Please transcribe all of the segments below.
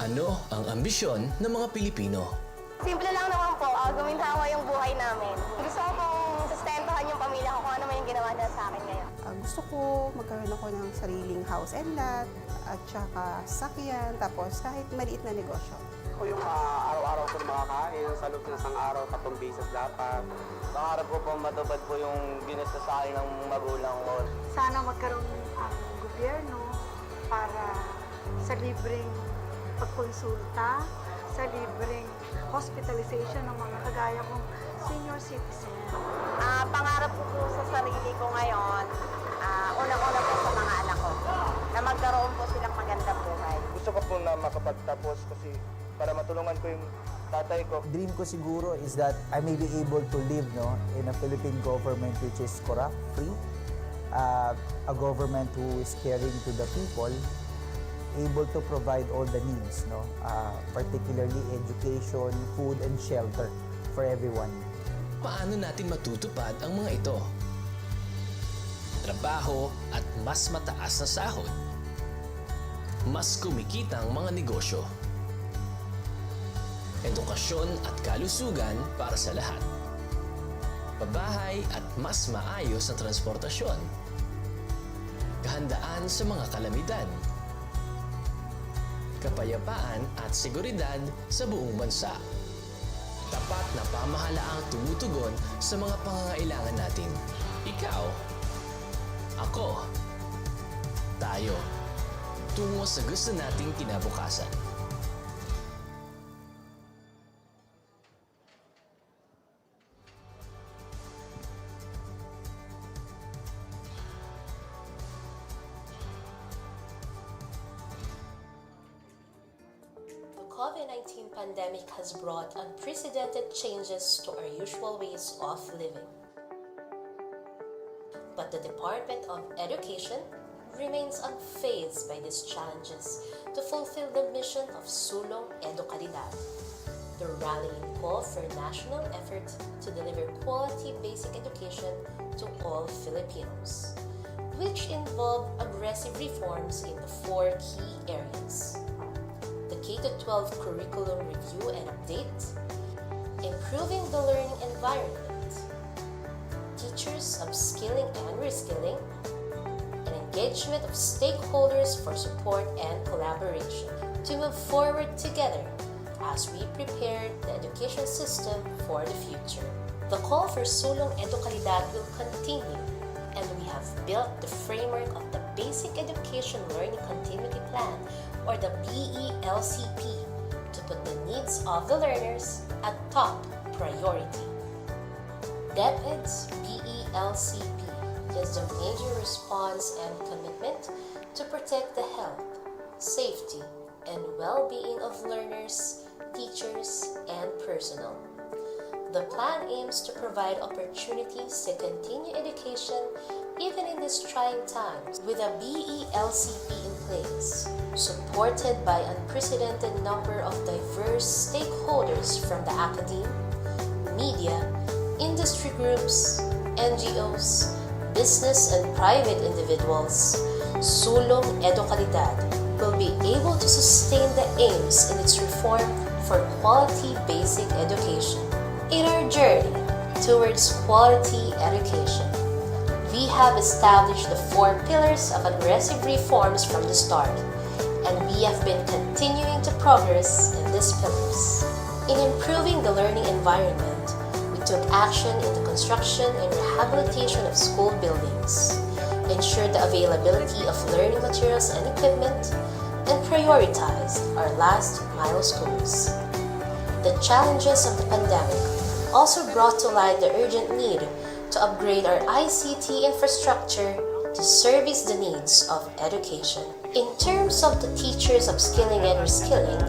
Ano ang ambisyon ng mga Pilipino? Simple lang naman po, guminhawa yung buhay namin. Gusto ko pong sustentuhan yung pamilya ko kung ano man yung ginawa nila sa akin ngayon. Gusto ko magkaroon ako ng sariling house and lot at saka sakyan, tapos kahit maliit na negosyo. Ko yung araw-araw ko makakain, sa loob ng isang araw, 3 beses dapat. Pangarap ko po matupad po yung ginusto sa akin ng magulang ko. Sana magkaroon ang gobyerno para sa libreng pagkonsulta, sa libreng hospitalization ng mga kagaya kong senior citizen. Pangarap ko po sa sarili ko ngayon, unang-una po sa mga anak ko, na magkaroon po silang magandang buhay. Gusto ko po na makapagtapos kasi para matulungan ko yung tatay ko. Dream ko siguro is that I may be able to live in a Philippine government which is corrupt-free, a government who is caring to the people, able to provide all the needs, particularly education, food, and shelter for everyone. Paano natin matutupad ang mga ito? Trabaho at mas mataas na sahod. Mas kumikitang mga negosyo. Edukasyon at kalusugan para sa lahat. Pabahay at mas maayos na transportasyon. Kahandaan sa mga kalamidad. Kapayapaan at seguridad sa buong bansa. Tapat na pamahalaang tumutugon sa mga pangangailangan natin. Ikaw, ako, tayo, tungo sa gusto nating kinabukasan. The COVID-19 pandemic has brought unprecedented changes to our usual ways of living. But the Department of Education remains unfazed by these challenges to fulfill the mission of Sulong Edukalidad, the rallying call for national effort to deliver quality basic education to all Filipinos, which involve aggressive reforms in the 4 key areas: the K-12 curriculum review and update, improving the learning environment, teachers upskilling and reskilling, and engagement of stakeholders for support and collaboration to move forward together as we prepare the education system for the future. The call for Sulong Edukalidad will continue, and we have built the framework of the Basic Education Learning Continuity Plan, or the BELCP, to put the needs of the learners at top priority. DepEd's BELCP is the major response and commitment to protect the health, safety, and well-being of learners, teachers, and personnel. The plan aims to provide opportunities to continue education even in these trying times with a BELCP in place, supported by unprecedented number of diverse stakeholders from the academe, media, industry groups, NGOs, business and private individuals. Sulong Edukalidad will be able to sustain the aims in its reform for quality basic education. In our journey towards quality education, we have established the 4 pillars of aggressive reforms from the start, and we have been continuing to progress in these pillars. In improving the learning environment, we took action in the construction and rehabilitation of school buildings, ensured the availability of learning materials and equipment, and prioritized our last mile schools. The challenges of the pandemic also brought to light the urgent need to upgrade our ICT infrastructure to service the needs of education. In terms of the teachers upskilling and reskilling,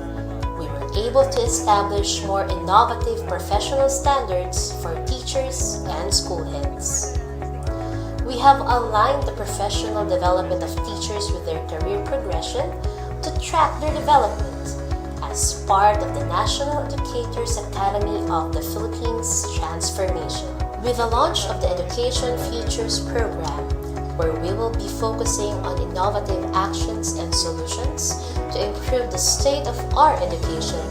we were able to establish more innovative professional standards for teachers and school heads. We have aligned the professional development of teachers with their career progression to track their development as part of the National Educators Academy of the Philippines transformation. With the launch of the Education Futures program, where we will be focusing on innovative actions and solutions to to improve the state of our education,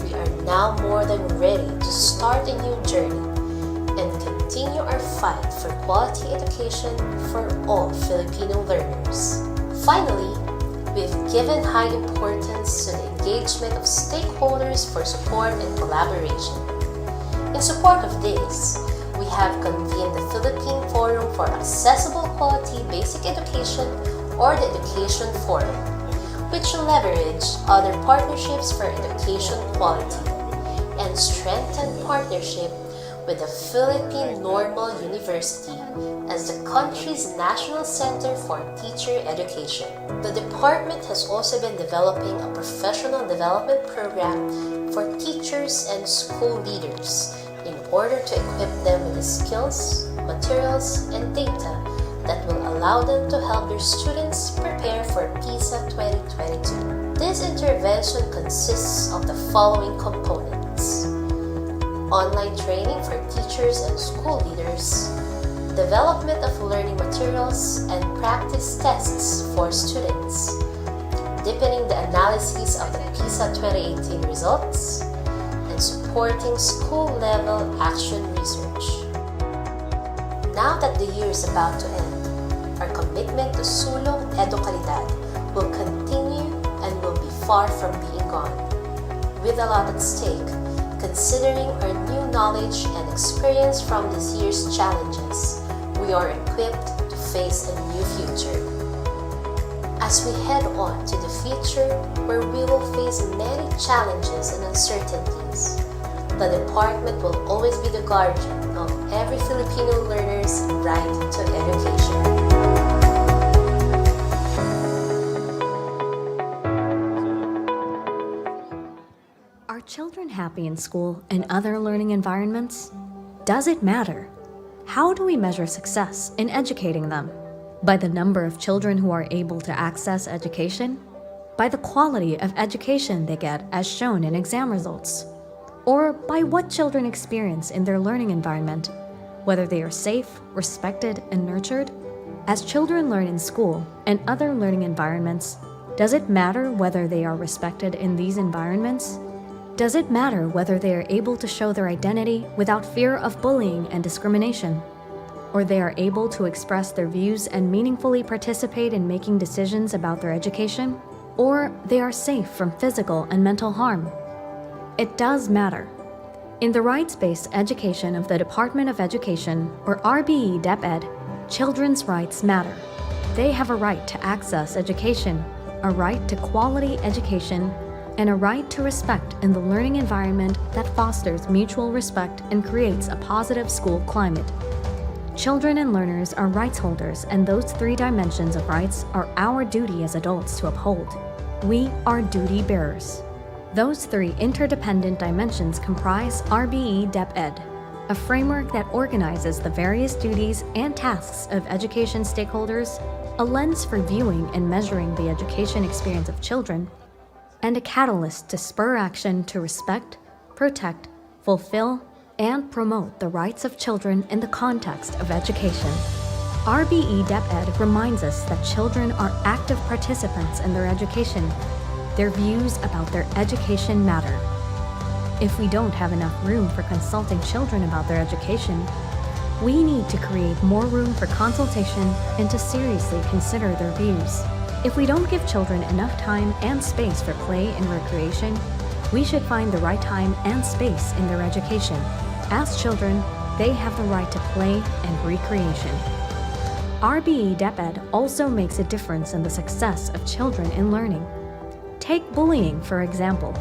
we are now more than ready to start a new journey and continue our fight for quality education for all Filipino learners. Finally, we've given high importance to the engagement of stakeholders for support and collaboration. In support of this, we have convened the Philippine Forum for Accessible Quality Basic Education, or the Education Forum, which will leverage other partnerships for education quality and strengthen partnership with the Philippine Normal University as the country's National Center for Teacher Education. The department has also been developing a professional development program for teachers and school leaders in order to equip them with the skills, materials, and data that will allow them to help their students prepare for PISA 2022. This intervention consists of the following components: online training for teachers and school leaders, development of learning materials and practice tests for students, deepening the analysis of the PISA 2018 results, and supporting school-level action research. Now that the year is about to end, our commitment to Sulong Edukalidad will continue and will be far from being gone. With a lot at stake, considering our new knowledge and experience from this year's challenges, we are equipped to face a new future. As we head on to the future where we will face many challenges and uncertainties, the department will always be the guardian of every Filipino learner's right to education. Are children happy in school and other learning environments? Does it matter? How do we measure success in educating them? By the number of children who are able to access education? By the quality of education they get as shown in exam results? Or by what children experience in their learning environment, whether they are safe, respected, and nurtured? As children learn in school and other learning environments, does it matter whether they are respected in these environments? Does it matter whether they are able to show their identity without fear of bullying and discrimination? Or they are able to express their views and meaningfully participate in making decisions about their education? Or they are safe from physical and mental harm? It does matter. In the rights-based education of the Department of Education, or BEDP, children's rights matter. They have a right to access education, a right to quality education, and a right to respect in the learning environment that fosters mutual respect and creates a positive school climate. Children and learners are rights holders, and those three dimensions of rights are our duty as adults to uphold. We are duty bearers. Those three interdependent dimensions comprise BEDP, a framework that organizes the various duties and tasks of education stakeholders, a lens for viewing and measuring the education experience of children, and a catalyst to spur action to respect, protect, fulfill, and promote the rights of children in the context of education. BEDP reminds us that children are active participants in their education. Their views about their education matter. If we don't have enough room for consulting children about their education, we need to create more room for consultation and to seriously consider their views. If we don't give children enough time and space for play and recreation, we should find the right time and space in their education. As children, they have the right to play and recreation. BEDP also makes a difference in the success of children in learning. Take bullying, for example.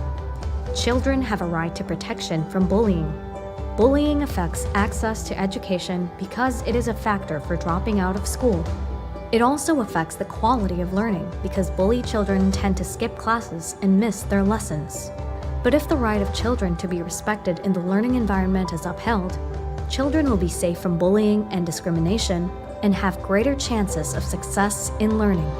Children have a right to protection from bullying. Bullying affects access to education because it is a factor for dropping out of school. It also affects the quality of learning because bullied children tend to skip classes and miss their lessons. But if the right of children to be respected in the learning environment is upheld, children will be safe from bullying and discrimination and have greater chances of success in learning.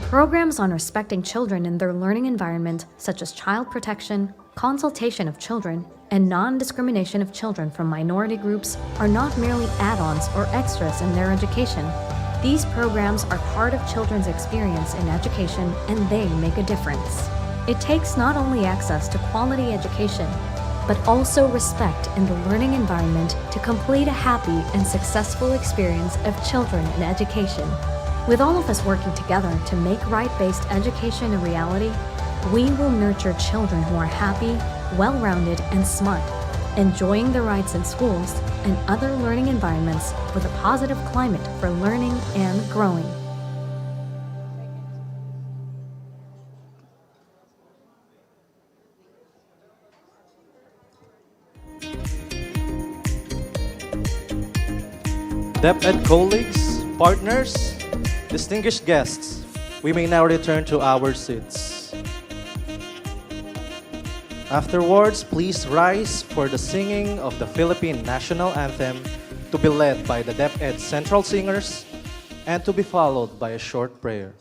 Programs on respecting children in their learning environment, such as child protection, consultation of children, and non-discrimination of children from minority groups, are not merely add-ons or extras in their education. These programs are part of children's experience in education, and they make a difference. It takes not only access to quality education, but also respect in the learning environment to complete a happy and successful experience of children in education. With all of us working together to make right-based education a reality, we will nurture children who are happy, well-rounded, and smart, enjoying their rights in schools and other learning environments with a positive climate for learning and growing. DepEd colleagues, partners, distinguished guests, we may now return to our seats. Afterwards, please rise for the singing of the Philippine National Anthem to be led by the DepEd Central Singers and to be followed by a short prayer.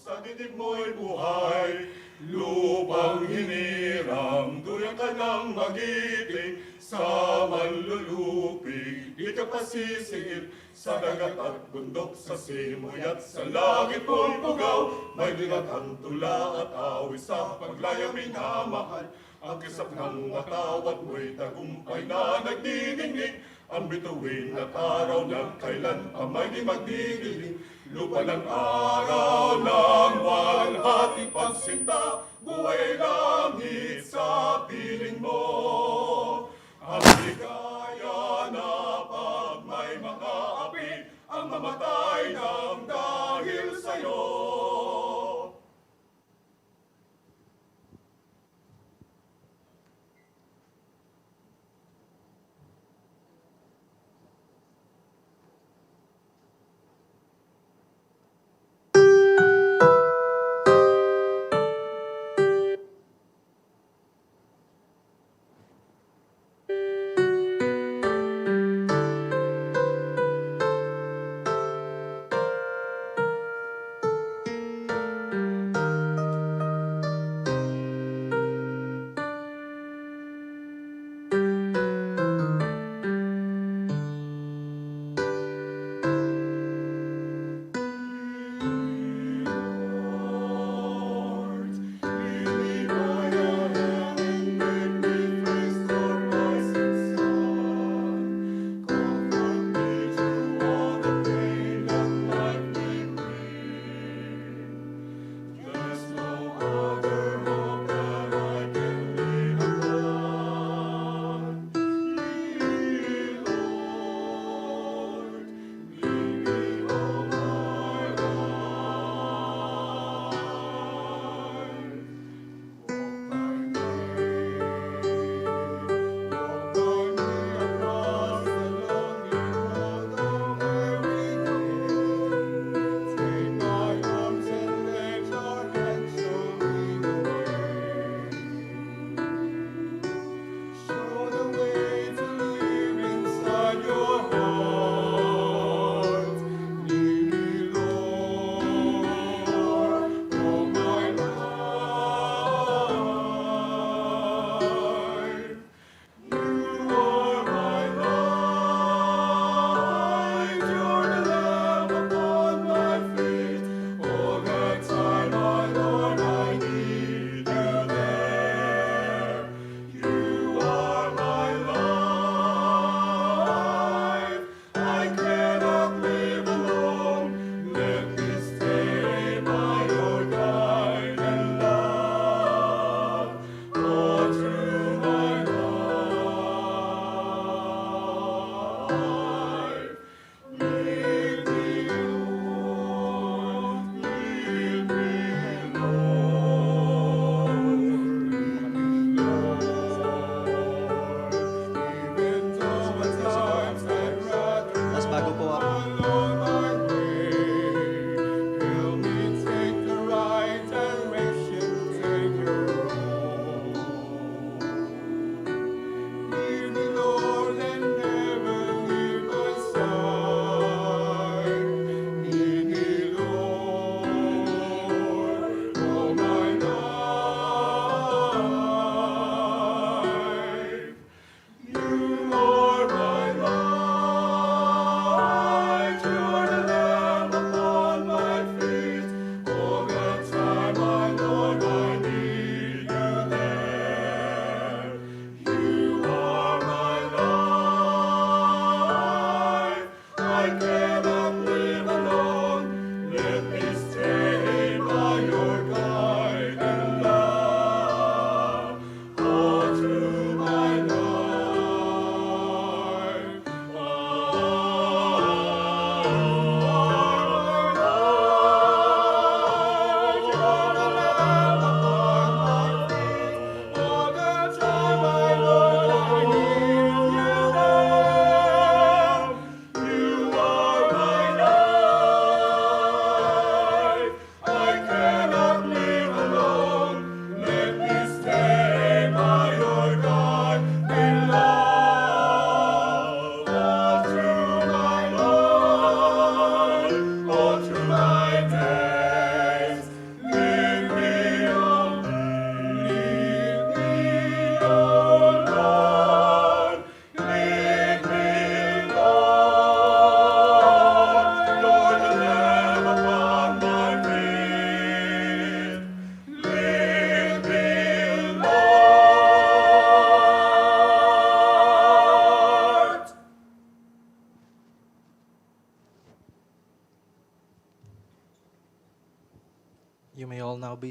Sa dibdib mo'y buhay, lupang hinirang, tuyang ka ng magiting, sa manlulupig, di ka pasisiid, sa dagat at bundok, sa simoy at sa langit mong pugaw, may dinatang tula at awis sa paglayaming minamahal, ang kisap ng watawat mo'y tagumpay na nagdidingdig, ang bituin at araw ng kailan pa may di magdidiling, lupa ng araw ng walhati pagsinta, buhay langit sa piling mo. Ang ligaya na pag may mga api, ang mamatay ng dahil sa'yo.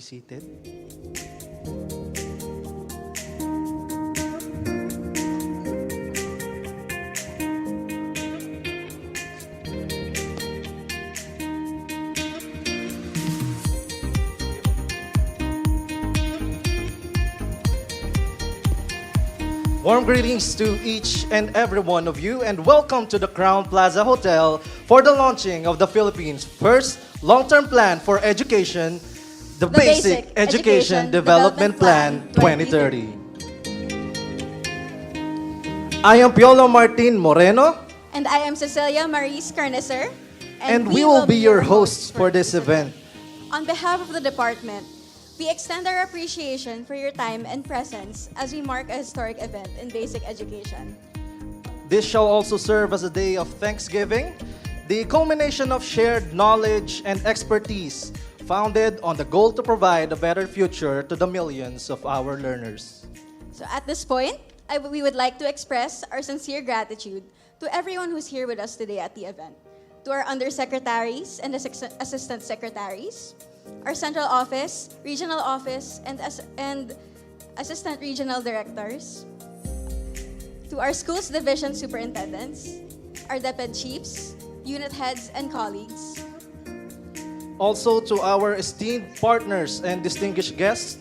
be seated. Warm greetings to each and every one of you, and welcome to the Crown Plaza Hotel for the launching of the Philippines' first long-term plan for education, the Basic Education Development Plan 2030. I am Piolo Martin Moreno, and I am Cecilia Maris Carneser, and we will be your hosts for this event. On behalf of the department, we extend our appreciation for your time and presence as we mark a historic event in basic education. This shall also serve as a day of thanksgiving, the culmination of shared knowledge and expertise founded on the goal to provide a better future to the millions of our learners. So at this point, we would like to express our sincere gratitude to everyone who's here with us today at the event, to our undersecretaries and assistant secretaries, our central office, regional office, and assistant regional directors, to our schools division superintendents, our DepEd chiefs, unit heads, and colleagues. Also to our esteemed partners and distinguished guests,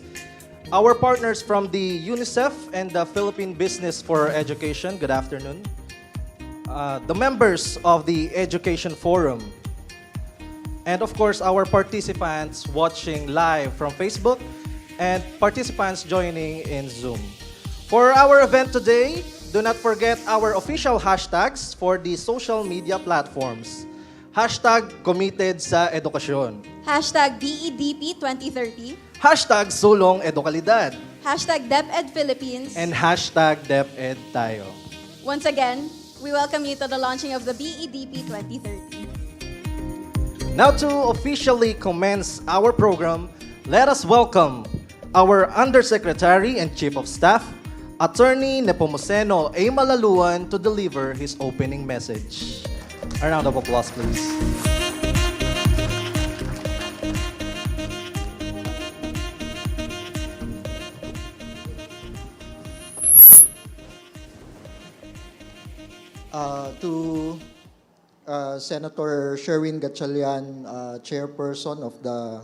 our partners from the UNICEF and the Philippine Business for Education, good afternoon. The members of the Education Forum, and of course, our participants watching live from Facebook and participants joining in Zoom. For our event today, do not forget our official hashtags for the social media platforms. Hashtag committed sa edukasyon. Hashtag BEDP 2030. Hashtag sulong edukalidad. Hashtag DepEd Philippines. And hashtag DepEd tayo. Once again, we welcome you to the launching of the BEDP 2030. Now to officially commence our program, let us welcome our Undersecretary and Chief of Staff, Attorney Nepomuceno A. Malaluan, to deliver his opening message. A round of applause, please. To Senator Sherwin Gatchalian, Chairperson of the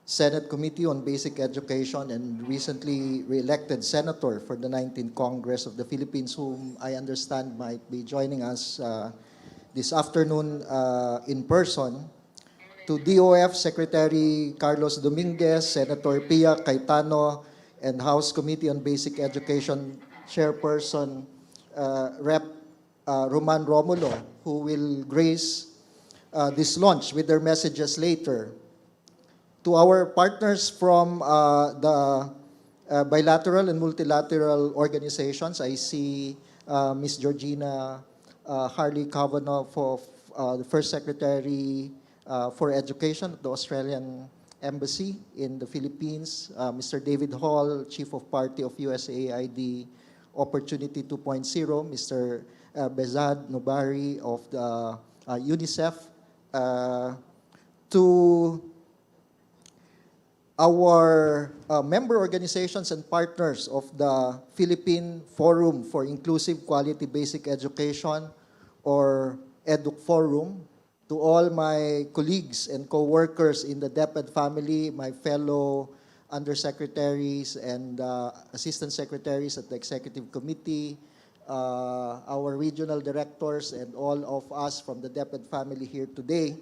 Senate Committee on Basic Education and recently re-elected Senator for the 19th Congress of the Philippines, whom I understand might be joining us this afternoon in person. To DOF Secretary Carlos Dominguez, Senator Pia Cayetano, and House Committee on Basic Education Chairperson Rep. Roman Romulo, who will grace this launch with their messages later. To our partners from the bilateral and multilateral organizations, I see Ms. Georgina Harley Kavanaugh, for the First Secretary for Education at the Australian Embassy in the Philippines, Mr. David Hall, Chief of Party of USAID Opportunity 2.0, Mr. Bezad Nobari of the UNICEF, to our member organizations and partners of the Philippine Forum for Inclusive Quality Basic Education, or EDUC Forum, to all my colleagues and co-workers in the DepEd family, my fellow undersecretaries and assistant secretaries at the Executive Committee, our regional directors, and all of us from the DepEd family here today.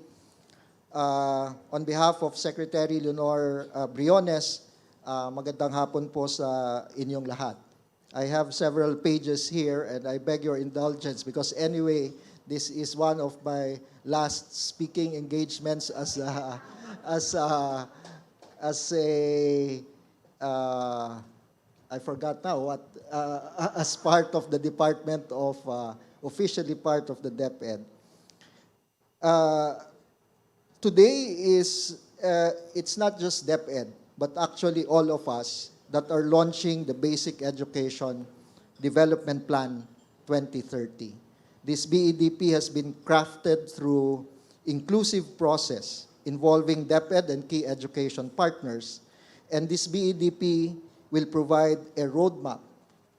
On behalf of Secretary Leonor Briones, magandang hapon po sa inyong lahat. I have several pages here and I beg your indulgence because anyway, this is one of my last speaking engagements as I forgot now what, as part of the department of, officially part of the DepEd. Today is, it's not just DepEd, but actually all of us that are launching the Basic Education Development Plan 2030. This BEDP has been crafted through inclusive process involving DepEd and key education partners And this BEDP will provide a roadmap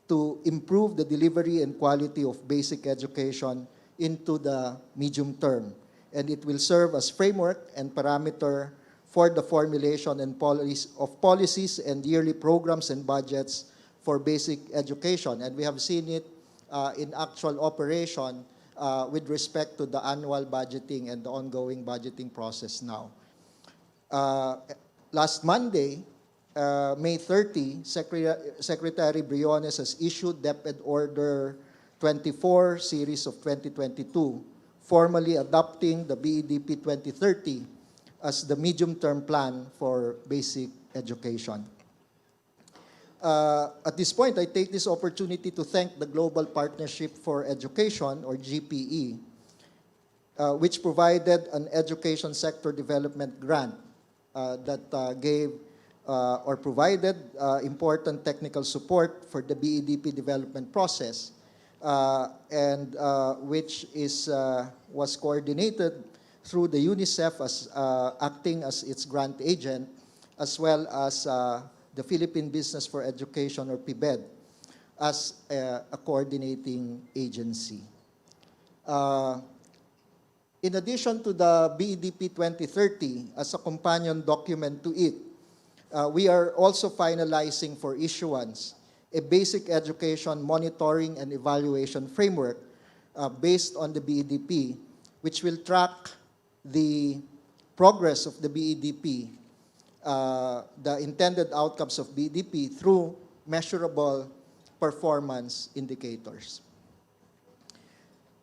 to improve the delivery and quality of basic education into the medium term. And it will serve as framework and parameter for the formulation and policies and yearly programs and budgets for basic education. And we have seen it in actual operation with respect to the annual budgeting and the ongoing budgeting process now. Last Monday, May 30, Secretary Briones has issued DepEd Order 24, Series of 2022, formally adopting the BEDP 2030 as the medium-term plan for basic education. At this point, I take this opportunity to thank the Global Partnership for Education, or GPE, which provided an education sector development grant that gave or provided important technical support for the BEDP development process, and which was coordinated through the UNICEF as acting as its grant agent, as well as the Philippine Business for Education, or PBED, as a coordinating agency. In addition to the BEDP 2030 as a companion document to it, we are also finalizing for issuance a basic education monitoring and evaluation framework based on the BEDP, which will track the progress of the BEDP, the intended outcomes of BEDP through measurable performance indicators.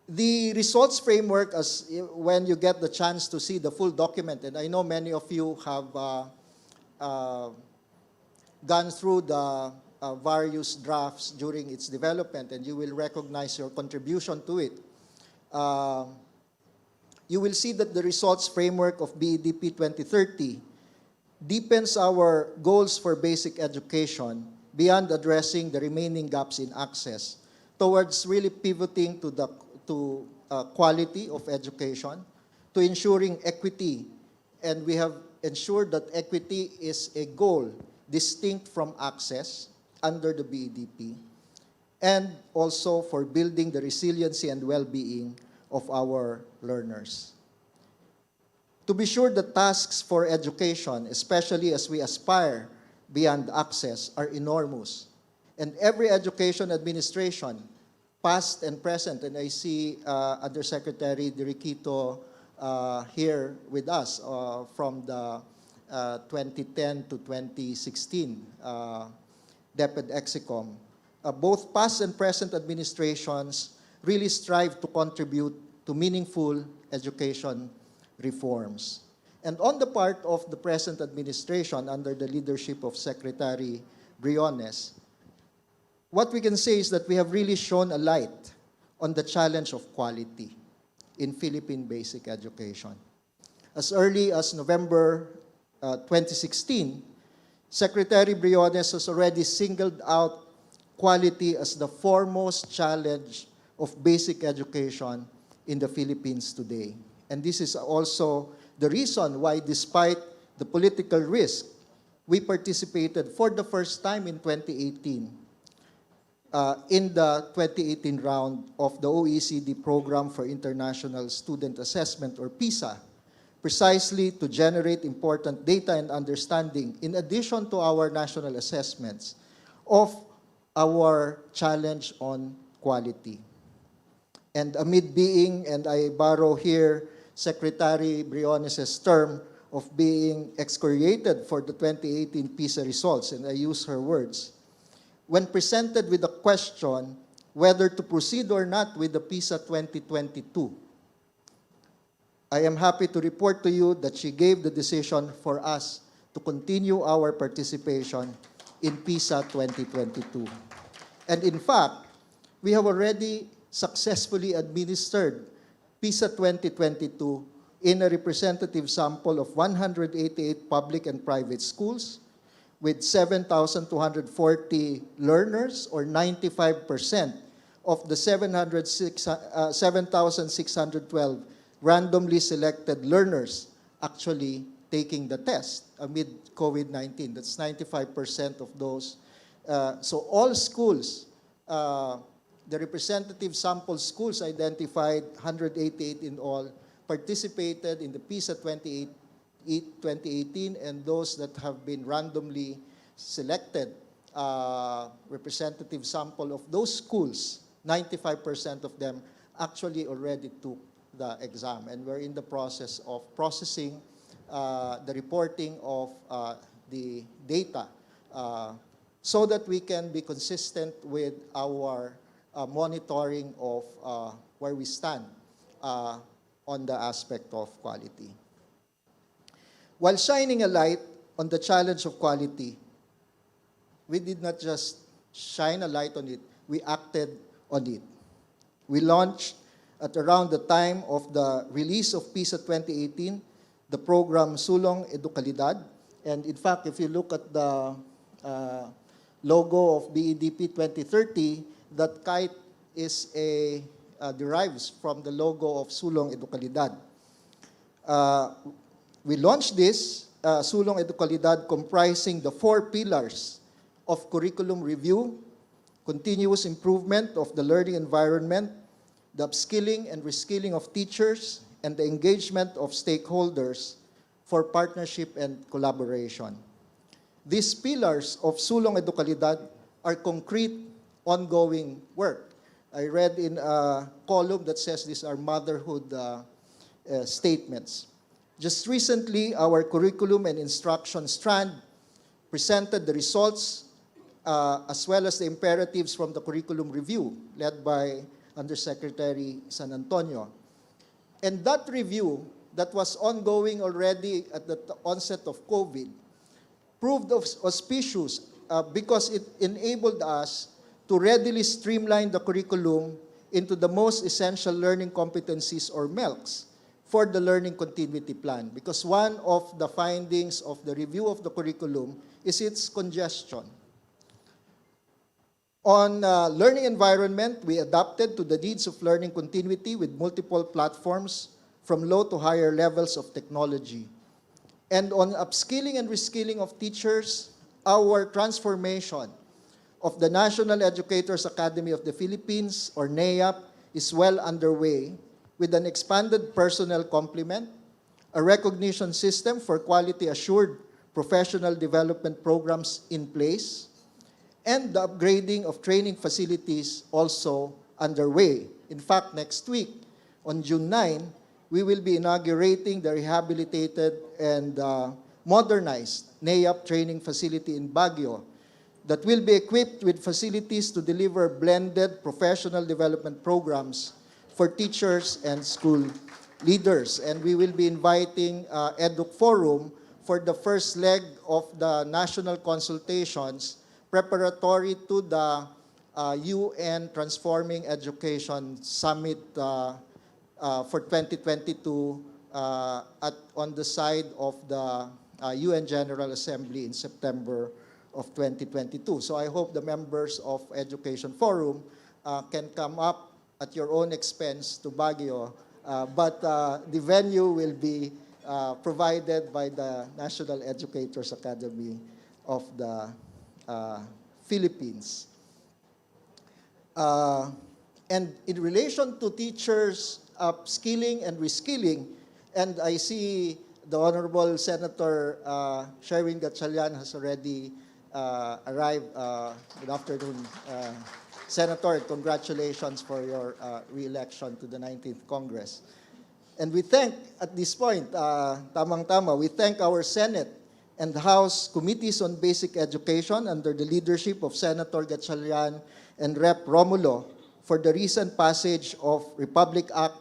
The results framework, when you get the chance to see the full document, and I know many of you have gone through the various drafts during its development, and you will recognize your contribution to it. You will see that the results framework of BEDP 2030 deepens our goals for basic education beyond addressing the remaining gaps in access towards really pivoting to quality of education, to ensuring equity, and we have ensured that equity is a goal distinct from access under the BEDP, and also for building the resiliency and well-being of our learners. To be sure, the tasks for education, especially as we aspire beyond access, are enormous. And every education administration, past and present, and I see Undersecretary Diriquito here with us from the 2010 to 2016 DepEd Exicom. Both past and present administrations really strive to contribute to meaningful education reforms. And on the part of the present administration under the leadership of Secretary Briones, what we can say is that we have really shone a light on the challenge of quality in Philippine basic education. As early as November 2016, Secretary Briones has already singled out quality as the foremost challenge of basic education in the Philippines today. And this is also the reason why, despite the political risk, we participated for the first time in 2018 in the 2018 round of the OECD Program for International Student Assessment, or PISA, precisely to generate important data and understanding, in addition to our national assessments, of our challenge on quality. And amid being, and I borrow here Secretary Briones' term of being excoriated for the 2018 PISA results, and I use her words, when presented with a question whether to proceed or not with the PISA 2022, I am happy to report to you that she gave the decision for us to continue our participation in PISA 2022. And in fact, we have already successfully administered PISA 2022 in a representative sample of 188 public and private schools with 7,240 learners, or 95% of the 7,612 randomly selected learners actually taking the test amid COVID-19. That's 95% of those. So all schools, the representative sample schools identified, 188 in all, participated in the PISA 2018, and those that have been randomly selected, representative sample of those schools, 95% of them actually already took the exam, and we're in the process of processing the reporting of the data so that we can be consistent with our monitoring of where we stand on the aspect of quality. While shining a light on the challenge of quality, we did not just shine a light on it, we acted on it. We launched at around the time of the release of PISA 2018, the program Sulong Edukalidad. And in fact, if you look at the logo of BEDP 2030, that kite is derives from the logo of Sulong Edukalidad. We launched this Sulong Edukalidad comprising the 4 pillars of curriculum review, continuous improvement of the learning environment, the upskilling and reskilling of teachers, and the engagement of stakeholders for partnership and collaboration. These pillars of Sulong Edukalidad are concrete, ongoing work. I read in a column that says these are motherhood statements. Just recently, our curriculum and instruction strand presented the results as well as the imperatives from the curriculum review led by Undersecretary San Antonio. And that review that was ongoing already at the onset of COVID proved auspicious because it enabled us to readily streamline the curriculum into the most essential learning competencies, or MELCs, for the learning continuity plan. Because one of the findings of the review of the curriculum is its congestion. On learning environment, we adapted to the needs of learning continuity with multiple platforms from low to higher levels of technology. And on upskilling and reskilling of teachers, our transformation of the National Educators Academy of the Philippines, or NEAP, is well underway with an expanded personnel complement, a recognition system for quality-assured professional development programs in place, and the upgrading of training facilities also underway. In fact, next week, on June 9, we will be inaugurating the rehabilitated and modernized NEAP training facility in Baguio that will be equipped with facilities to deliver blended professional development programs for teachers and school leaders. And we will be inviting EDUC Forum for the first leg of the national consultations preparatory to the UN Transforming Education Summit for 2022 on the side of the UN General Assembly in September of 2022. So I hope the members of Education Forum can come up at your own expense to Baguio, but the venue will be provided by the National Educators Academy of the Philippines. And in relation to teachers upskilling and reskilling, and I see the Honorable Senator Sherwin Gatchalian has already arrived. Good afternoon, Senator. Congratulations for your re-election to the 19th Congress. And we thank, at this point, tamang-tama, we thank our Senate and House Committees on Basic Education under the leadership of Senator Gatchalian and Rep. Romulo for the recent passage of Republic Act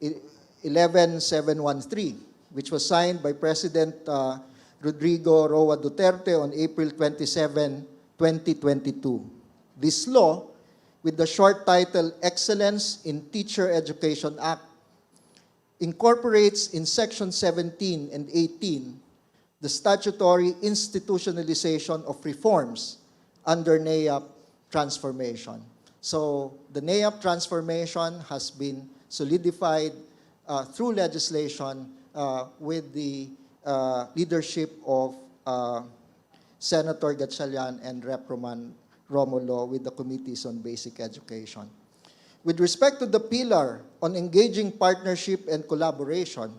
11713, which was signed by President Rodrigo Roa Duterte on April 27, 2022. This law, with the short title Excellence in Teacher Education Act, incorporates in Section 17 and 18 the statutory institutionalization of reforms under NEAP transformation. So the NEAP transformation has been solidified through legislation with the leadership of Senator Gatchalian and Rep. Romulo with the committees on basic education. With respect to the pillar on engaging partnership and collaboration,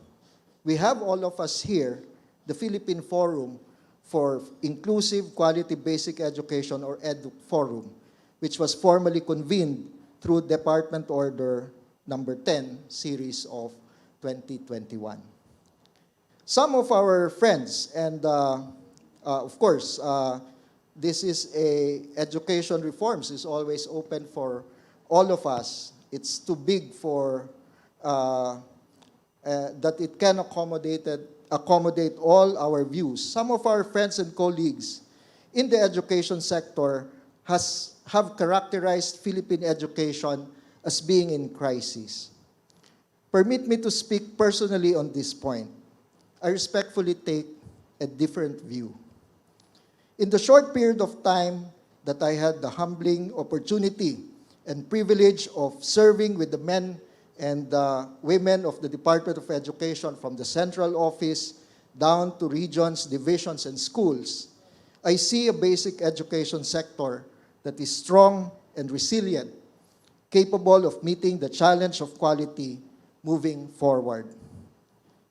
we have all of us here, the Philippine Forum for Inclusive Quality Basic Education, or EDUC Forum, which was formally convened through Department Order number 10, series of 2021. Some of our friends, and of course, this is education reforms is always open for all of us. It's too big for that it can accommodate all our views. Some of our friends and colleagues in the education sector have characterized Philippine education as being in crisis. Permit me to speak personally on this point. I respectfully take a different view. In the short period of time that I had the humbling opportunity and privilege of serving with the men and women of the Department of Education from the central office down to regions, divisions, and schools, I see a basic education sector that is strong and resilient, capable of meeting the challenge of quality moving forward.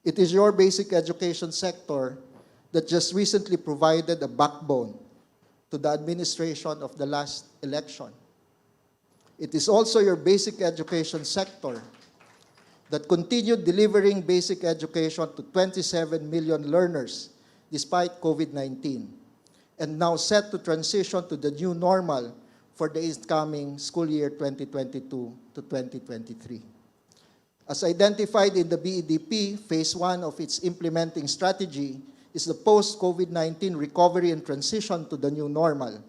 It is your basic education sector that just recently provided a backbone to the administration of the last election. It is also your basic education sector that continued delivering basic education to 27 million learners despite COVID-19, and now set to transition to the new normal for the incoming school year 2022 to 2023. As identified in the BEDP, Phase 1 of its implementing strategy is the post-COVID-19 recovery and transition to the new normal,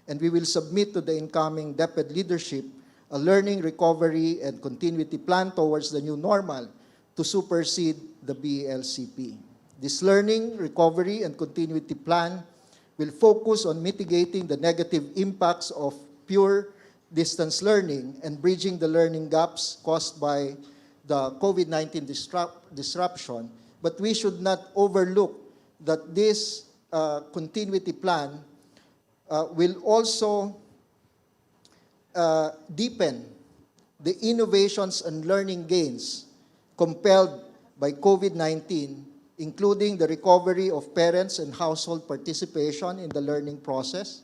and we will submit to the incoming DepEd leadership a learning recovery and continuity plan towards the new normal to supersede the BELCP. This learning recovery and continuity plan will focus on mitigating the negative impacts of pure distance learning and bridging the learning gaps caused by the COVID-19 disruption, but we should not overlook that this continuity plan will also deepen the innovations and learning gains compelled by COVID-19, including the recovery of parents and household participation in the learning process,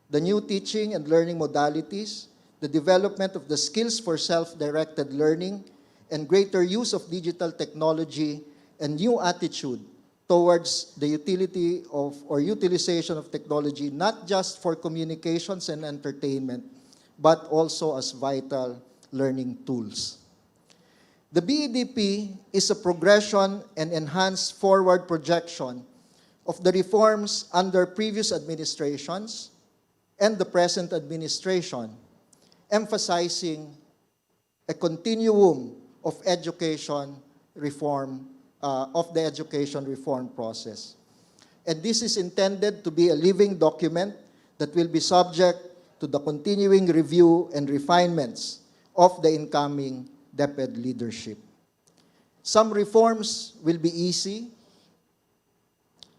the new teaching and learning modalities, the development of the skills for self-directed learning, and greater use of digital technology and new attitude towards the utility of or utilization of technology, not just for communications and entertainment, but also as vital learning tools. The BEDP is a progression and enhanced forward projection of the reforms under previous administrations and the present administration, emphasizing a continuum of education reform, of the education reform process. And this is intended to be a living document that will be subject to the continuing review and refinements of the incoming DepEd leadership. Some reforms will be easy,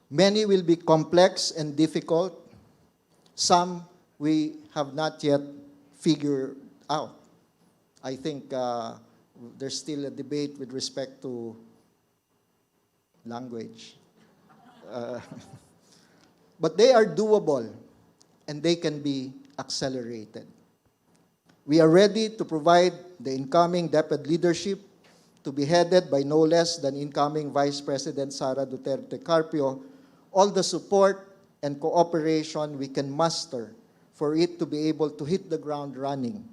many will be complex and difficult, some we have not yet figured out. I think there's still a debate with respect to language. But they are doable and they can be accelerated. We are ready to provide the incoming DepEd leadership to be headed by no less than incoming Vice President Sara Duterte Carpio, all the support and cooperation we can muster for it to be able to hit the ground running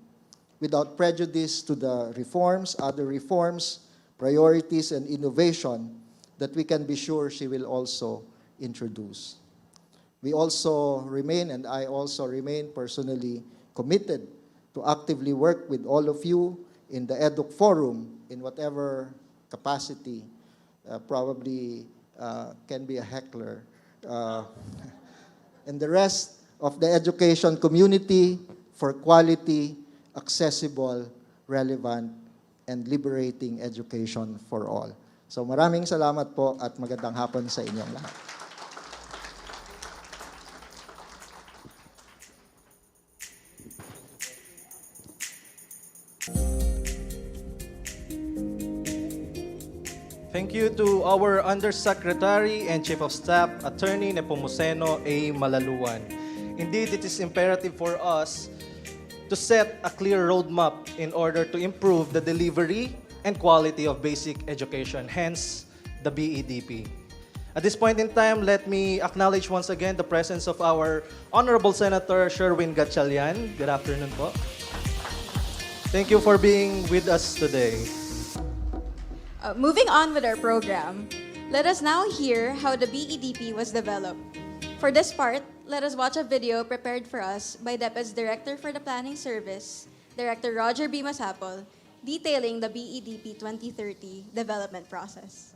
without prejudice to the reforms, other reforms, priorities, and innovation that we can be sure she will also introduce. We also remain, and I also remain personally committed to actively work with all of you in the EDUC Forum in whatever capacity, probably can be a heckler, and the rest of the education community for quality, accessible, relevant, and liberating education for all. So maraming salamat po at magandang hapon sa inyong lahat. Thank you to our Undersecretary and Chief of Staff, Attorney Nepomuceno A. Malaluan. Indeed, it is imperative for us to set a clear roadmap in order to improve the delivery and quality of basic education, hence the BEDP. At this point in time, let me acknowledge once again the presence of our Honorable Senator Sherwin Gatchalian. Good afternoon po. Thank you for being with us today. Moving on with our program, let us now hear how the BEDP was developed. For this part, let us watch a video prepared for us by DepEd's Director for the Planning Service, Director Roger B. Masapol, detailing the BEDP 2030 development process.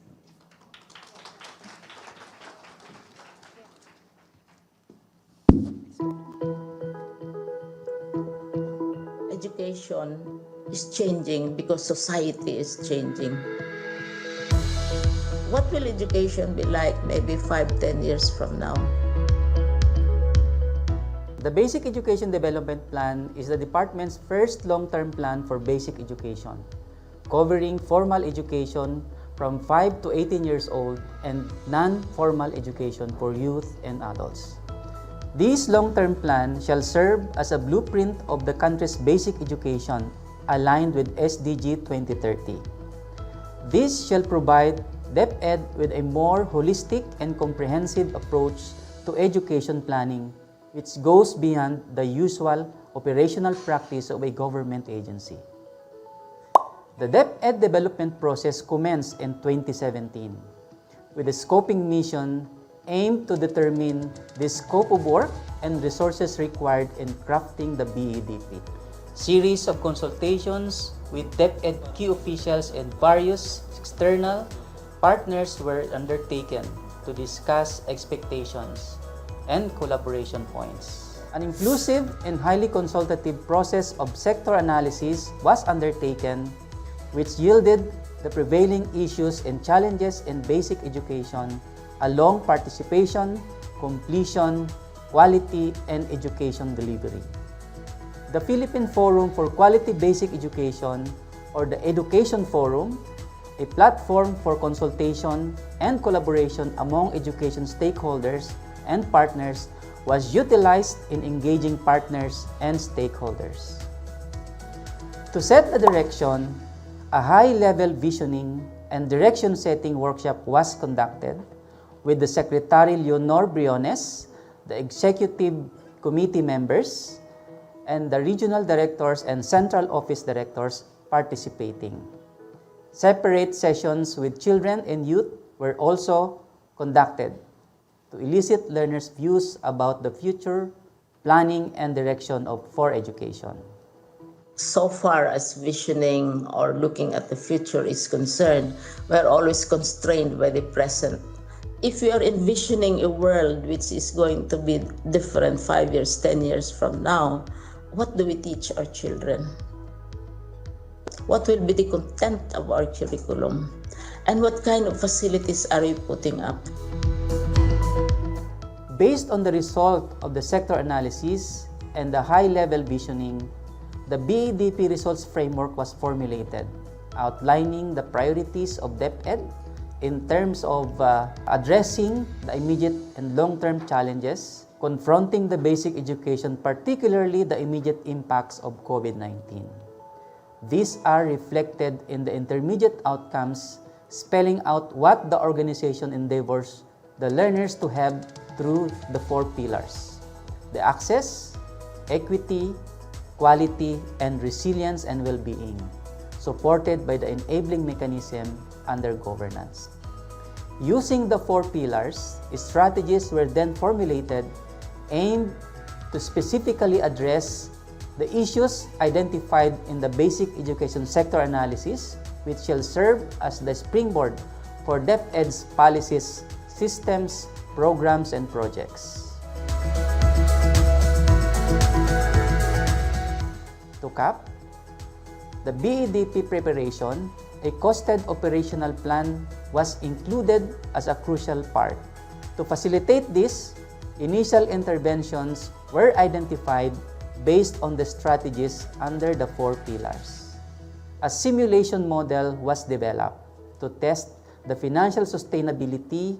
Education is changing because society is changing. What will education be like maybe 5-10 years from now? The Basic Education Development Plan is the department's first long-term plan for basic education, covering formal education from 5 to 18 years old and non-formal education for youth and adults. This long-term plan shall serve as a blueprint of the country's basic education aligned with SDG 2030. This shall provide DepEd with a more holistic and comprehensive approach to education planning, which goes beyond the usual operational practice of a government agency. The DepEd development process commenced in 2017 with a scoping mission aimed to determine the scope of work and resources required in crafting the BEDP. Series of consultations with DepEd key officials and various external partners were undertaken to discuss expectations and collaboration points. An inclusive and highly consultative process of sector analysis was undertaken, which yielded the prevailing issues and challenges in basic education along participation, completion, quality, and education delivery. The Philippine Forum for Quality Basic Education, or the Education Forum, a platform for consultation and collaboration among education stakeholders and partners, was utilized in engaging partners and stakeholders. To set the direction, a high-level visioning and direction-setting workshop was conducted with the Secretary Leonor Briones, the Executive Committee members, and the regional directors and central office directors participating. Separate sessions with children and youth were also conducted to elicit learners' views about the future planning and direction for education. So far as visioning or looking at the future is concerned, we're always constrained by the present. If we are envisioning a world which is going to be different 5 years, 10 years from now, what do we teach our children? What will be the content of our curriculum? And what kind of facilities are we putting up? Based on the result of the sector analysis and the high-level visioning, the BEDP results framework was formulated, outlining the priorities of DepEd in terms of addressing the immediate and long-term challenges confronting the basic education, particularly the immediate impacts of COVID-19. These are reflected in the intermediate outcomes, spelling out what the organization endeavors the learners to have through the 4 pillars: the access, equity, quality, and resilience and well-being, supported by the enabling mechanism under governance. Using the 4 pillars, strategies were then formulated aimed to specifically address the issues identified in the basic education sector analysis, which shall serve as the springboard for DepEd's policies, systems, programs, and projects. To cap, the BEDP preparation, a costed operational plan was included as a crucial part. To facilitate this, initial interventions were identified based on the strategies under the 4 pillars. A simulation model was developed to test the financial sustainability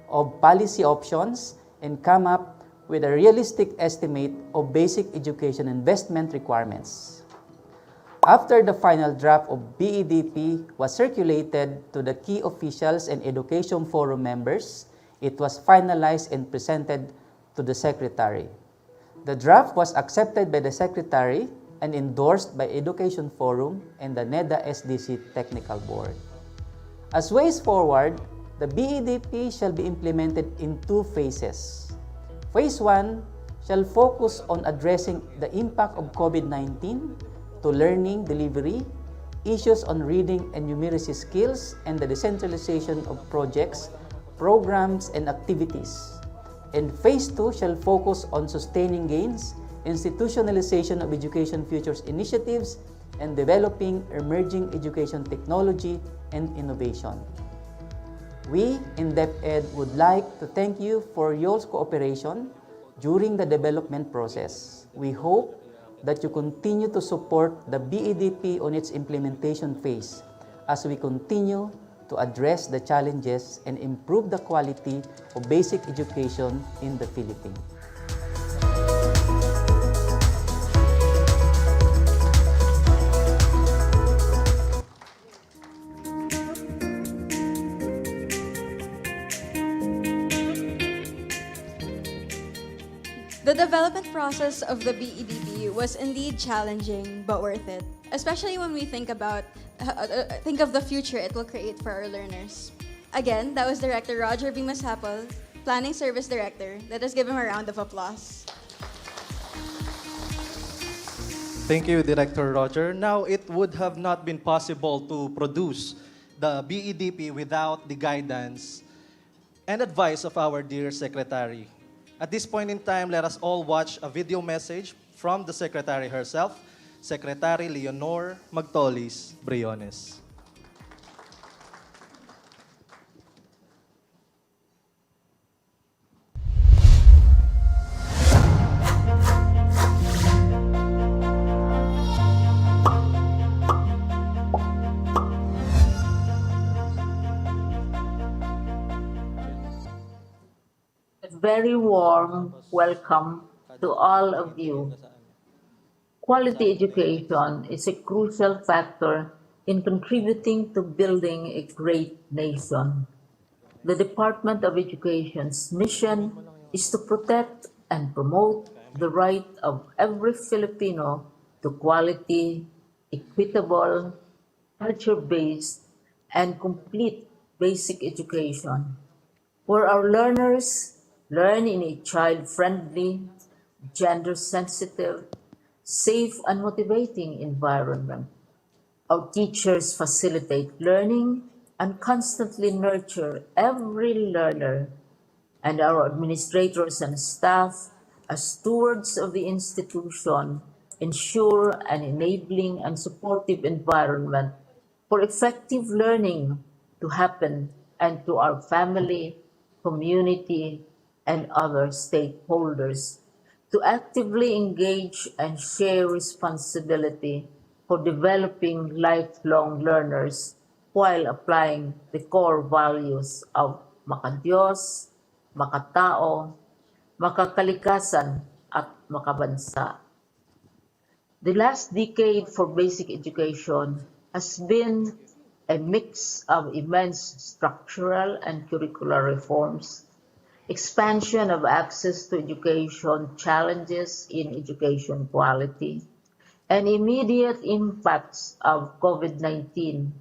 of policy options and come up with a realistic estimate of basic education investment requirements. After the final draft of BEDP was circulated to the key officials and Education Forum members, it was finalized and presented to the Secretary. The draft was accepted by the Secretary and endorsed by Education Forum and the NEDA SDC Technical Board. As ways forward, the BEDP shall be implemented in 2 phases. Phase 1 shall focus on addressing the impact of COVID-19 to learning delivery, issues on reading and numeracy skills, and the decentralization of projects, programs, and activities. And Phase 2 shall focus on sustaining gains, institutionalization of education futures initiatives, and developing emerging education technology and innovation. We in DepEd would like to thank you for your cooperation during the development process. We hope that you continue to support the BEDP on its implementation phase as we continue to address the challenges and improve the quality of basic education in the Philippines. The development process of the BEDP was indeed challenging but worth it, especially when we think of the future it will create for our learners. Again, that was Director Roger B. Masapol, Planning Service Director. Let us give him a round of applause. Thank you, Director Roger. Now, it would have not been possible to produce the BEDP without the guidance and advice of our dear Secretary. At this point in time, let us all watch a video message from the Secretary herself, Secretary Leonor Magtolis Briones. Very warm welcome to all of you. Quality education is a crucial factor in contributing to building a great nation. The Department of Education's mission is to protect and promote the right of every Filipino to quality, equitable, culture-based, and complete basic education, where our learners learn in a child-friendly, gender-sensitive, safe, and motivating environment. Our teachers facilitate learning and constantly nurture every learner, and our administrators and staff, as stewards of the institution, ensure an enabling and supportive environment for effective learning to happen, and to our family, community, and other stakeholders to actively engage and share responsibility for developing lifelong learners while applying the core values of makadiyos, makatao, makakalikasan, at makabansa. The last decade for basic education has been a mix of immense structural and curricular reforms, expansion of access to education, challenges in education quality, and immediate impacts of COVID-19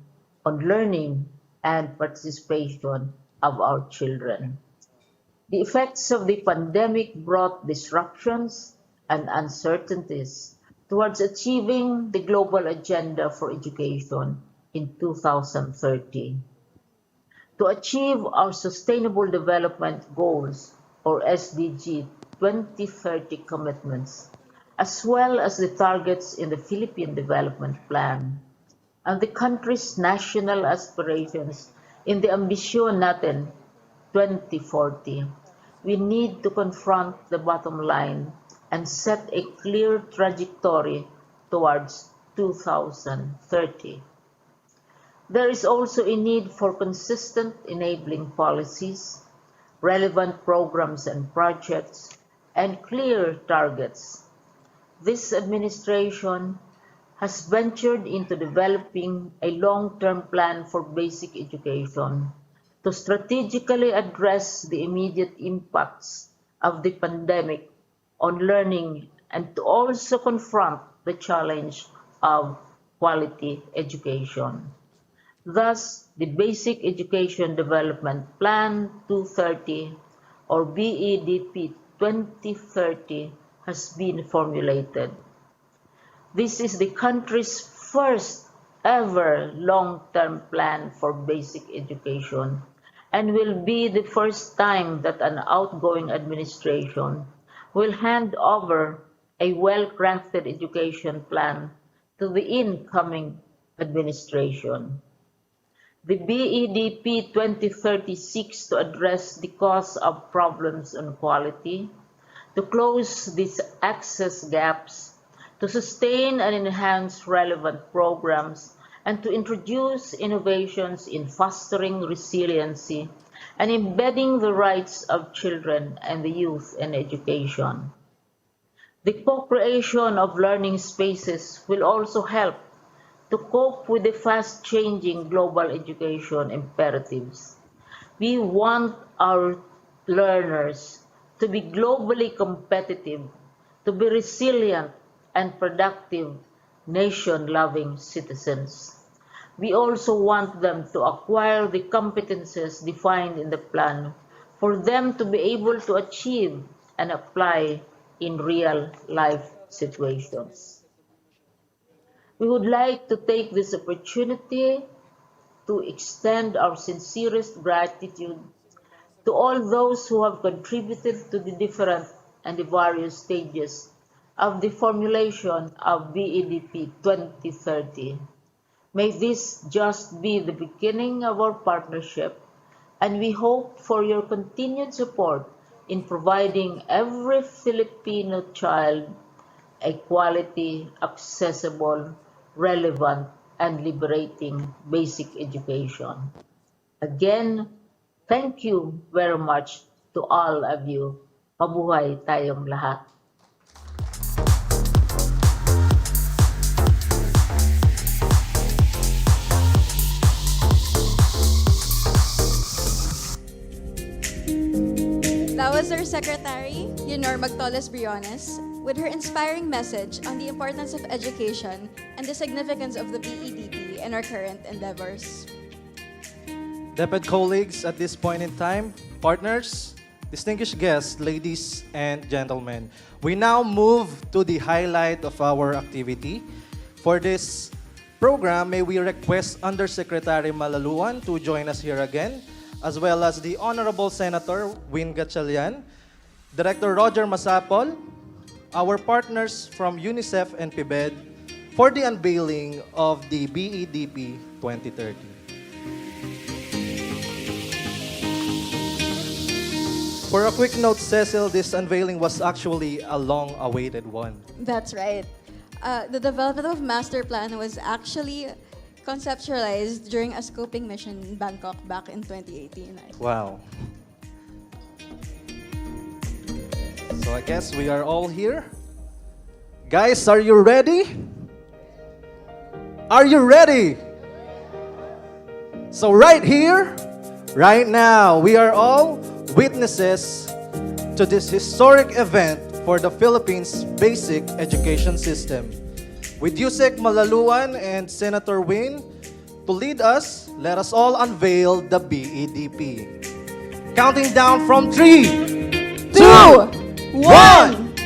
on learning and participation of our children. The effects of the pandemic brought disruptions and uncertainties towards achieving the global agenda for education in 2030. To achieve our Sustainable Development Goals, or SDG 2030 commitments, as well as the targets in the Philippine Development Plan and the country's national aspirations In the ambisyon natin, 2040, we need to confront the bottom line and set a clear trajectory towards 2030. There is also a need for consistent enabling policies, relevant programs and projects, and clear targets. This administration has ventured into developing a long-term plan for basic education to strategically address the immediate impacts of the pandemic on learning and to also confront the challenge of quality education. Thus, the Basic Education Development Plan 230 or BEDP 2030 has been formulated. This is the country's first ever long-term plan for basic education and will be the first time that an outgoing administration will hand over a well-crafted education plan to the incoming administration. The BEDP 2030 seeks to address the cause of problems on quality, to close these access gaps, to sustain and enhance relevant programs, and to introduce innovations in fostering resiliency and embedding the rights of children and the youth in education. The co-creation of learning spaces will also help to cope with the fast-changing global education imperatives. We want our learners to be globally competitive, to be resilient and productive, nation-loving citizens. We also want them to acquire the competences defined in the plan for them to be able to achieve and apply in real-life situations. We would like to take this opportunity to extend our sincerest gratitude to all those who have contributed to the different and the various stages of the formulation of BEDP 2030. May this just be the beginning of our partnership, and we hope for your continued support in providing every Filipino child a quality, accessible, relevant, and liberating basic education. Again, thank you very much to all of you. Mabuhay tayong lahat. That was our Secretary, Leonor Magtoles Briones, with her inspiring message on the importance of education and the significance of the BEDP in our current endeavors. DepEd colleagues, at this point in time, partners, distinguished guests, ladies and gentlemen, we now move to the highlight of our activity. For this program, may we request Undersecretary Malaluan to join us here again, as well as the Honorable Senator Win Gatchalian, Director Roger Masapol, our partners from UNICEF and PBED for the unveiling of the BEDP 2030. For a quick note, Cecil, this unveiling was actually a long-awaited one. That's right. The development of master plan was actually conceptualized during a scoping mission in Bangkok back in 2018. Wow. So I guess we are all here. Guys, are you ready? Are you ready? So right here, right now, we are all witnesses to this historic event for the Philippines' basic education system. With Yusek Malaluan and Senator Win to lead us, let us all unveil the BEDP. Counting down from 3, 2, 1!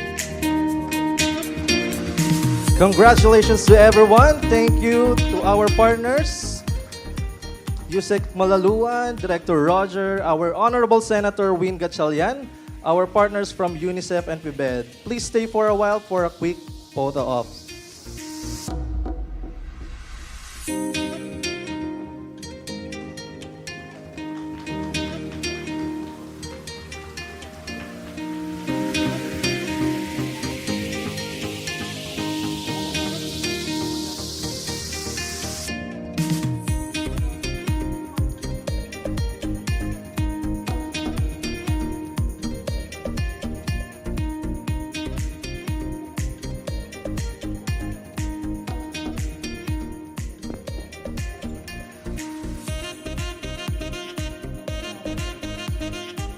Congratulations to everyone. Thank you to our partners, Yusek Malaluan, Director Roger, our Honorable Senator Win Gatchalian, our partners from UNICEF and PBED. Please stay for a while for a quick photo op.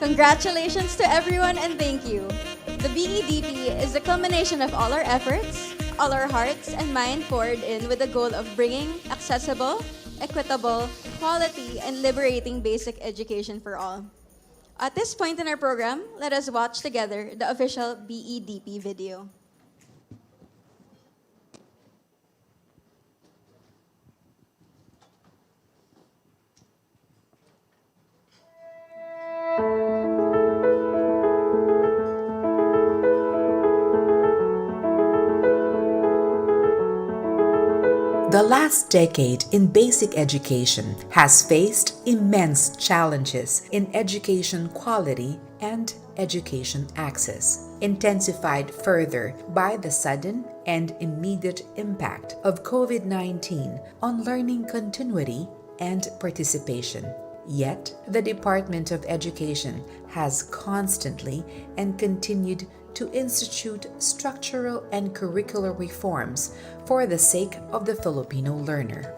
Congratulations to everyone and thank you. The BEDP is the culmination of all our efforts, all our hearts and mind poured in with the goal of bringing accessible, equitable, quality, and liberating basic education for all. At this point in our program, let us watch together the official BEDP video. The last decade in basic education has faced immense challenges in education quality and education access, intensified further by the sudden and immediate impact of COVID-19 on learning continuity and participation. Yet, the Department of Education has constantly and continued to institute structural and curricular reforms for the sake of the Filipino learner.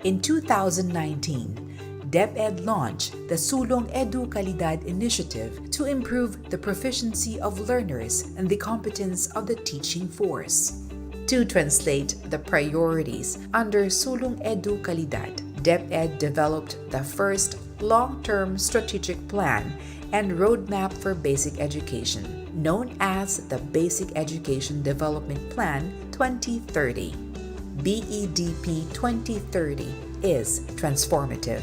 In 2019, DepEd launched the Sulong Edu Kalidad initiative to improve the proficiency of learners and the competence of the teaching force. To translate the priorities under Sulong Edu Kalidad, DepEd developed the first long-term strategic plan and roadmap for basic education, known as the Basic Education Development Plan 2030. BEDP 2030 is transformative.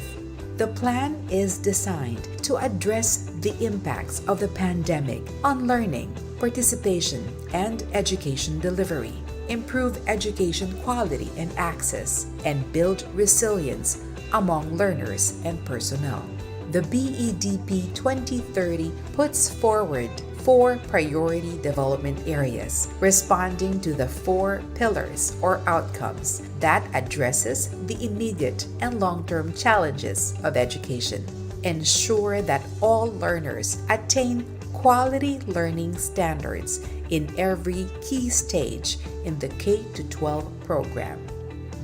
The plan is designed to address the impacts of the pandemic on learning, participation, and education delivery, improve education quality and access, and build resilience among learners and personnel. The BEDP 2030 puts forward 4 priority development areas, responding to the 4 pillars or outcomes that addresses the immediate and long-term challenges of education. Ensure that all learners attain quality learning standards in every key stage in the K-12 program.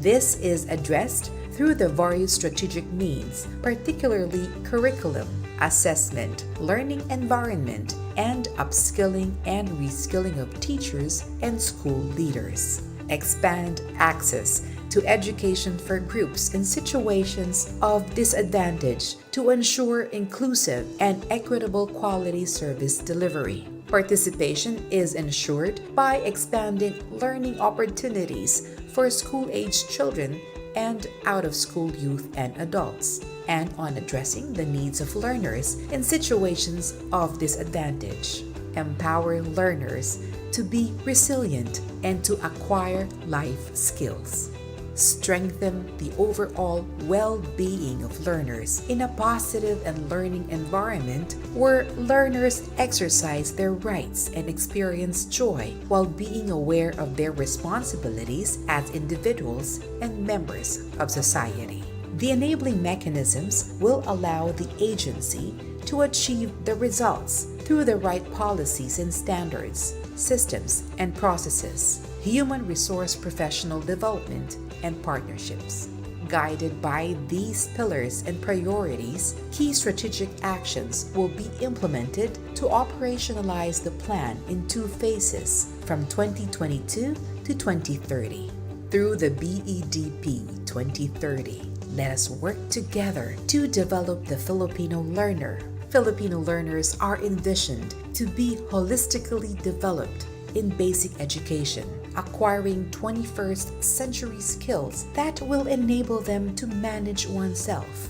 This is addressed through the various strategic means, particularly curriculum, assessment, learning environment, and upskilling and reskilling of teachers and school leaders. Expand access to education for groups in situations of disadvantage to ensure inclusive and equitable quality service delivery. Participation is ensured by expanding learning opportunities for school-aged children and out-of-school youth and adults, and on addressing the needs of learners in situations of disadvantage. Empower learners to be resilient and to acquire life skills. Strengthen the overall well-being of learners in a positive and learning environment where learners exercise their rights and experience joy while being aware of their responsibilities as individuals and members of society. The enabling mechanisms will allow the agency to achieve the results through the right policies and standards, systems and processes, human resource professional development, and partnerships. Guided by these pillars and priorities, key strategic actions will be implemented to operationalize the plan in 2 phases from 2022 to 2030. Through the BEDP 2030, let us work together to develop the Filipino learner. Filipino learners are envisioned to be holistically developed in basic education, acquiring 21st century skills that will enable them to manage oneself,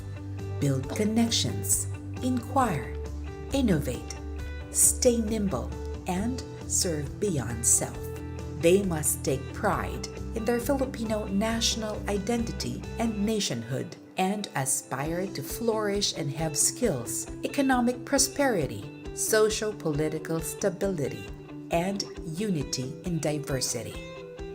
build connections, inquire, innovate, stay nimble, and serve beyond self. They must take pride in their Filipino national identity and nationhood and aspire to flourish and have skills, economic prosperity, socio-political stability, and unity in diversity.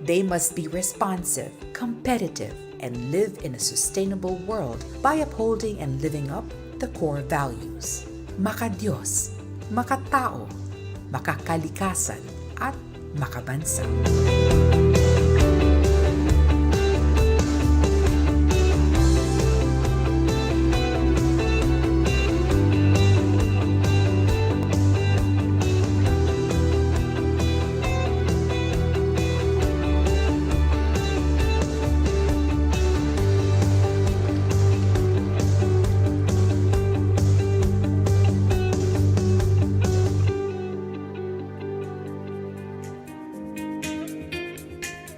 They must be responsive, competitive, and live in a sustainable world by upholding and living up the core values. Makadiyos, makatao, makakalikasan, at makabansa.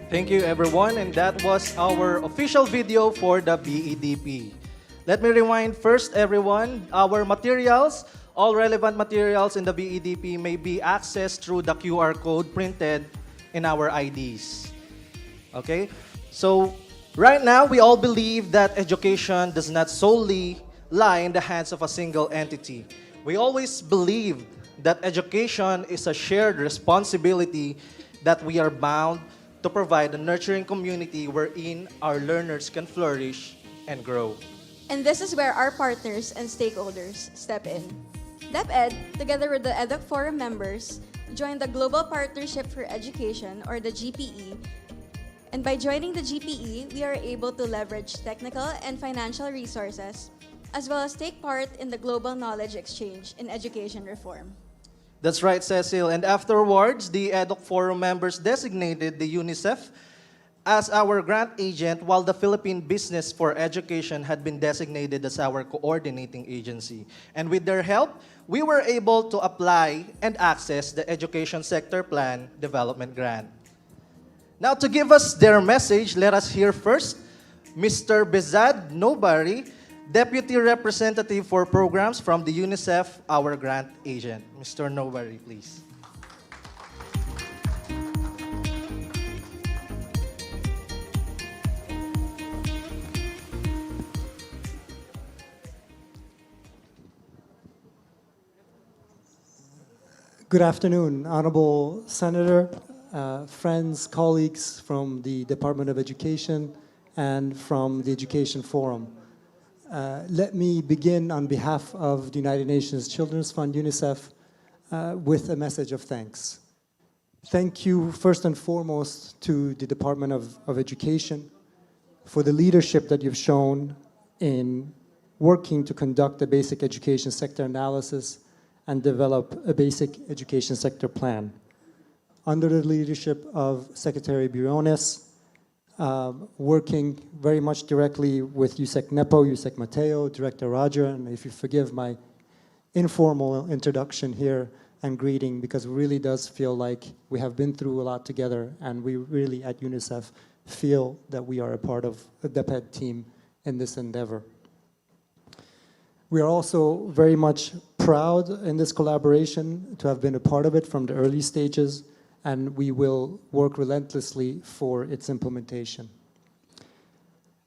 Thank you, everyone, and that was our official video for the BEDP. Let me remind first, everyone, our materials, all relevant materials in the BEDP may be accessed through the QR code printed in our IDs. Okay? So, right now, we all believe that education does not solely lie in the hands of a single entity. We always believe that education is a shared responsibility that we are bound to provide a nurturing community wherein our learners can flourish and grow. And this is where our partners and stakeholders step in. DepEd, together with the EDUC Forum members, joined the Global Partnership for Education, or the GPE. And by joining the GPE, we are able to leverage technical and financial resources, as well as take part in the global knowledge exchange in education reform. That's right, Cecil. And afterwards, the EDUC Forum members designated the UNICEF as our grant agent, while the Philippine Business for Education had been designated as our coordinating agency. And with their help, we were able to apply and access the Education Sector Plan Development Grant. Now, to give us their message, let us hear first Mr. Bezad Nobari, Deputy Representative for Programs from the UNICEF, our grant agent. Mr. Nobari, please. Good afternoon, Honorable Senator, friends, colleagues from the Department of Education and from the Education Forum. Let me begin on behalf of the United Nations Children's Fund, UNICEF, with a message of thanks. Thank you first and foremost to the Department of Education for the leadership that you've shown in working to conduct a basic education sector analysis and develop a basic education sector plan. Under the leadership of Secretary Briones, working very much directly with Yusek Nepo, Yusek Mateo, Director Roger, and if you forgive my informal introduction here and greeting, because it really does feel like we have been through a lot together, and we really at UNICEF feel that we are a part of the DepEd team in this endeavor. We are also very much proud in this collaboration to have been a part of it from the early stages, and we will work relentlessly for its implementation.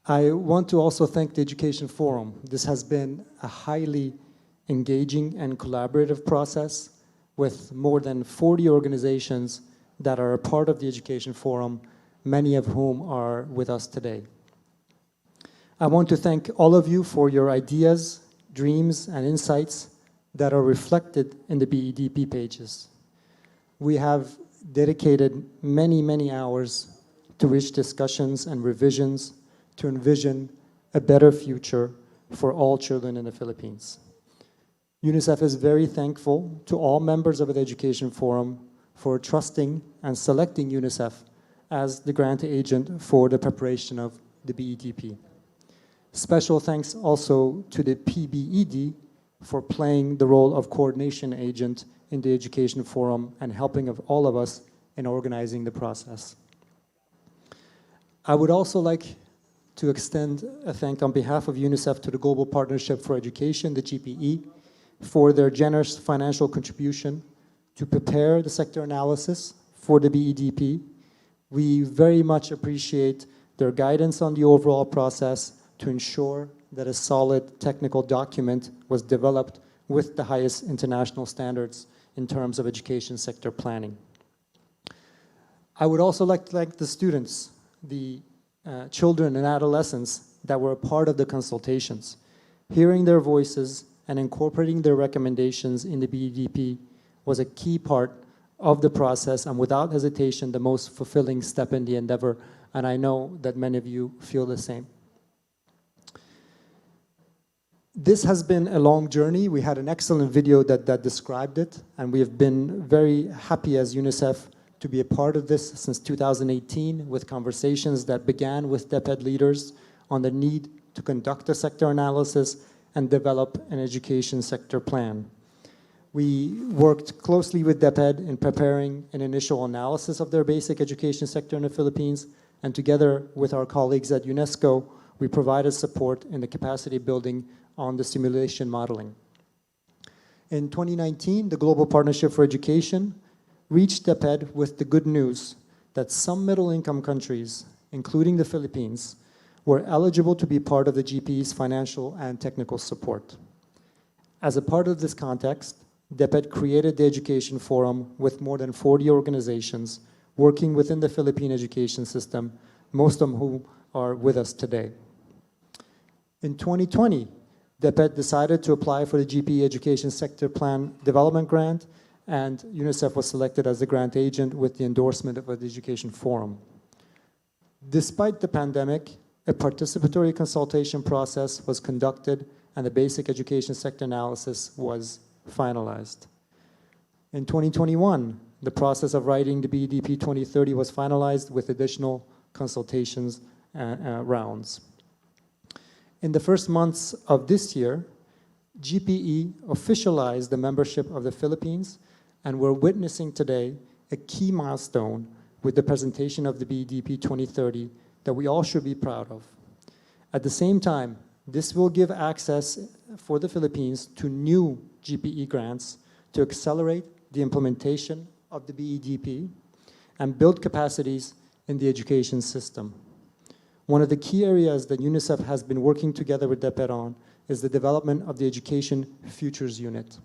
I want to also thank the Education Forum. This has been a highly engaging and collaborative process with more than 40 organizations that are a part of the Education Forum, many of whom are with us today. I want to thank all of you for your ideas, dreams, and insights that are reflected in the BEDP pages. We have dedicated many, many hours to rich discussions and revisions to envision a better future for all children in the Philippines. UNICEF is very thankful to all members of the Education Forum for trusting and selecting UNICEF as the grant agent for the preparation of the BEDP. Special thanks also to the PBED for playing the role of coordination agent in the Education Forum and helping of all of us in organizing the process. I would also like to extend a thank on behalf of UNICEF to the Global Partnership for Education, the GPE, for their generous financial contribution to prepare the sector analysis for the BEDP. We very much appreciate their guidance on the overall process to ensure that a solid technical document was developed with the highest international standards in terms of education sector planning. I would also like to thank the students, the children and adolescents that were a part of the consultations. Hearing their voices and incorporating their recommendations in the BEDP was a key part of the process, and without hesitation, the most fulfilling step in the endeavor, and I know that many of you feel the same. This has been a long journey. We had an excellent video that described it, and we have been very happy as UNICEF to be a part of this since 2018 with conversations that began with DepEd leaders on the need to conduct a sector analysis and develop an education sector plan. We worked closely with DepEd in preparing an initial analysis of their basic education sector in the Philippines, and together with our colleagues at UNESCO, we provided support in the capacity building on the simulation modeling. In 2019, the Global Partnership for Education reached DepEd with the good news that some middle-income countries, including the Philippines, were eligible to be part of the GPE's financial and technical support. As a part of this context, DepEd created the Education Forum with more than 40 organizations working within the Philippine education system, most of whom are with us today. In 2020, DepEd decided to apply for the GPE Education Sector Plan Development Grant, and UNICEF was selected as the grant agent with the endorsement of the Education Forum. Despite the pandemic, a participatory consultation process was conducted and the basic education sector analysis was finalized. In 2021, the process of writing the BEDP 2030 was finalized with additional consultations rounds. In the first months of this year, GPE officialized the membership of the Philippines, and we're witnessing today a key milestone with the presentation of the BEDP 2030 that we all should be proud of. At the same time, this will give access for the Philippines to new GPE grants to accelerate the implementation of the BEDP and build capacities in the education system. One of the key areas that UNICEF has been working together with DepEd on is the development of the Education Futures Unit,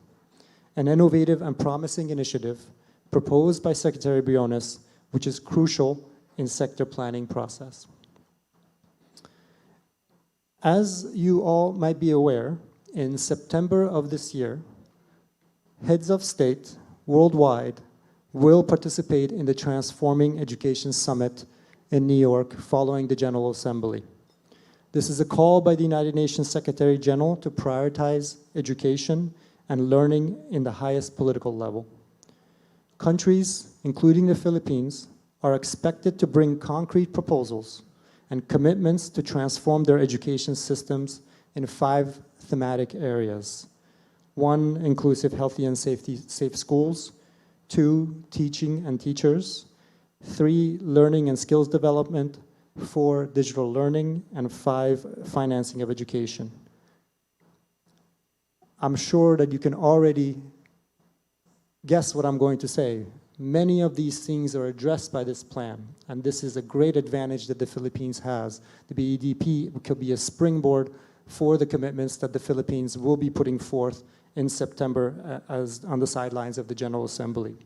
an innovative and promising initiative proposed by Secretary Briones, which is crucial in sector planning process. As you all might be aware, in September of this year, heads of state worldwide will participate in the Transforming Education Summit in New York following the General Assembly. This is a call by the United Nations Secretary General to prioritize education and learning in the highest political level. Countries, including the Philippines, are expected to bring concrete proposals and commitments to transform their education systems in 5 thematic areas. 1, inclusive, healthy, and safe schools. 2, teaching and teachers. 3, learning and skills development. 4, digital learning. And 5, financing of education. I'm sure that you can already guess what I'm going to say. Many of these things are addressed by this plan, and this is a great advantage that the Philippines has. The BEDP could be a springboard for the commitments that the Philippines will be putting forth in September as on the sidelines of the General Assembly.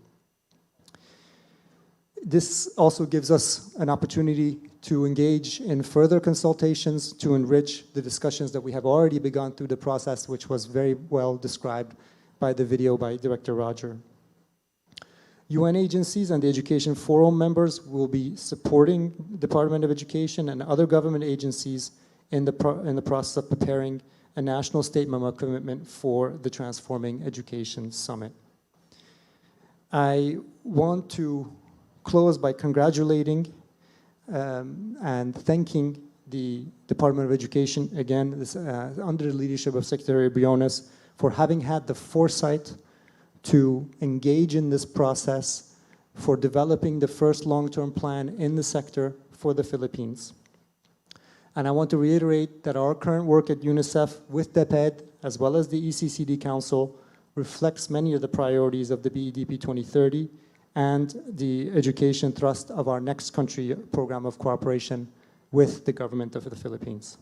This also gives us an opportunity to engage in further consultations to enrich the discussions that we have already begun through the process, which was very well described by the video by Director Roger. UN agencies and the Education Forum members will be supporting the Department of Education and other government agencies in the process of preparing a national statement of commitment for the Transforming Education Summit. I want to close by congratulating and thanking the Department of Education, again, under the leadership of Secretary Briones, for having had the foresight to engage in this process for developing the first long-term plan in the sector for the Philippines. And I want to reiterate that our current work at UNICEF with DepEd, as well as the ECCD Council, reflects many of the priorities of the BEDP 2030 and the education thrust of our next country program of cooperation with the government of the Philippines.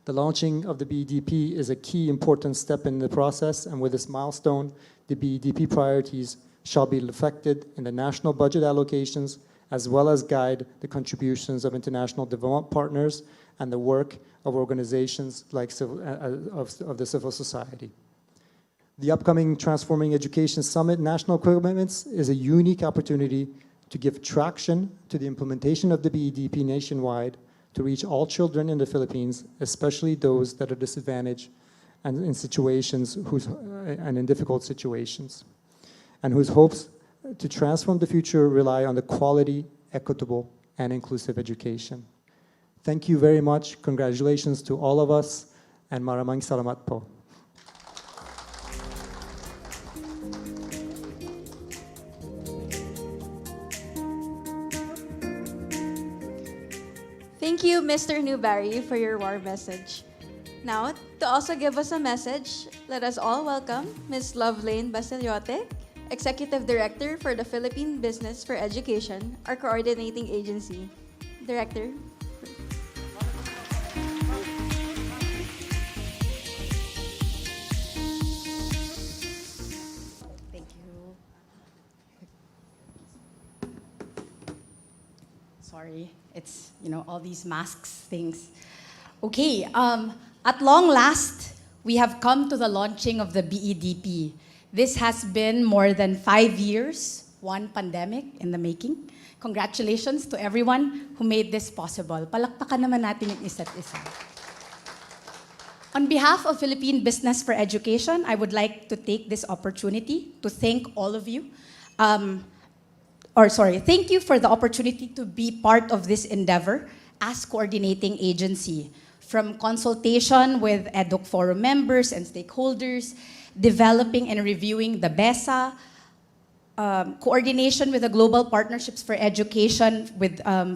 The launching of the BEDP is a key important step in the process, and with this milestone, the BEDP priorities shall be reflected in the national budget allocations, as well as guide the contributions of international development partners and the work of organizations like of the civil society. The upcoming Transforming Education Summit National Commitments is a unique opportunity to give traction to the implementation of the BEDP nationwide to reach all children in the Philippines, especially those that are disadvantaged and in situations and in difficult situations, and whose hopes to transform the future rely on the quality, equitable, and inclusive education. Thank you very much. Congratulations to all of us, and maraming salamat po. Thank you, Mr. Newberry, for your warm message. Now, to also give us a message, let us all welcome Ms. Lovelane Basiliote, Executive Director for the Philippine Business for Education, our coordinating agency. Director. Thank you. Sorry, it's, all these masks things. Okay, at long last, we have come to the launching of the BEDP. This has been more than 5 years, one pandemic in the making. Congratulations to everyone who made this possible. Palakpakan naman natin yung isa't isa. On behalf of Philippine Business for Education, I would like to take this opportunity to thank all of you. Thank you for the opportunity to be part of this endeavor as coordinating agency. From consultation with EDUC Forum members and stakeholders, developing and reviewing the BESA, coordination with the Global Partnerships for Education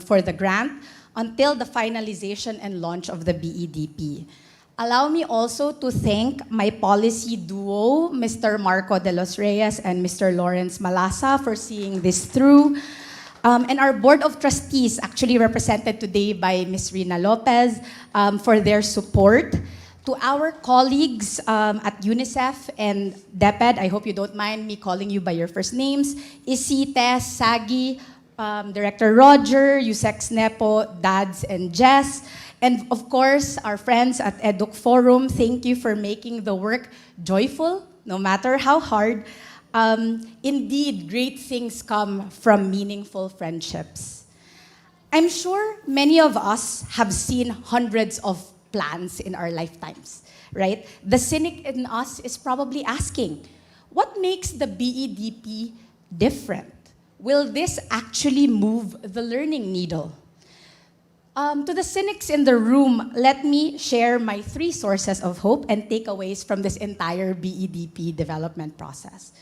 for the grant, until the finalization and launch of the BEDP. Allow me also to thank my policy duo, Mr. Marco de los Reyes and Mr. Lawrence Malasa, for seeing this through. And our Board of Trustees, actually represented today by Ms. Rina Lopez, for their support. To our colleagues at UNICEF and DepEd, I hope you don't mind me calling you by your first names, Isi, Tess, Sagi, Director Roger, Yusex Nepo, Dads, and Jess. And of course, our friends at EDUC Forum, thank you for making the work joyful, no matter how hard. Indeed, great things come from meaningful friendships. I'm sure many of us have seen hundreds of plans in our lifetimes, right? The cynic in us is probably asking, what makes the BEDP different? Will this actually move the learning needle? To the cynics in the room, let me share my 3 sources of hope and takeaways from this entire BEDP development process.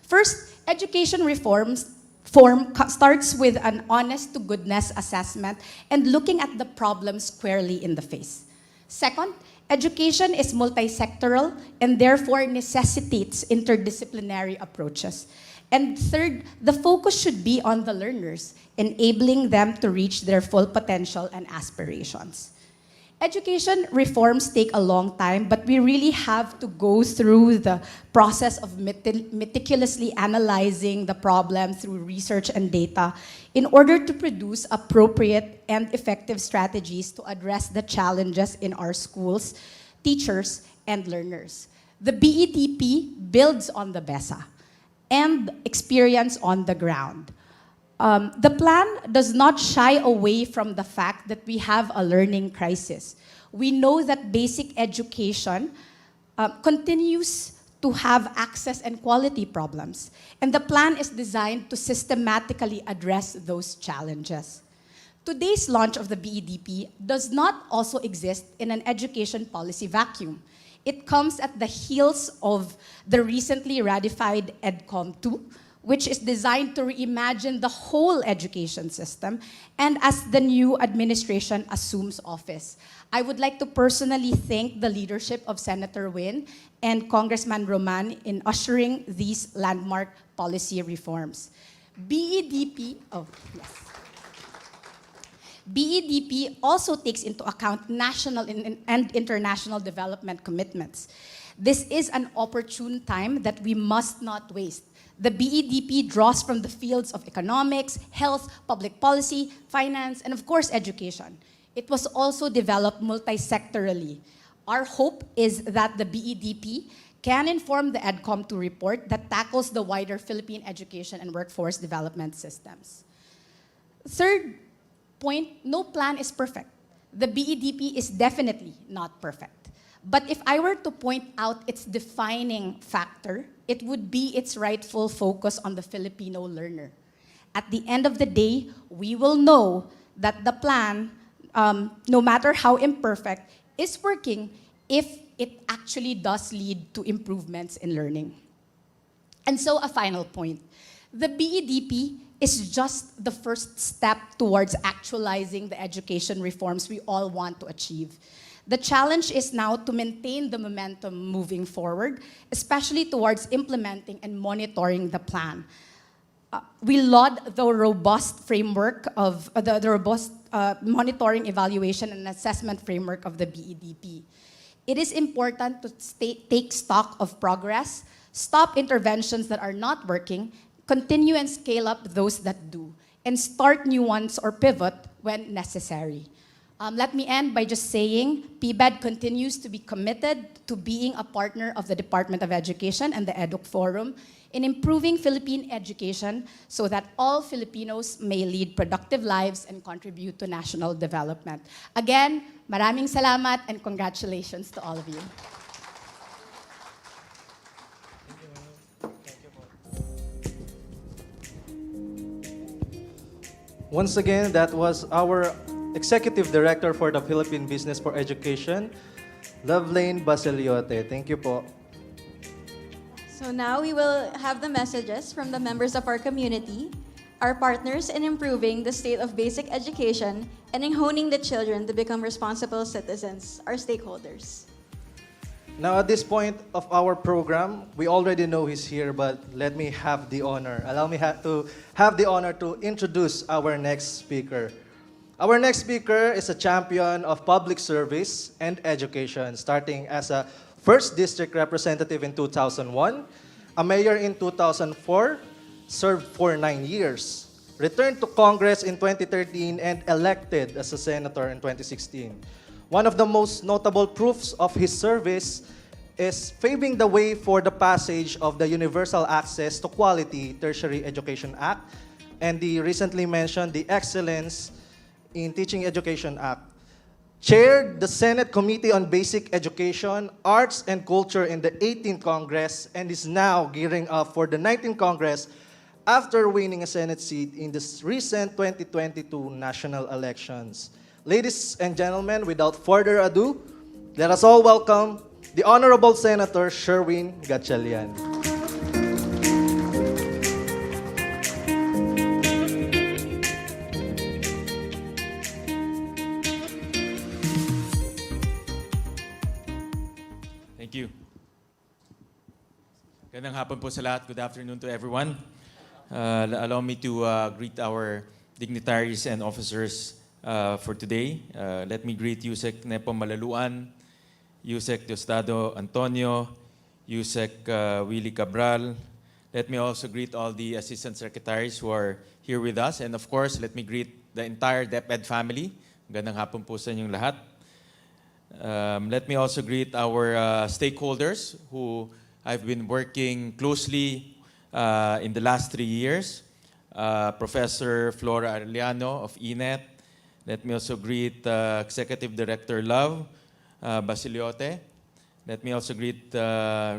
First, education reform starts with an honest-to-goodness assessment and looking at the problem squarely in the face. Second, education is multi-sectoral and therefore necessitates interdisciplinary approaches. And third, the focus should be on the learners, enabling them to reach their full potential and aspirations. Education reforms take a long time, but we really have to go through the process of meticulously analyzing the problem through research and data in order to produce appropriate and effective strategies to address the challenges in our schools, teachers, and learners. The BEDP builds on the BESA and experience on the ground. The plan does not shy away from the fact that we have a learning crisis. We know that basic education continues to have access and quality problems, and the plan is designed to systematically address those challenges. Today's launch of the BEDP does not also exist in an education policy vacuum. It comes at the heels of the recently ratified EDCOM 2, which is designed to reimagine the whole education system, and as the new administration assumes office. I would like to personally thank the leadership of Senator Win and Congressman Roman in ushering these landmark policy reforms. BEDP also takes into account national and international development commitments. This is an opportune time that we must not waste. The BEDP draws from the fields of economics, health, public policy, finance, and of course, education. It was also developed multi-sectorally. Our hope is that the BEDP can inform the EDCOM 2 report that tackles the wider Philippine education and workforce development systems. Third point, no plan is perfect. The BEDP is definitely not perfect. But if I were to point out its defining factor, it would be its rightful focus on the Filipino learner. At the end of the day, we will know that the plan, no matter how imperfect, is working if it actually does lead to improvements in learning. And so a final point. The BEDP is just the first step towards actualizing the education reforms we all want to achieve. The challenge is now to maintain the momentum moving forward, especially towards implementing and monitoring the plan. We laud the robust framework of the robust monitoring, evaluation, and assessment framework of the BEDP. It is important to take stock of progress, stop interventions that are not working, continue and scale up those that do, and start new ones or pivot when necessary. Let me end by just saying PBED continues to be committed to being a partner of the Department of Education and the EDUC Forum in improving Philippine education so that all Filipinos may lead productive lives and contribute to national development. Again, maraming salamat and congratulations to all of you. Once again, that was our Executive Director for the Philippine Business for Education, Lovelane Basiliote. Thank you po. So now we will have the messages from the members of our community, our partners in improving the state of basic education and in honing the children to become responsible citizens, our stakeholders. Now at this point of our program, we already know he's here, but let me have the honor. Allow me to have the honor to introduce our next speaker. Our next speaker is a champion of public service and education, starting as a 1st District Representative in 2001, a mayor in 2004, served for 9 years, returned to Congress in 2013, and elected as a senator in 2016. One of the most notable proofs of his service is paving the way for the passage of the Universal Access to Quality Tertiary Education Act and the recently mentioned the Excellence in Teaching Education Act. Chaired the Senate Committee on Basic Education, Arts, and Culture in the 18th Congress and is now gearing up for the 19th Congress after winning a Senate seat in the recent 2022 national elections. Ladies and gentlemen, without further ado, let us all welcome the Honorable Senator Sherwin Gatchalian. Thank you. Gandang hapon po sa lahat. Good afternoon to everyone. Allow me to greet our dignitaries and officers for today. Let me greet Yusek Nepo Malaluan, Yusek Diosdado Antonio, Yusek Willie Cabral. Let me also greet all the assistant secretaries who are here with us. And of course, let me greet the entire DepEd family. Gandang hapon po sa inyong lahat. Let me also greet our stakeholders who I've been working closely in the last 3 years. Professor Flora Arellano of ENET. Let me also greet Executive Director Love Basiliote. Let me also greet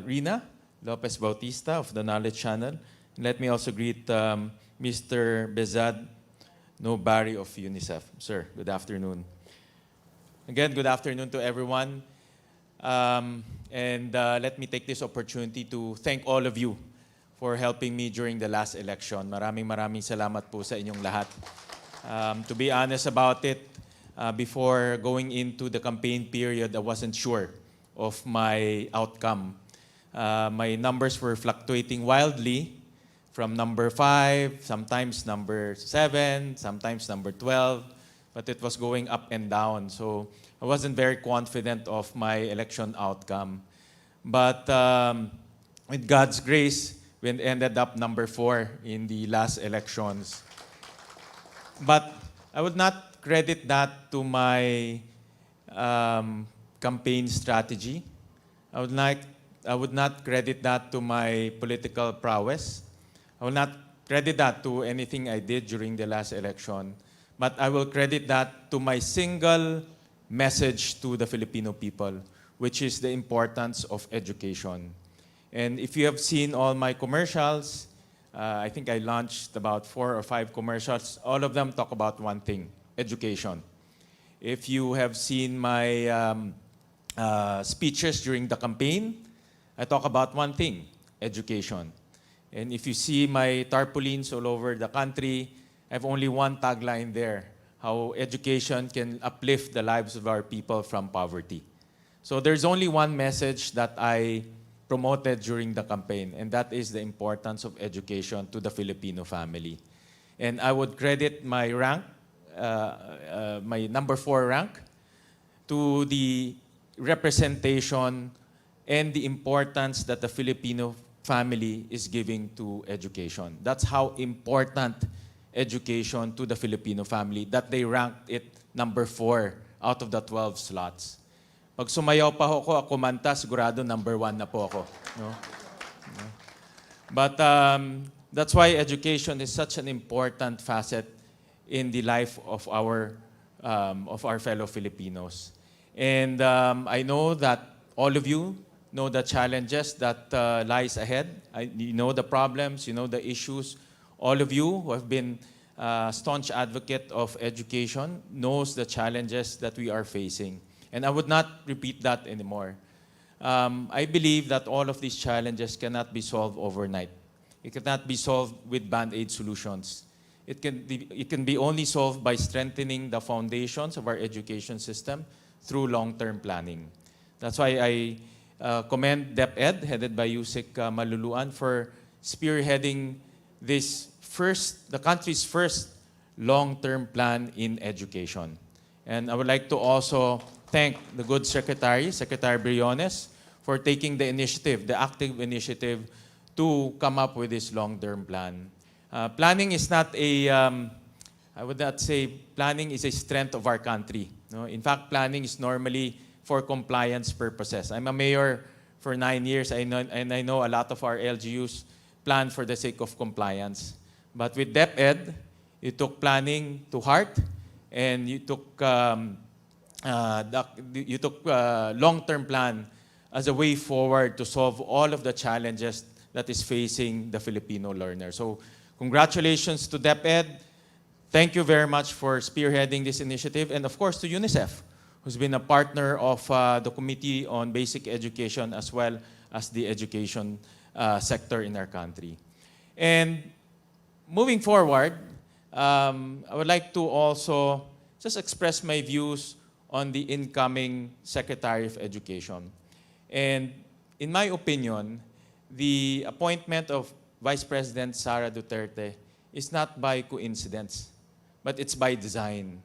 Rina Lopez Bautista of the Knowledge Channel. Let me also greet Mr. Bezad Nobari of UNICEF. Sir, good afternoon. Again, good afternoon to everyone. Let me take this opportunity to thank all of you for helping me during the last election. Maraming salamat po sa inyong lahat. To be honest about it, before going into the campaign period, I wasn't sure of my outcome. My numbers were fluctuating wildly from number 5, sometimes number 7, sometimes number 12, but it was going up and down. So I wasn't very confident of my election outcome. But with God's grace, we ended up number 4 in the last elections. But I would not credit that to my campaign strategy. I would not credit that to my political prowess. I will not credit that to anything I did during the last election. But I will credit that to my single message to the Filipino people, which is the importance of education. And if you have seen all my commercials, I think I launched about 4 or 5 commercials. All of them talk about one thing, education. If you have seen my speeches during the campaign, I talk about one thing, education. And if you see my tarpaulins all over the country, I have only one tagline there: how education can uplift the lives of our people from poverty. So there's only one message that I promoted during the campaign, and that is the importance of education to the Filipino family. And I would credit my rank, my number 4 rank, to the representation and the importance that the Filipino family is giving to education. That's how important education to the Filipino family, that they ranked it number 4 out of the 12 slots. Pag sumayaw pa ako, kumanta, sigurado number 1 na po ako. No? No? But that's why education is such an important facet in the life of our fellow Filipinos. And I know that all of you know the challenges that lies ahead. You know the problems, you know the issues. All of you who have been staunch advocate of education knows the challenges that we are facing. And I would not repeat that anymore. I believe that all of these challenges cannot be solved overnight. It cannot be solved with band-aid solutions. It can be only solved by strengthening the foundations of our education system through long-term planning. That's why I commend DepEd, headed by Yusek Maluluan, for spearheading the country's first long-term plan in education. And I would like to also thank the good Secretary Briones, for taking the initiative, the active initiative, to come up with this long-term plan. Planning is not I would not say planning is a strength of our country. No? In fact, planning is normally for compliance purposes. I'm a mayor for 9 years, and I know a lot of our LGUs plan for the sake of compliance. But with DepEd, you took planning to heart, and you took long-term plan as a way forward to solve all of the challenges that is facing the Filipino learner. So congratulations to DepEd. Thank you very much for spearheading this initiative. And of course to UNICEF, who's been a partner of the Committee on Basic Education as well as the education sector in our country. And moving forward, I would like to also just express my views on the incoming Secretary of Education. And in my opinion, the appointment of Vice President Sara Duterte is not by coincidence, but it's by design.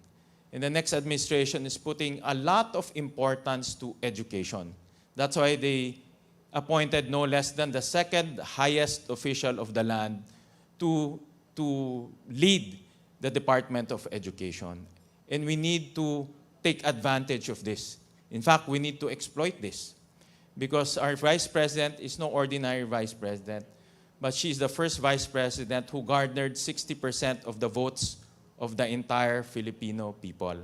And the next administration is putting a lot of importance to education. That's why they appointed no less than the second highest official of the land to lead the Department of Education. And we need to take advantage of this. In fact, we need to exploit this, because our Vice President is no ordinary Vice President, but she's the first Vice President who garnered 60% of the votes of the entire Filipino people.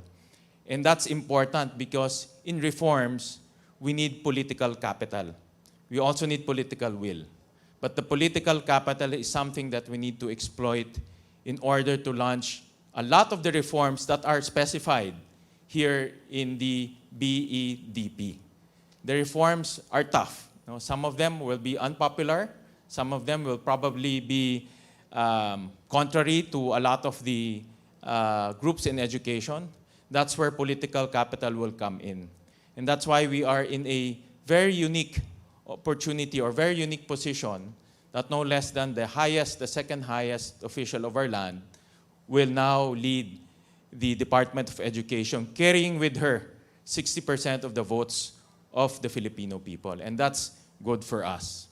And that's important because in reforms, we need political capital. We also need political will. But the political capital is something that we need to exploit in order to launch a lot of the reforms that are specified here in the BEDP. The reforms are tough. You know, some of them will be unpopular. Some of them will probably be contrary to a lot of the groups in education. That's where political capital will come in. And that's why we are in a very unique opportunity or very unique position that no less than the second highest official of our land will now lead the Department of Education, carrying with her 60% of the votes of the Filipino people. And that's good for us.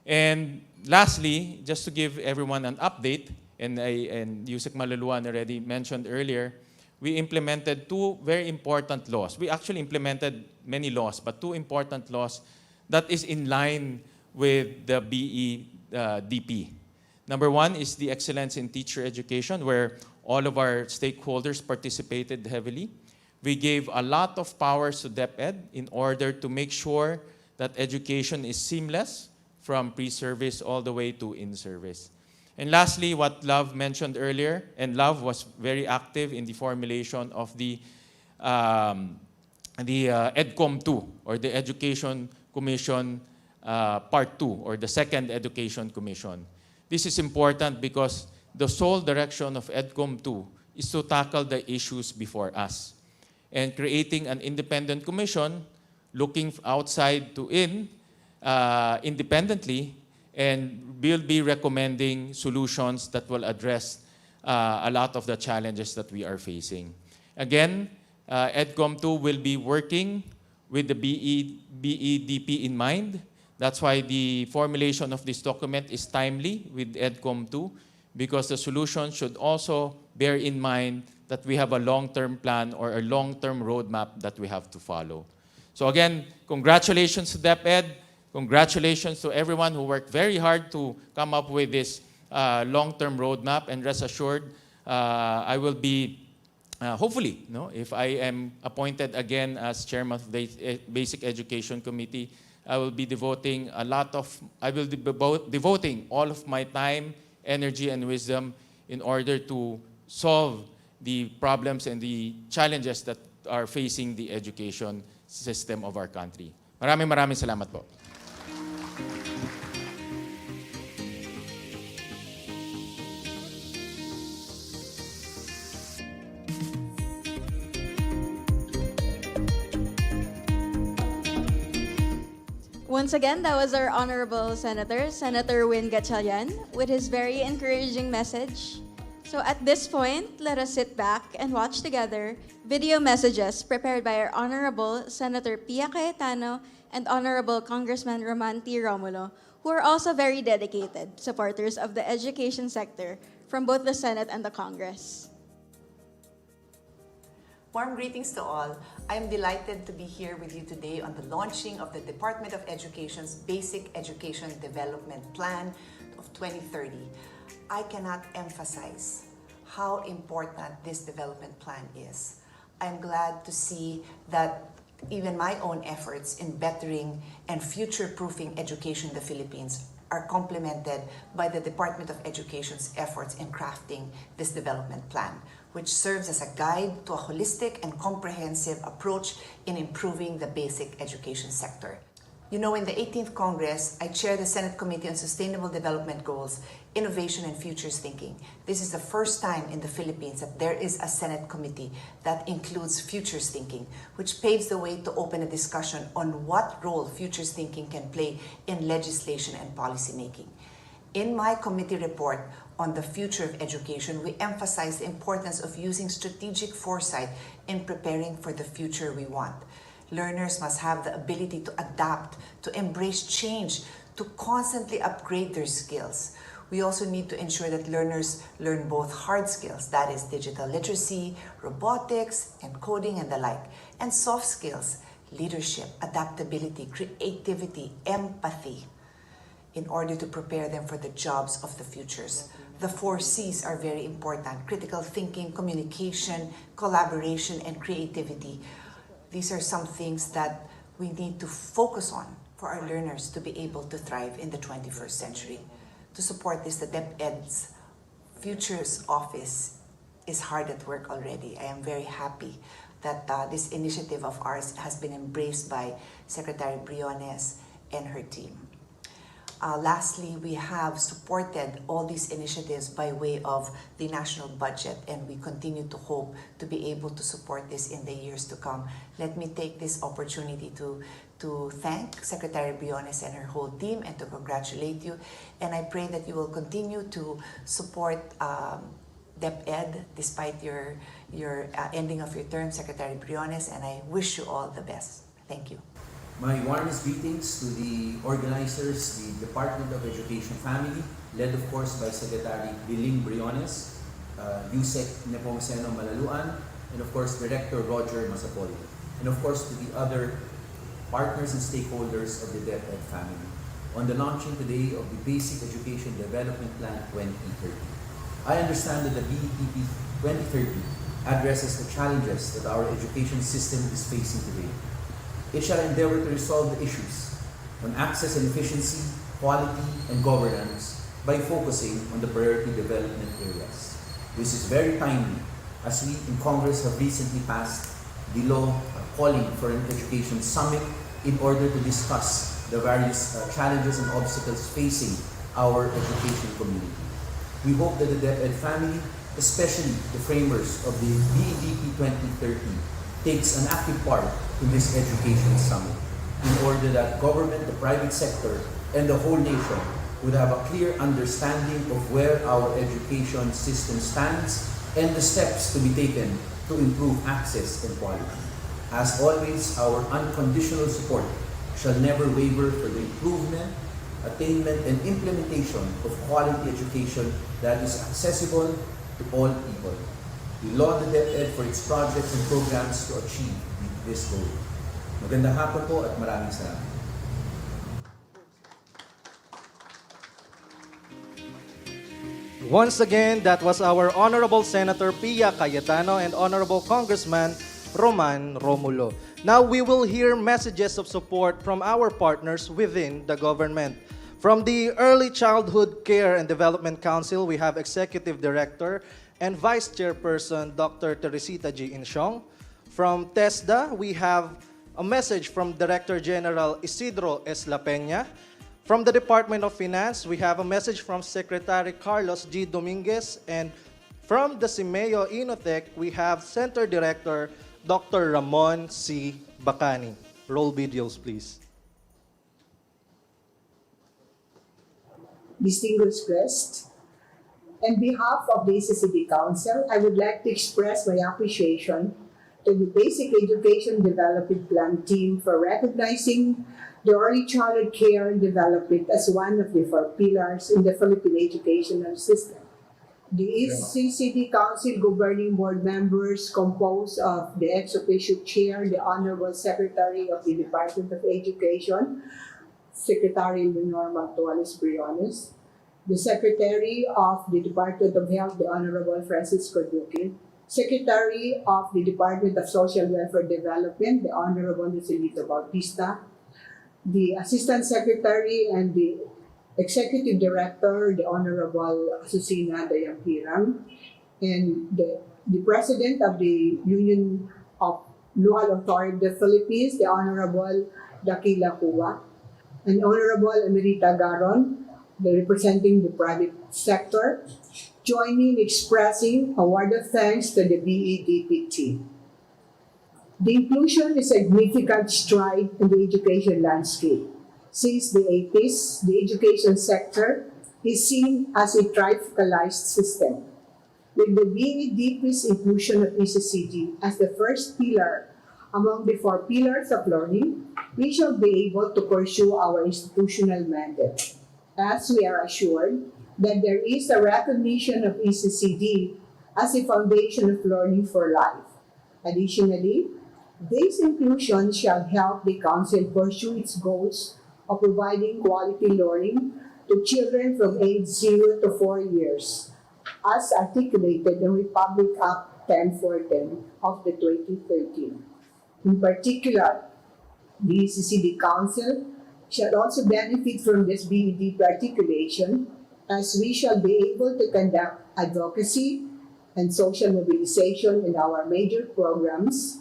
And lastly, just to give everyone an update, and Yusek Maluluan already mentioned earlier, we implemented 2 very important laws. We actually implemented many laws, but 2 important laws that is in line with the BEDP. Number 1 is the Excellence in Teacher Education, where all of our stakeholders participated heavily. We gave a lot of powers to DepEd in order to make sure that education is seamless from pre-service all the way to in-service. And lastly, what Love mentioned earlier, and Love was very active in the formulation of the EDCOM 2, or the Education Commission Part 2, or the Second Education Commission. this is important because the sole direction of EDCOM 2 is to tackle the issues before us. And creating an independent commission, looking outside to in, independently, and will be recommending solutions that will address a lot of the challenges that we are facing. Again, EDCOM 2 will be working with the BEDP in mind. That's why the formulation of this document is timely with EDCOM 2, because the solution should also bear in mind that we have a long-term plan or a long-term roadmap that we have to follow. So again, congratulations to DepEd. Congratulations to everyone who worked very hard to come up with this long-term roadmap. And rest assured, I will be, hopefully, if I am appointed again as chairman of the Basic Education Committee, I will be devoting devoting all of my time, energy, and wisdom in order to solve the problems and the challenges that are facing the education system of our country. Maraming salamat po. Once again, that was our Honorable Senator, Senator Win Gatchalian, with his very encouraging message. So at this point, let us sit back and watch together video messages prepared by our Honorable Senator Pia Cayetano and Honorable Congressman Roman T. Romulo, who are also very dedicated supporters of the education sector from both the Senate and the Congress. Warm greetings to all. I am delighted to be here with you today on the launching of the Department of Education's Basic Education Development Plan of 2030. I cannot emphasize how important this development plan is. I'm glad to see that even my own efforts in bettering and future-proofing education in the Philippines are complemented by the Department of Education's efforts in crafting this development plan, which serves as a guide to a holistic and comprehensive approach in improving the basic education sector. You know, in the 18th Congress, I chair the Senate Committee on Sustainable Development Goals, Innovation and Futures Thinking. This is the first time in the Philippines that there is a Senate committee that includes futures thinking, which paves the way to open a discussion on what role futures thinking can play in legislation and policy making. In my committee report on the future of education, we emphasize the importance of using strategic foresight in preparing for the future we want. Learners must have the ability to adapt, to embrace change, to constantly upgrade their skills. We also need to ensure that learners learn both hard skills, that is digital literacy, robotics, and coding and the like, and soft skills, leadership, adaptability, creativity, empathy, in order to prepare them for the jobs of the futures. The 4 C's are very important: critical thinking, communication, collaboration, and creativity. These are some things that we need to focus on for our learners to be able to thrive in the 21st century. To support this, the DepEd's Futures Office is hard at work already. I am very happy that this initiative of ours has been embraced by Secretary Briones and her team. Lastly, we have supported all these initiatives by way of the national budget, and we continue to hope to be able to support this in the years to come. Let me take this opportunity to thank Secretary Briones and her whole team and to congratulate you. And I pray that you will continue to support DepEd despite your ending of your term, Secretary Briones, and I wish you all the best. Thank you. My warmest greetings to the organizers, the Department of Education family, led of course by Secretary Biling Briones, Yusek Nepomuceno Malaluan, and of course Director Roger Masapoli, and of course to the other partners and stakeholders of the DepEd family on the launching today of the Basic Education Development Plan 2030. I understand that the BEDP 2030 addresses the challenges that our education system is facing today. It shall endeavor to resolve the issues on access and efficiency, quality, and governance by focusing on the priority development areas. This is very timely as we in Congress have recently passed the law calling for an education summit in order to discuss the various challenges and obstacles facing our education community. We hope that the DepEd family, especially the framers of the BEDP 2030, takes an active part in this education summit in order that government, the private sector, and the whole nation would have a clear understanding of where our education system stands and the steps to be taken to improve access and quality. As always, our unconditional support shall never waver for the improvement, attainment, and implementation of quality education that is accessible to all people. We laud the DepEd for its projects and programs to achieve this goal. Magandang hapon po at maraming salamat. Once again, that was our Honorable Senator Pia Cayetano and Honorable Congressman Roman Romulo. Now we will hear messages of support from our partners within the government. From the Early Childhood Care and Development Council, we have Executive Director and Vice Chairperson Dr. Teresita G. Insyong. From TESDA, we have a message from Director General Isidro S. La Peña. From the Department of Finance, we have a message from Secretary Carlos G. Dominguez. And from the CIMEO Inotech, we have Center Director Dr. Ramon C. Bacani. Roll videos, please. Distinguished guests, on behalf of the ECCD Council, I would like to express my appreciation to the Basic Education Development Plan team for recognizing the early childhood care and development as one of the 4 pillars in the Philippine educational system. The ECCD Council Governing Board members composed of the ex-officio chair, the Honorable Secretary of the Department of Education, Secretary Leonor Martuales Briones, the Secretary of the Department of Health, the Honorable Francisco Duque, Secretary of the Department of Social Welfare Development, the Honorable Lucelito Bautista, the Assistant Secretary and the Executive Director, the Honorable Asusina Dayampiram, and the President of the Union of Local Authority of the Philippines, the Honorable Dakila Kuwa, and Honorable Emerita Garon, representing the private sector, join me in expressing a word of thanks to the BEDP team. The inclusion is a significant stride in the education landscape. Since the 80s, the education sector is seen as a trifocalized system. With the BEDP's inclusion of ECCD as the first pillar among the 4 pillars of learning, we shall be able to pursue our institutional mandate, as we are assured that there is a recognition of ECCD as a foundation of learning for life. Additionally, this inclusion shall help the Council pursue its goals of providing quality learning to children from age 0 to 4 years, as articulated in Republic Act 1014 of the 2013. In particular, the ECCD Council shall also benefit from this BEDP articulation, as we shall be able to conduct advocacy and social mobilization in our major programs,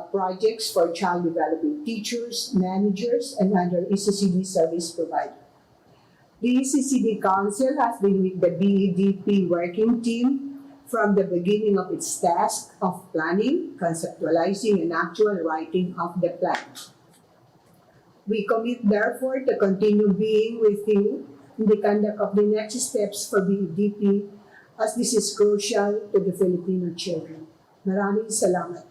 projects for child development teachers, managers, and other ECCD service providers. The ECCD Council has been with the BEDP working team from the beginning of its task of planning, conceptualizing, and actual writing of the plan. We commit, therefore, to continue being with you in the conduct of the next steps for BEDP, as this is crucial to the Filipino children. Maraming salamat.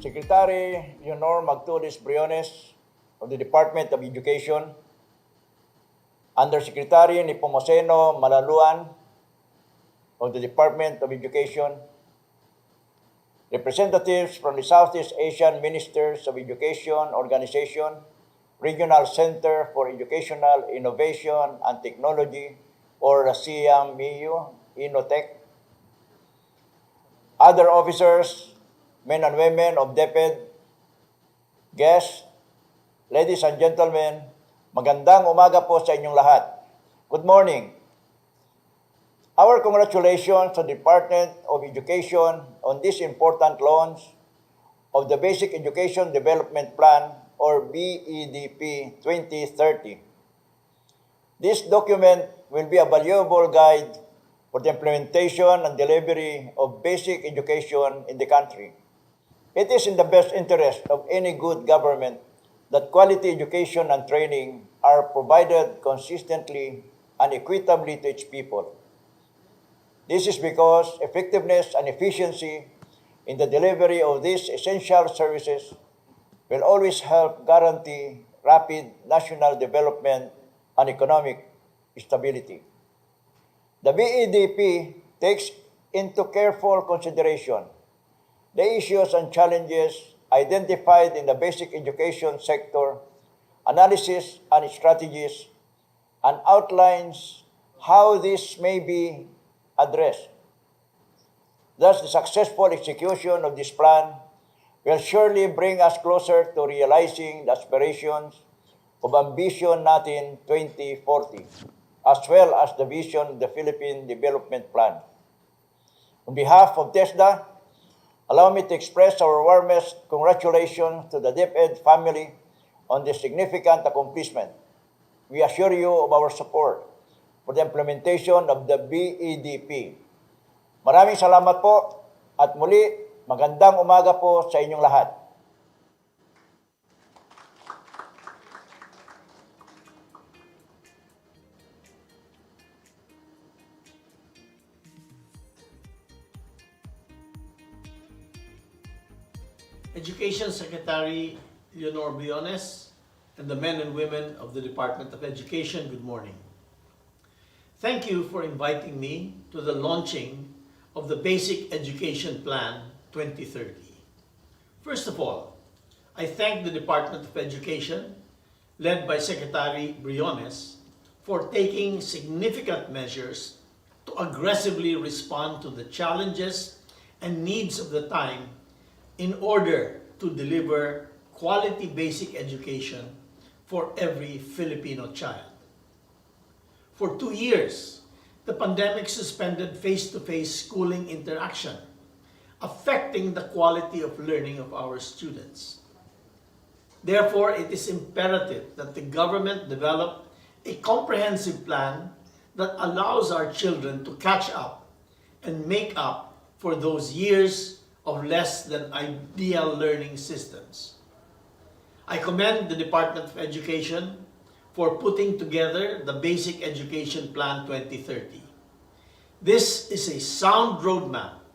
Secretary Leonor Magtulis Briones of the Department of Education, Undersecretary Nepomuceno Malaluan of the Department of Education, representatives from the Southeast Asian Ministers of Education Organization, Regional Center for Educational Innovation and Technology, or CEAM-MIU, Inotech, other officers, men and women of DepEd, guests, ladies and gentlemen, magandang umaga po sa inyong lahat. Good morning. Our congratulations to the Department of Education on this important launch of the Basic Education Development Plan, or BEDP 2030. This document will be a valuable guide for the implementation and delivery of basic education in the country. It is in the best interest of any good government that quality education and training are provided consistently and equitably to its people. This is because effectiveness and efficiency in the delivery of these essential services will always help guarantee rapid national development and economic stability. The BEDP takes into careful consideration the issues and challenges identified in the basic education sector, analysis and strategies, and outlines how this may be addressed. Thus, the successful execution of this plan will surely bring us closer to realizing the aspirations of Ambition Natin 2040, as well as the vision of the Philippine Development Plan. On behalf of TESDA, allow me to express our warmest congratulations to the DepEd family on this significant accomplishment. We assure you of our support for the implementation of the BEDP. Maraming salamat po at muli, magandang umaga po sa inyong lahat. Education Secretary Leonor Briones and the men and women of the Department of Education, good morning. Thank you for inviting me to the launching of the Basic Education Plan 2030. First of all, I thank the Department of Education, led by Secretary Briones, for taking significant measures to aggressively respond to the challenges and needs of the time in order to deliver quality basic education for every Filipino child. For 2 years, the pandemic suspended face-to-face schooling interaction, affecting the quality of learning of our students. Therefore, it is imperative that the government develop a comprehensive plan that allows our children to catch up and make up for those years of less than ideal learning systems. I commend the Department of Education for putting together the Basic Education Plan 2030. This is a sound roadmap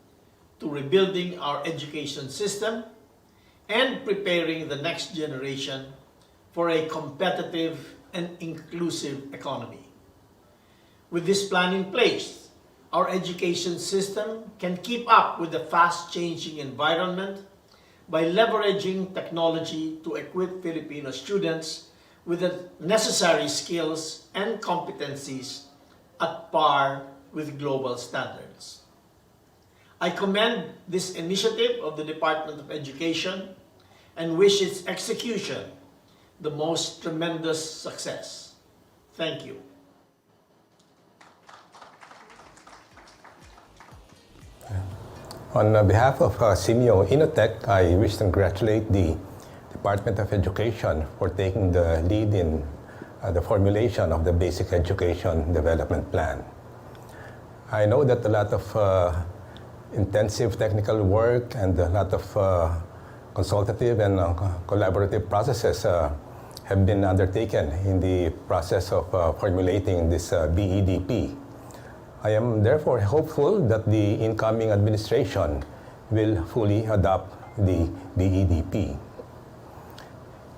to rebuilding our education system and preparing the next generation for a competitive and inclusive economy. With this plan in place, our education system can keep up with the fast-changing environment by leveraging technology to equip Filipino students with the necessary skills and competencies at par with global standards. I commend this initiative of the Department of Education and wish its execution the most tremendous success. Thank you. On behalf of Simeo Innotech, I wish to congratulate the Department of Education for taking the lead in the formulation of the Basic Education Development Plan. I know that a lot of intensive technical work and a lot of consultative and collaborative processes have been undertaken in the process of formulating this BEDP. I am therefore hopeful that the incoming administration will fully adopt the BEDP.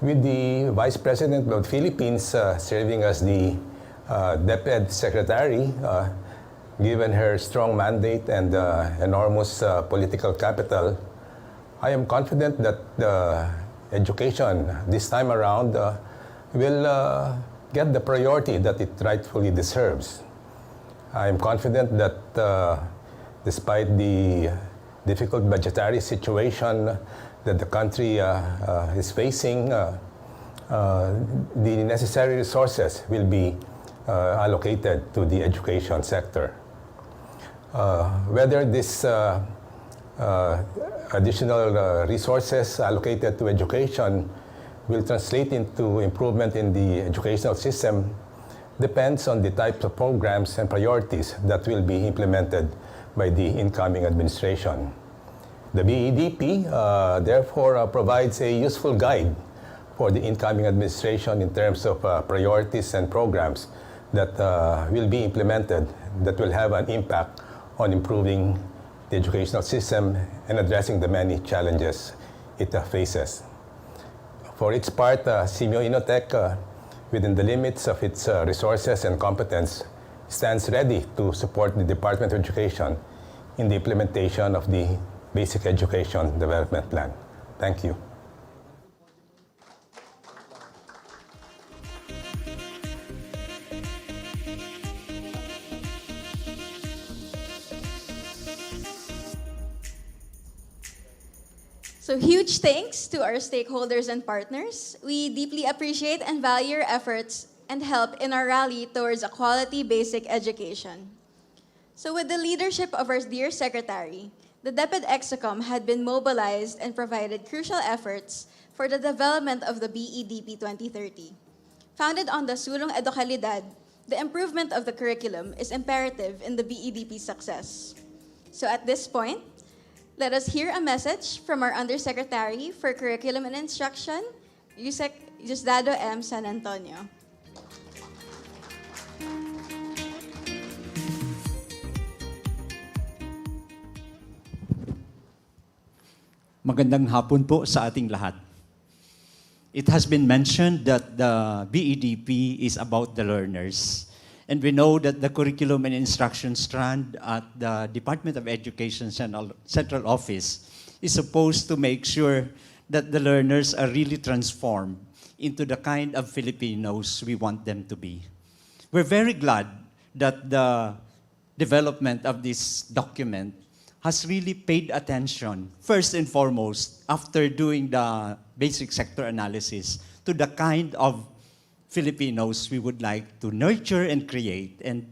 With the Vice President of the Philippines serving as the DepEd Secretary, given her strong mandate and enormous political capital, I am confident that education this time around will get the priority that it rightfully deserves. I am confident that despite the difficult budgetary situation that the country is facing, the necessary resources will be allocated to the education sector. Whether this additional resources allocated to education will translate into improvement in the educational system depends on the types of programs and priorities that will be implemented by the incoming administration. The BEDP, therefore, provides a useful guide for the incoming administration in terms of priorities and programs that will be implemented that will have an impact on improving the educational system and addressing the many challenges it faces. For its part, Simeo Inotech, within the limits of its resources and competence, stands ready to support the Department of Education in the implementation of the Basic Education Development Plan. Thank you. So huge thanks to our stakeholders and partners. We deeply appreciate and value your efforts and help in our rally towards a quality basic education. So with the leadership of our dear Secretary, the DepEd Execom had been mobilized and provided crucial efforts for the development of the BEDP 2030. Founded on the Sulong Edukalidad, the improvement of the curriculum is imperative in the BEDP success. So at this point, let us hear a message from our Undersecretary for Curriculum and Instruction, Yusek Diosdado M. San Antonio. Magandang hapon po sa ating lahat. It has been mentioned that the BEDP is about the learners. And we know that the Curriculum and Instruction strand at the Department of Education Central Office is supposed to make sure that the learners are really transformed into the kind of Filipinos we want them to be. We're very glad that the development of this document has really paid attention, first and foremost, after doing the basic sector analysis, to the kind of Filipinos we would like to nurture and create. And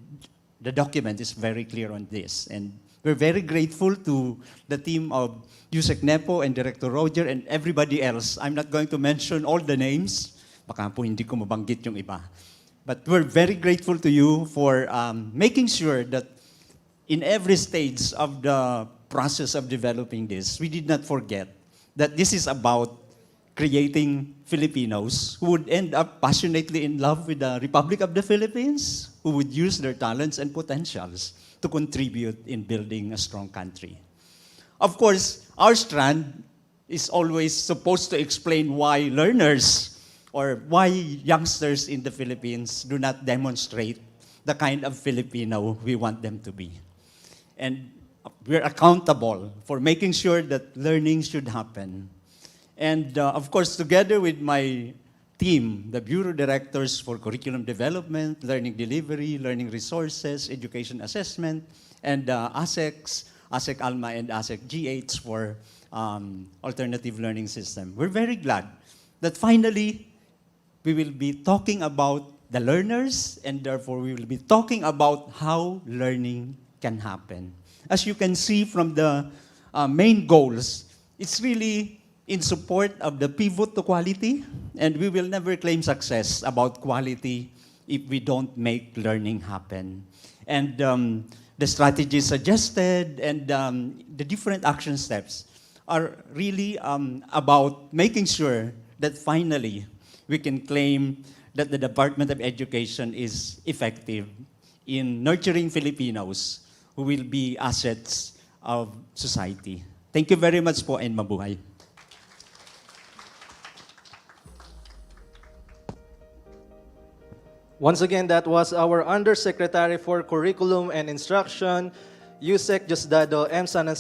the document is very clear on this. And we're very grateful to the team of Yusek Nepo and Director Roger and everybody else. I'm not going to mention all the names. Baka po hindi ko mabanggit yung iba. But we're very grateful to you for making sure that in every stage of the process of developing this, we did not forget that this is about creating Filipinos who would end up passionately in love with the Republic of the Philippines, who would use their talents and potentials to contribute in building a strong country. Of course, our strand is always supposed to explain why learners or why youngsters in the Philippines do not demonstrate the kind of Filipino we want them to be. And we're accountable for making sure that learning should happen. And of course, together with my team, the Bureau Directors for Curriculum Development, Learning Delivery, Learning Resources, Education Assessment, and ASECs, ASEC Alma and ASEC GH for Alternative Learning System. We're very glad that finally we will be talking about the learners, and therefore we will be talking about how learning can happen. As you can see from the main goals, it's really in support of the pivot to quality, and we will never claim success about quality if we don't make learning happen. And the strategies suggested and the different action steps are really about making sure that finally we can claim that the Department of Education is effective in nurturing Filipinos who will be assets of society. Thank you very much po and mabuhay. Once again, that was our Undersecretary for Curriculum and Instruction, Yusek Diosdado M. San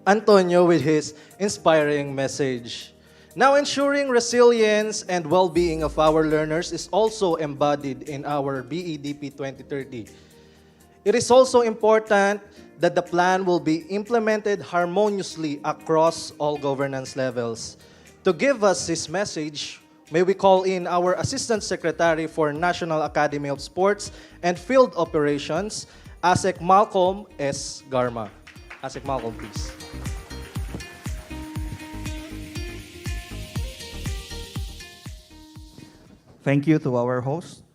Antonio, with his inspiring message. Now, ensuring resilience and well-being of our learners is also embodied in our BEDP 2030. It is also important that the plan will be implemented harmoniously across all governance levels. To give us this message, may we call in our Assistant Secretary for National Academy of Sports and Field Operations, ASEC Malcolm S. Garma. ASEC Malcolm, please. Thank you to our host.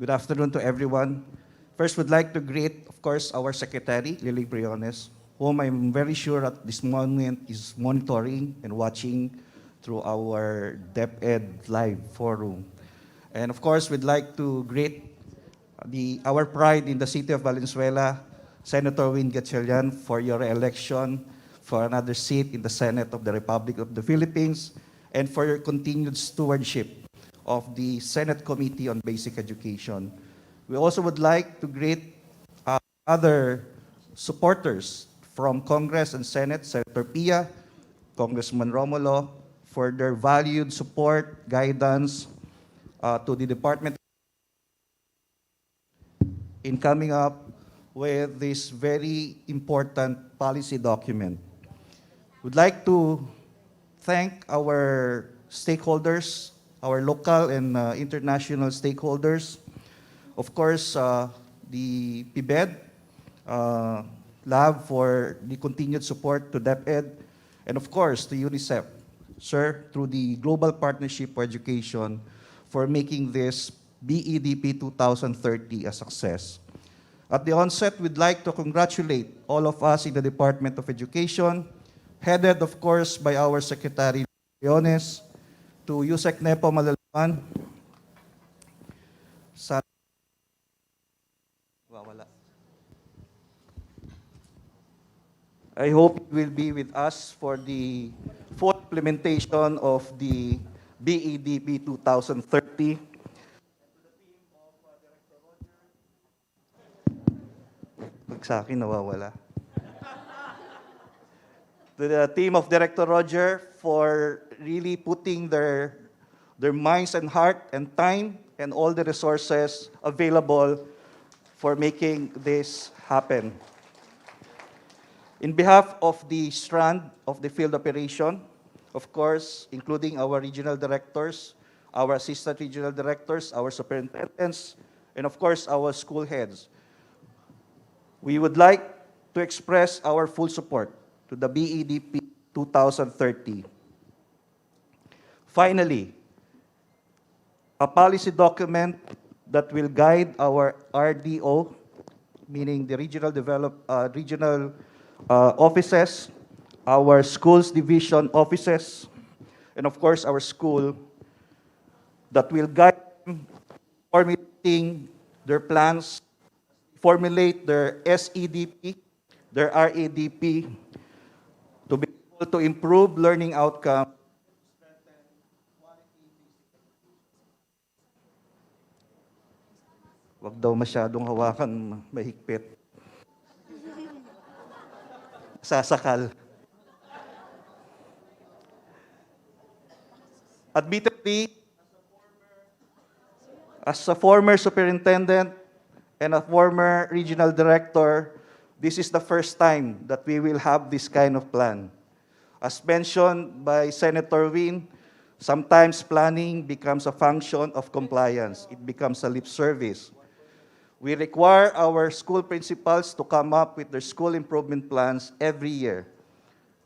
Good afternoon to everyone. First, would like to greet, of course, our Secretary, Lily Briones, whom I'm very sure at this moment is monitoring and watching through our DepEd Live forum. And of course, we'd like to greet our pride in the city of Valenzuela, Senator Win Gatchalian, for your election for another seat in the Senate of the Republic of the Philippines, and for your continued stewardship of the Senate Committee on Basic Education. We also would like to greet other supporters from Congress and Senate, Senator Pia, Congressman Romulo, for their valued support, guidance to the department in coming up with this very important policy document. We'd like to thank our stakeholders, our local and international stakeholders. Of course, the PBED Lab for the continued support to DepEd, and of course, to UNICEF, sir, through the Global Partnership for Education, for making this BEDP 2030 a success. At the onset, we'd like to congratulate all of us in the Department of Education, headed, of course, by our Secretary Leones, to Yusek Nepo Malaluan, sa wala. I hope you will be with us for the full implementation of the BEDP 2030. Pag sa akin, nawawala. To the team of Director Roger for really putting their minds and heart and time and all the resources available for making this happen. In behalf of the strand of the field operation, of course, including our regional directors, our assistant regional directors, our superintendents, and of course, our school heads, we would like to express our full support to the BEDP 2030. Finally, a policy document that will guide our RDO, meaning the regional offices, our schools division offices, and of course our school, that will guide them formulating their plans, formulate their SEDP, their RADP, to be able to improve learning outcome. Wag daw masyadong hawakan mahigpit. Sasakal. Admittedly, as a former superintendent and a former regional director, this is the first time that we will have this kind of plan. As mentioned by Senator Win, sometimes planning becomes a function of compliance. It becomes a lip service. We require our school principals to come up with their school improvement plans every year.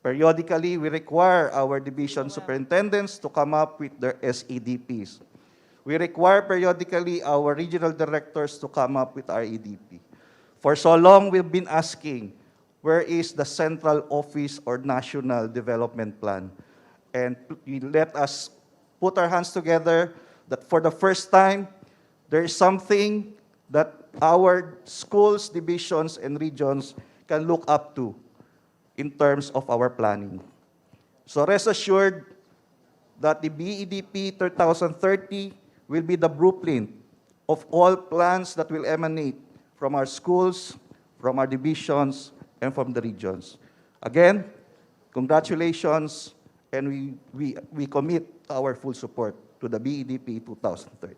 Periodically, we require our division superintendents to come up with their SEDPs. We require periodically our regional directors to come up with REDP. For so long, we've been asking, where is the central office or national development plan? And let us put our hands together that for the first time, there is something that our schools, divisions, and regions can look up to in terms of our planning. So rest assured that the BEDP 2030 will be the blueprint of all plans that will emanate from our schools, from our divisions, and from the regions. Again, congratulations, and we commit our full support to the BEDP 2030.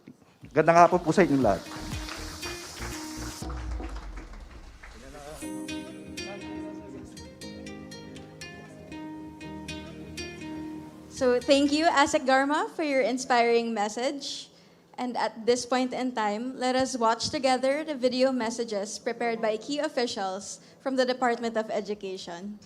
Gandang hapon po sa inyong lahat. So thank you, Asek Garma, for your inspiring message. And at this point in time, let us watch together the video messages prepared by key officials from the Department of Education.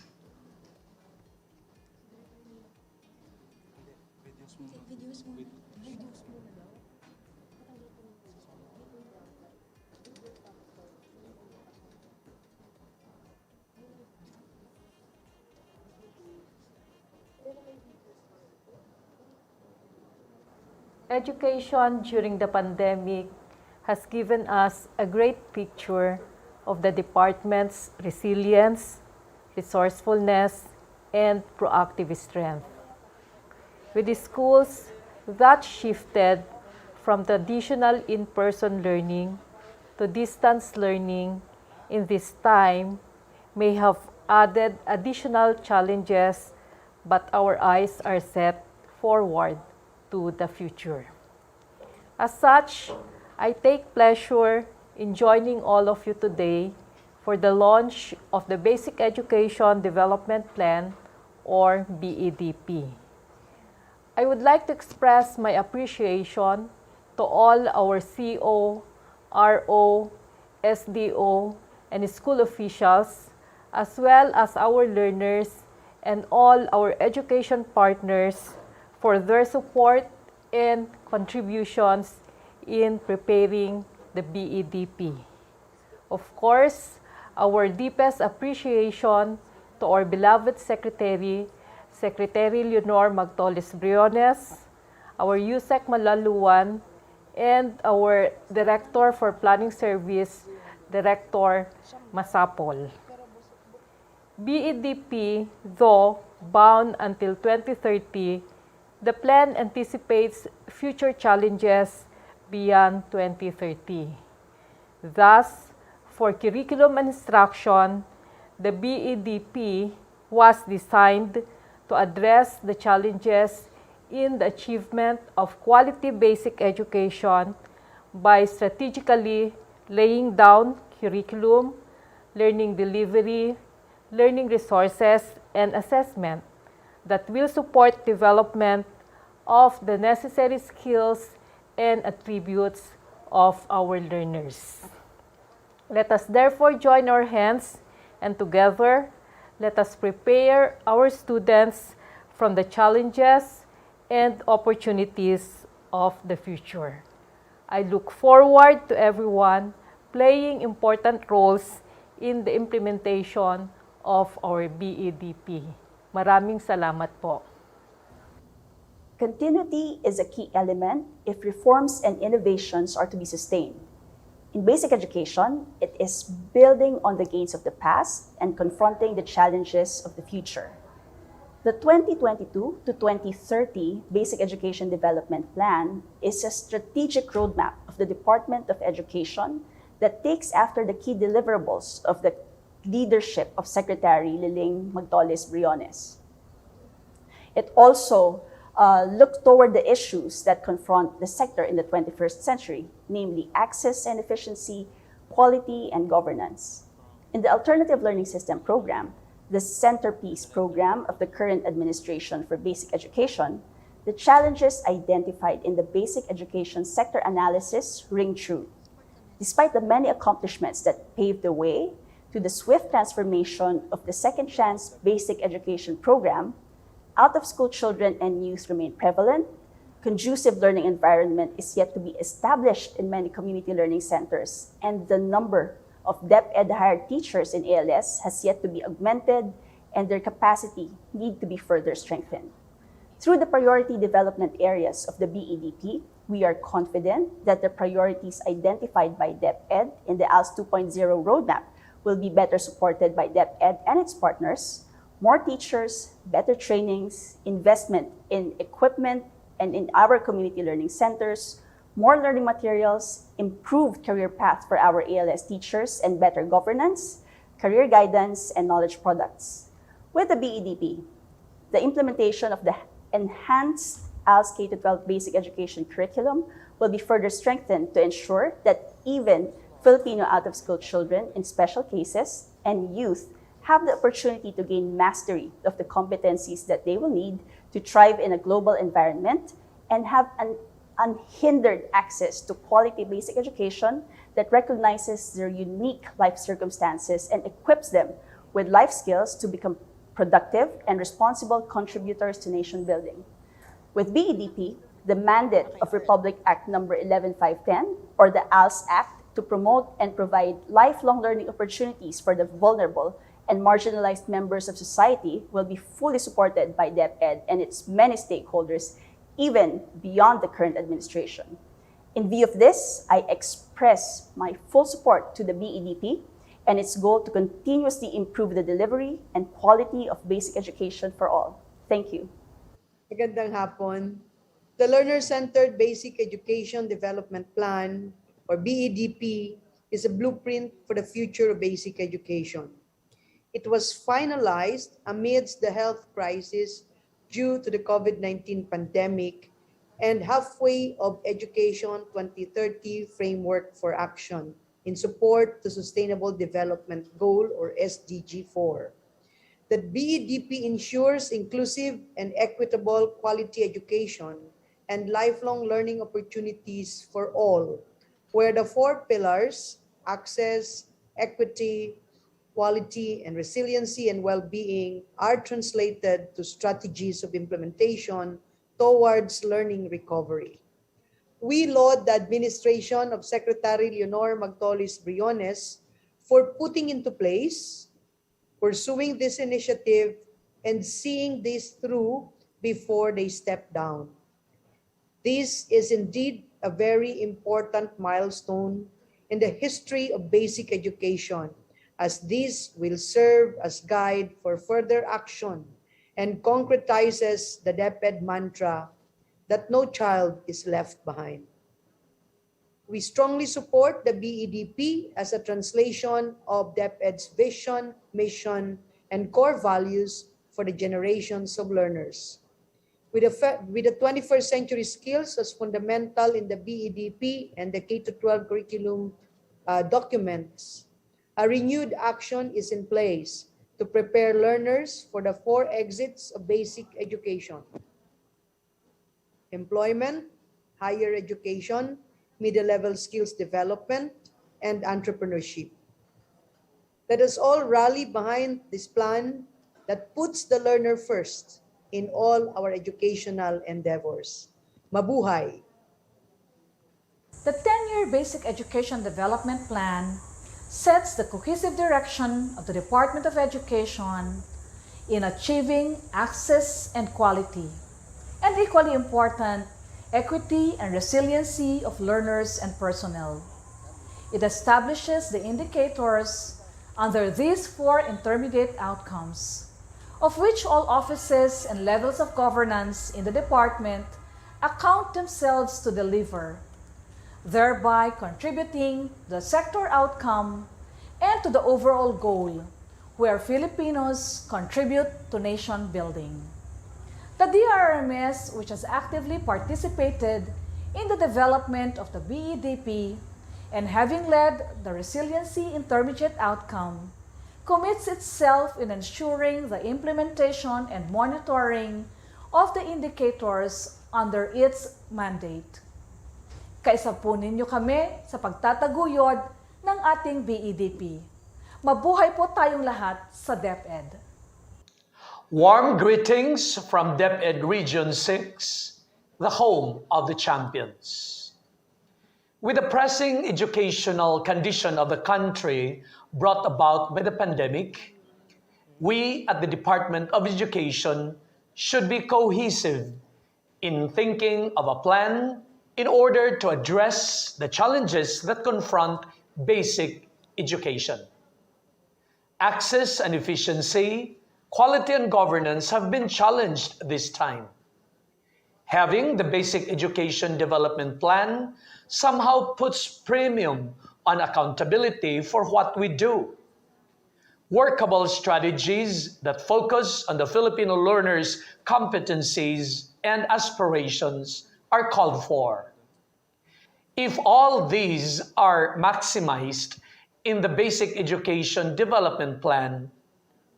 Education during the pandemic has given us a great picture of the department's resilience, resourcefulness, and proactive strength. With the schools that shifted from traditional in-person learning to distance learning in this time may have added additional challenges, but our eyes are set forward to the future. As such, I take pleasure in joining all of you today for the launch of the Basic Education Development Plan, or BEDP. I would like to express my appreciation to all our CO, RO, SDO, and school officials, as well as our learners and all our education partners for their support and contributions in preparing the BEDP. Of course, our deepest appreciation to our beloved Secretary, Secretary Leonor Magtolis Briones, our USEC Malaluan, and our Director for Planning Service, Director Masapol. BEDP, though bound until 2030, the plan anticipates future challenges beyond 2030. Thus, for curriculum and instruction, the BEDP was designed to address the challenges in the achievement of quality basic education by strategically laying down curriculum, learning delivery, learning resources, and assessment that will support development of the necessary skills and attributes of our learners. Let us therefore join our hands, and together, let us prepare our students from the challenges and opportunities of the future. I look forward to everyone playing important roles in the implementation of our BEDP. Maraming salamat po. Continuity is a key element if reforms and innovations are to be sustained. In basic education, it is building on the gains of the past and confronting the challenges of the future. The 2022 to 2030 Basic Education Development Plan is a strategic roadmap of the Department of Education that takes after the key deliverables of the leadership of Secretary Liling Magtolis Briones. It also looked toward the issues that confront the sector in the 21st century, namely access and efficiency, quality, and governance. In the Alternative Learning System program, the centerpiece program of the current administration for basic education, the challenges identified in the basic education sector analysis ring true. Despite the many accomplishments that paved the way to the swift transformation of the Second Chance Basic Education program, out-of-school children and youth remain prevalent, conducive learning environment is yet to be established in many community learning centers, and the number of DepEd hired teachers in ALS has yet to be augmented, and their capacity need to be further strengthened. Through the priority development areas of the BEDP, we are confident that the priorities identified by DepEd in the ALS 2.0 roadmap will be better supported by DepEd and its partners, more teachers, better trainings, investment in equipment and in our community learning centers, more learning materials, improved career path for our ALS teachers, and better governance, career guidance, and knowledge products. With the BEDP, the implementation of the enhanced ALS K-12 basic education curriculum will be further strengthened to ensure that even Filipino out-of-school children in special cases and youth have the opportunity to gain mastery of the competencies that they will need to thrive in a global environment and have an unhindered access to quality basic education that recognizes their unique life circumstances and equips them with life skills to become productive and responsible contributors to nation building. With BEDP, the mandate of Republic Act No. 11510, or the ALS Act, to promote and provide lifelong learning opportunities for the vulnerable and marginalized members of society will be fully supported by DepEd and its many stakeholders, even beyond the current administration. In view of this, I express my full support to the BEDP and its goal to continuously improve the delivery and quality of basic education for all. Thank you. Magandang hapon. The Learner-Centered Basic Education Development Plan, or BEDP, is a blueprint for the future of basic education. It was finalized amidst the health crisis due to the COVID-19 pandemic and halfway of Education 2030 Framework for Action in support to Sustainable Development Goal, or SDG 4. The BEDP ensures inclusive and equitable quality education and lifelong learning opportunities for all, where the four pillars, access, equity, quality, and resiliency and well-being, are translated to strategies of implementation towards learning recovery. We laud the administration of Secretary Leonor Magtolis Briones for putting into place, pursuing this initiative, and seeing this through before they step down. This is indeed a very important milestone in the history of basic education, as this will serve as guide for further action and concretizes the DepEd mantra that no child is left behind. We strongly support the BEDP as a translation of DepEd's vision, mission, and core values for the generations of learners. With the 21st century skills as fundamental in the BEDP and the K-12 curriculum documents, a renewed action is in place to prepare learners for the four exits of basic education: employment, higher education, middle-level skills development, and entrepreneurship. Let us all rally behind this plan that puts the learner first in all our educational endeavors. Mabuhay! The 10-year Basic Education Development Plan sets the cohesive direction of the Department of Education in achieving access and quality, and equally important, equity and resiliency of learners and personnel. It establishes the indicators under these four intermediate outcomes, of which all offices and levels of governance in the department account themselves to deliver, thereby contributing to the sector outcome and to the overall goal, where Filipinos contribute to nation building. The DRMS, which has actively participated in the development of the BEDP and having led the resiliency intermediate outcome, commits itself in ensuring the implementation and monitoring of the indicators under its mandate. Kaisa po ninyo kami sa pagtataguyod ng ating BEDP. Mabuhay po tayong lahat sa DepEd. Warm greetings from DepEd Region 6, the home of the champions. With the pressing educational condition of the country brought about by the pandemic, we at the Department of Education should be cohesive in thinking of a plan in order to address the challenges that confront basic education. Access and efficiency, quality and governance have been challenged this time. Having the Basic Education Development Plan somehow puts premium on accountability for what we do. Workable strategies that focus on the Filipino learners' competencies and aspirations are called for. If all these are maximized in the Basic Education Development Plan,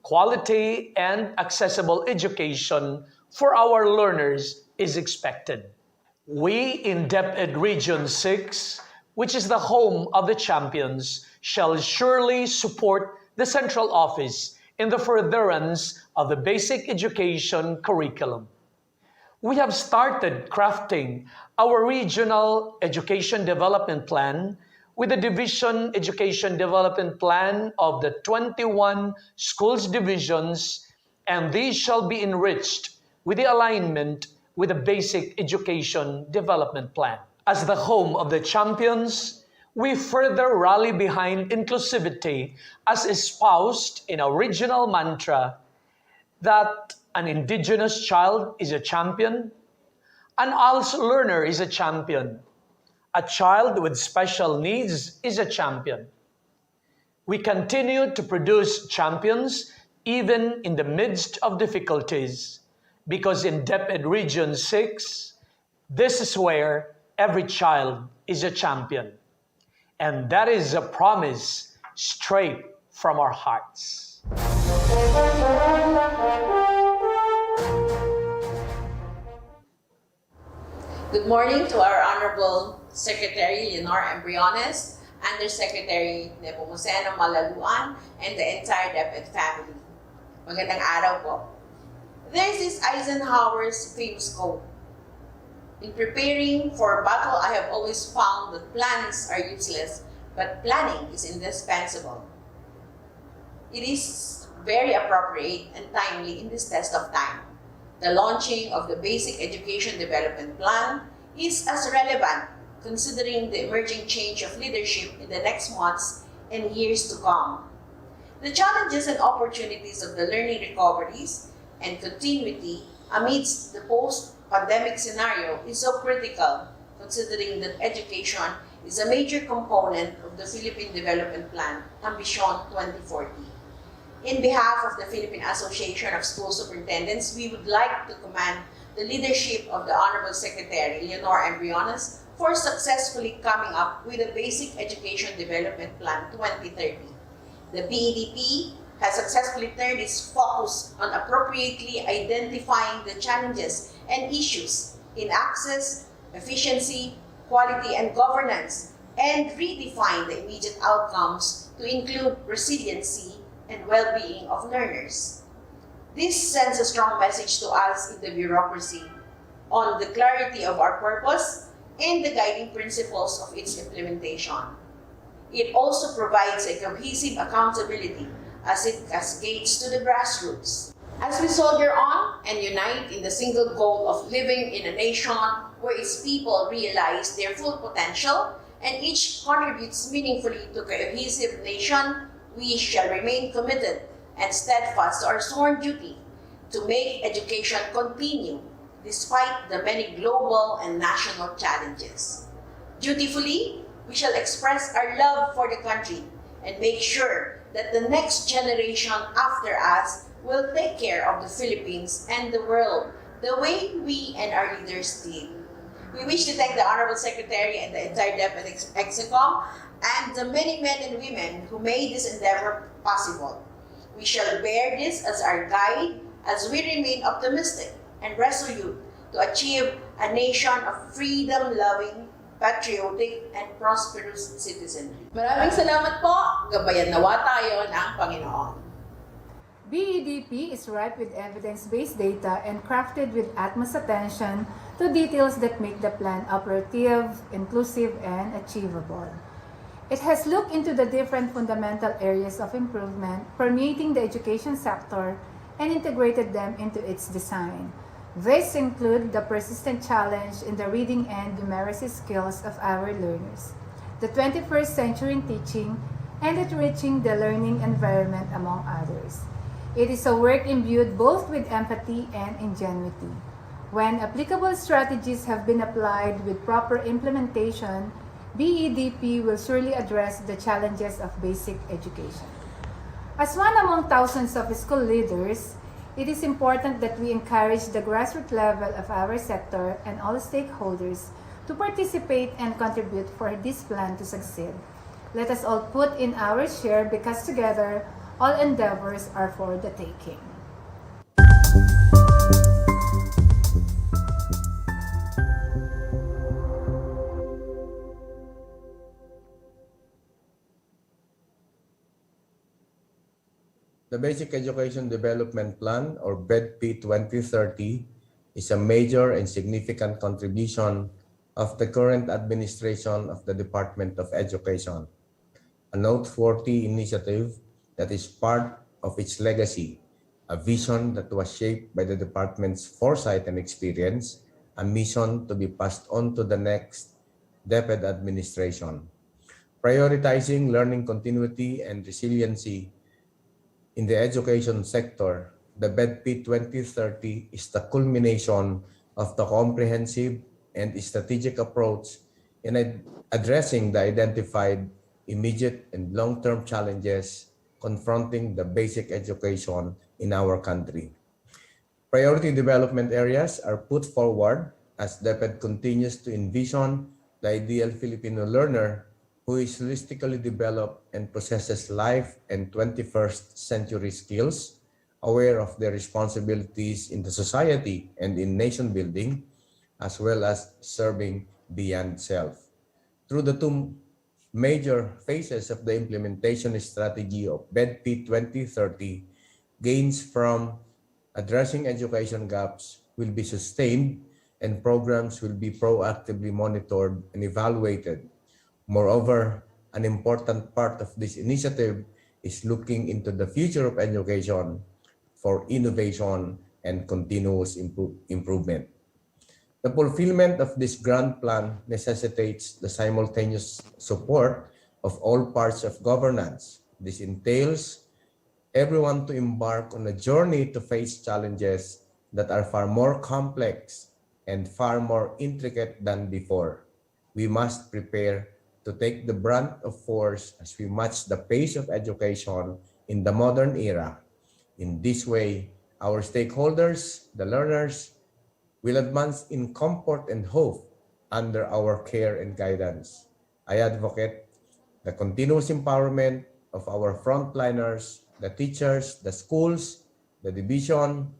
quality and accessible education for our learners is expected. We in DepEd Region 6, which is the home of the champions, shall surely support the central office in the furtherance of the basic education curriculum. We have started crafting our regional education development plan with the Division Education Development Plan of the 21 schools divisions, and these shall be enriched with the alignment with the Basic Education Development Plan. As the home of the champions, we further rally behind inclusivity as espoused in our regional mantra that an indigenous child is a champion, an ALS learner is a champion, a child with special needs is a champion. We continue to produce champions even in the midst of difficulties, because in DepEd Region 6, this is where every child is a champion. And that is a promise straight from our hearts. Good morning to our Honorable Secretary Leonor Embriones, Undersecretary Nepomuceno Malaluan, and the entire DepEd family. Magandang araw po. There's this Eisenhower's famous quote. In preparing for battle, I have always found that plans are useless, but planning is indispensable. It is very appropriate and timely in this test of time. The launching of the Basic Education Development Plan is as relevant considering the emerging change of leadership in the next months and years to come. The challenges and opportunities of the learning recoveries and continuity amidst the post-pandemic scenario is so critical, considering that education is a major component of the Philippine Development Plan, Ambition 2040. In behalf of the Philippine Association of School Superintendents, we would like to commend the leadership of the Honorable Secretary Leonor Embriones for successfully coming up with a Basic Education Development Plan 2030. The BEDP has successfully turned its focus on appropriately identifying the challenges and issues in access, efficiency, quality, and governance, and redefine the immediate outcomes to include resiliency and well-being of learners. This sends a strong message to us in the bureaucracy on the clarity of our purpose and the guiding principles of its implementation. It also provides a cohesive accountability as it cascades to the grassroots. As we soldier on and unite in the single goal of living in a nation where its people realize their full potential and each contributes meaningfully to a cohesive nation, we shall remain committed and steadfast to our sworn duty to make education continue despite the many global and national challenges. Dutifully, we shall express our love for the country and make sure that the next generation after us will take care of the Philippines and the world the way we and our leaders did. We wish to thank the Honorable Secretary and the entire DepEd Execom and the many men and women who made this endeavor possible. We shall bear this as our guide as we remain optimistic and resolute to achieve a nation of freedom-loving, patriotic, and prosperous citizenry. Maraming salamat po. Gabayan nawa tayo ng Panginoon. BEDP is ripe with evidence-based data and crafted with utmost attention to details that make the plan operative, inclusive, and achievable. It has looked into the different fundamental areas of improvement permeating the education sector and integrated them into its design. These include the persistent challenge in the reading and numeracy skills of our learners, the 21st century in teaching, and enriching the learning environment, among others. It is a work imbued both with empathy and ingenuity. When applicable strategies have been applied with proper implementation, BEDP will surely address the challenges of basic education. As one among thousands of school leaders, it is important that we encourage the grassroots level of our sector and all stakeholders to participate and contribute for this plan to succeed. Let us all put in our share, because together, all endeavors are for the taking. The Basic Education Development Plan, or BEDP 2030, is a major and significant contribution of the current administration of the Department of Education, a noteworthy initiative that is part of its legacy, a vision that was shaped by the department's foresight and experience, a mission to be passed on to the next DepEd administration. Prioritizing learning continuity and resiliency in the education sector, the BEDP 2030 is the culmination of the comprehensive and strategic approach in addressing the identified immediate and long-term challenges confronting the basic education in our country. Priority development areas are put forward as DepEd continues to envision the ideal Filipino learner who is holistically developed and possesses life and 21st century skills, aware of their responsibilities in the society and in nation building, as well as serving beyond self. Through the two major phases of the implementation strategy of BEDP 2030, gains from addressing education gaps will be sustained and programs will be proactively monitored and evaluated. Moreover, an important part of this initiative is looking into the future of education for innovation and continuous improvement. The fulfillment of this grand plan necessitates the simultaneous support of all parts of governance. This entails everyone to embark on a journey to face challenges that are far more complex and far more intricate than before. We must prepare to take the brunt of force as we match the pace of education in the modern era. In this way, our stakeholders, the learners, will advance in comfort and hope under our care and guidance. I advocate the continuous empowerment of our frontliners, the teachers, the schools, the division,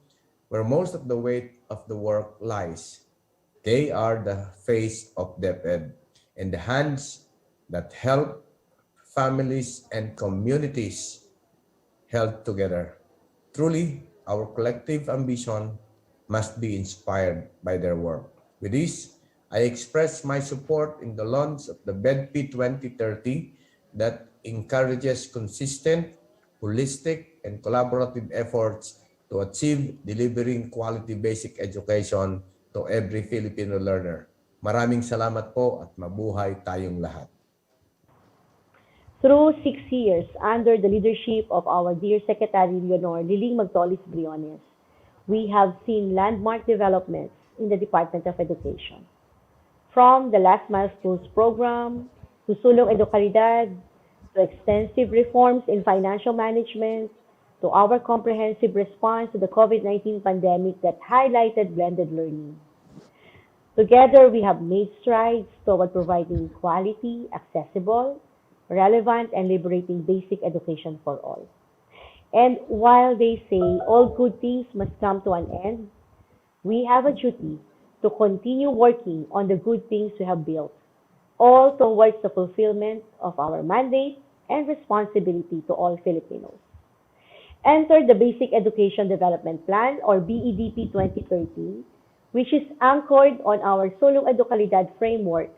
where most of the weight of the work lies. They are the face of DepEd and the hands that help families and communities held together. Truly, our collective ambition must be inspired by their work. With this, I express my support in the launch of the BEDP 2030 that encourages consistent, holistic, and collaborative efforts to achieve delivering quality basic education to every Filipino learner. Maraming salamat po at mabuhay tayong lahat. Through 6 years under the leadership of our dear Secretary Leonor Liling Magtolis-Briones, we have seen landmark developments in the Department of Education. From the Last Mile Schools program, to Sulong Educaridad, to extensive reforms in financial management, to our comprehensive response to the COVID-19 pandemic that highlighted blended learning. Together, we have made strides toward providing quality, accessible, relevant, and liberating basic education for all. And while they say all good things must come to an end, we have a duty to continue working on the good things we have built, all towards the fulfillment of our mandate and responsibility to all Filipinos. Enter the Basic Education Development Plan, or BEDP 2030, which is anchored on our Sulong Educaridad framework,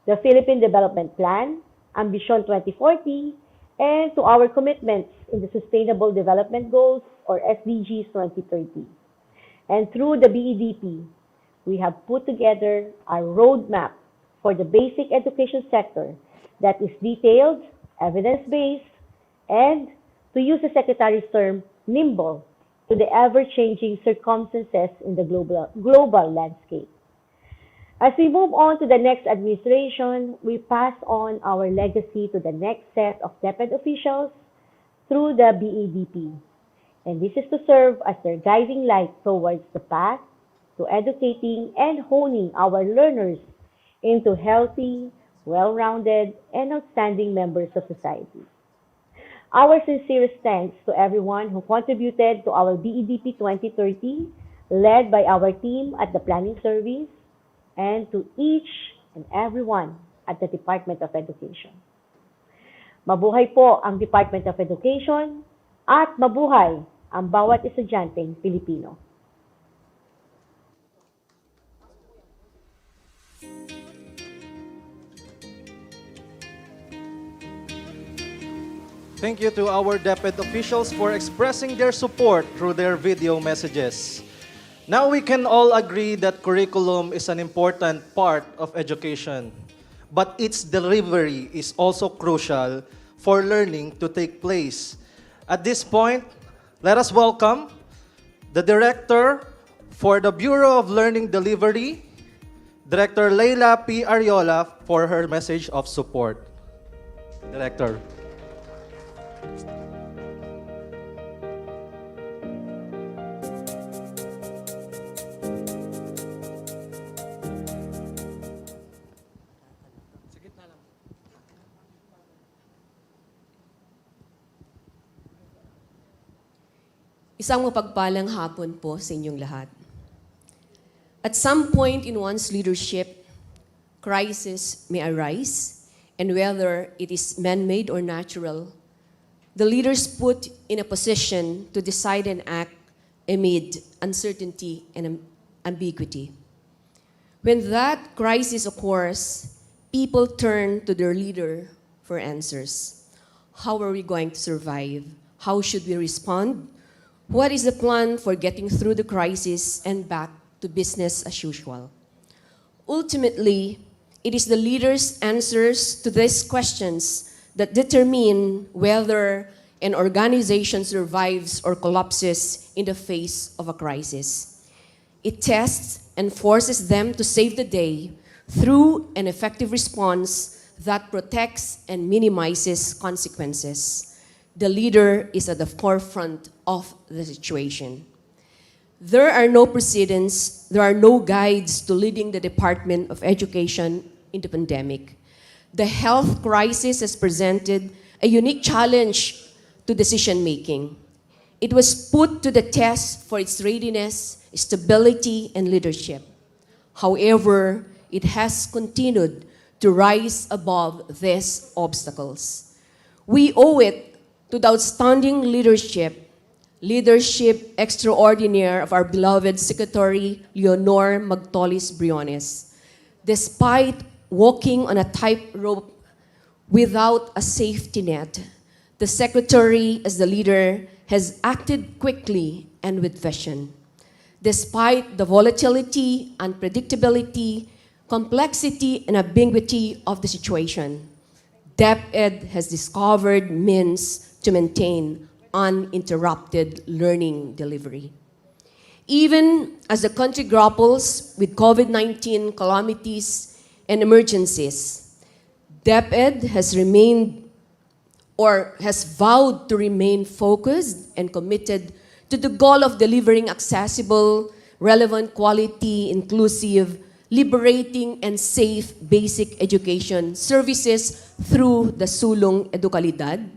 the Philippine Development Plan, Ambition 2040, and to our commitments in the Sustainable Development Goals, or SDGs 2030. And through the BEDP, we have put together a roadmap for the basic education sector that is detailed, evidence-based, and, to use the Secretary's term, nimble to the ever-changing circumstances in the global landscape. As we move on to the next administration, we pass on our legacy to the next set of DepEd officials through the BEDP. And this is to serve as their guiding light towards the path to educating and honing our learners into healthy, well-rounded, and outstanding members of society. Our sincerest thanks to everyone who contributed to our BEDP 2030, led by our team at the Planning Service, and to each and everyone at the Department of Education. Mabuhay po ang Department of Education at mabuhay ang bawat estudyanteng Pilipino. Thank you to our DepEd officials for expressing their support through their video messages. Now we can all agree that curriculum is an important part of education, but its delivery is also crucial for learning to take place. At this point, let us welcome the Director for the Bureau of Learning Delivery, Director Leila P. Ariola, for her message of support. Director. Isang mapagpalang hapon po sa inyong lahat. At some point in one's leadership, crisis may arise, and whether it is man-made or natural, the leaders put in a position to decide and act amid uncertainty and ambiguity. When that crisis occurs, people turn to their leader for answers. How are we going to survive? How should we respond? What is the plan for getting through the crisis and back to business as usual? Ultimately, it is the leaders' answers to these questions that determine whether an organization survives or collapses in the face of a crisis. It tests and forces them to save the day through an effective response that protects and minimizes consequences. The leader is at the forefront of the situation. There are no precedents, there are no guides to leading the Department of Education in the pandemic. The health crisis has presented a unique challenge to decision-making. It was put to the test for its readiness, stability, and leadership. However, it has continued to rise above these obstacles. We owe it to the outstanding leadership extraordinaire of our beloved Secretary Leonor Magtolis Briones. Despite walking on a tightrope without a safety net, the Secretary, as the leader, has acted quickly and with vision. Despite the volatility, unpredictability, complexity, and ambiguity of the situation, DepEd has discovered means to maintain uninterrupted learning delivery. Even as the country grapples with COVID-19 calamities and emergencies, DepEd has vowed to remain focused and committed to the goal of delivering accessible, relevant, quality, inclusive, liberating, and safe basic education services through the Sulong Edukalidad,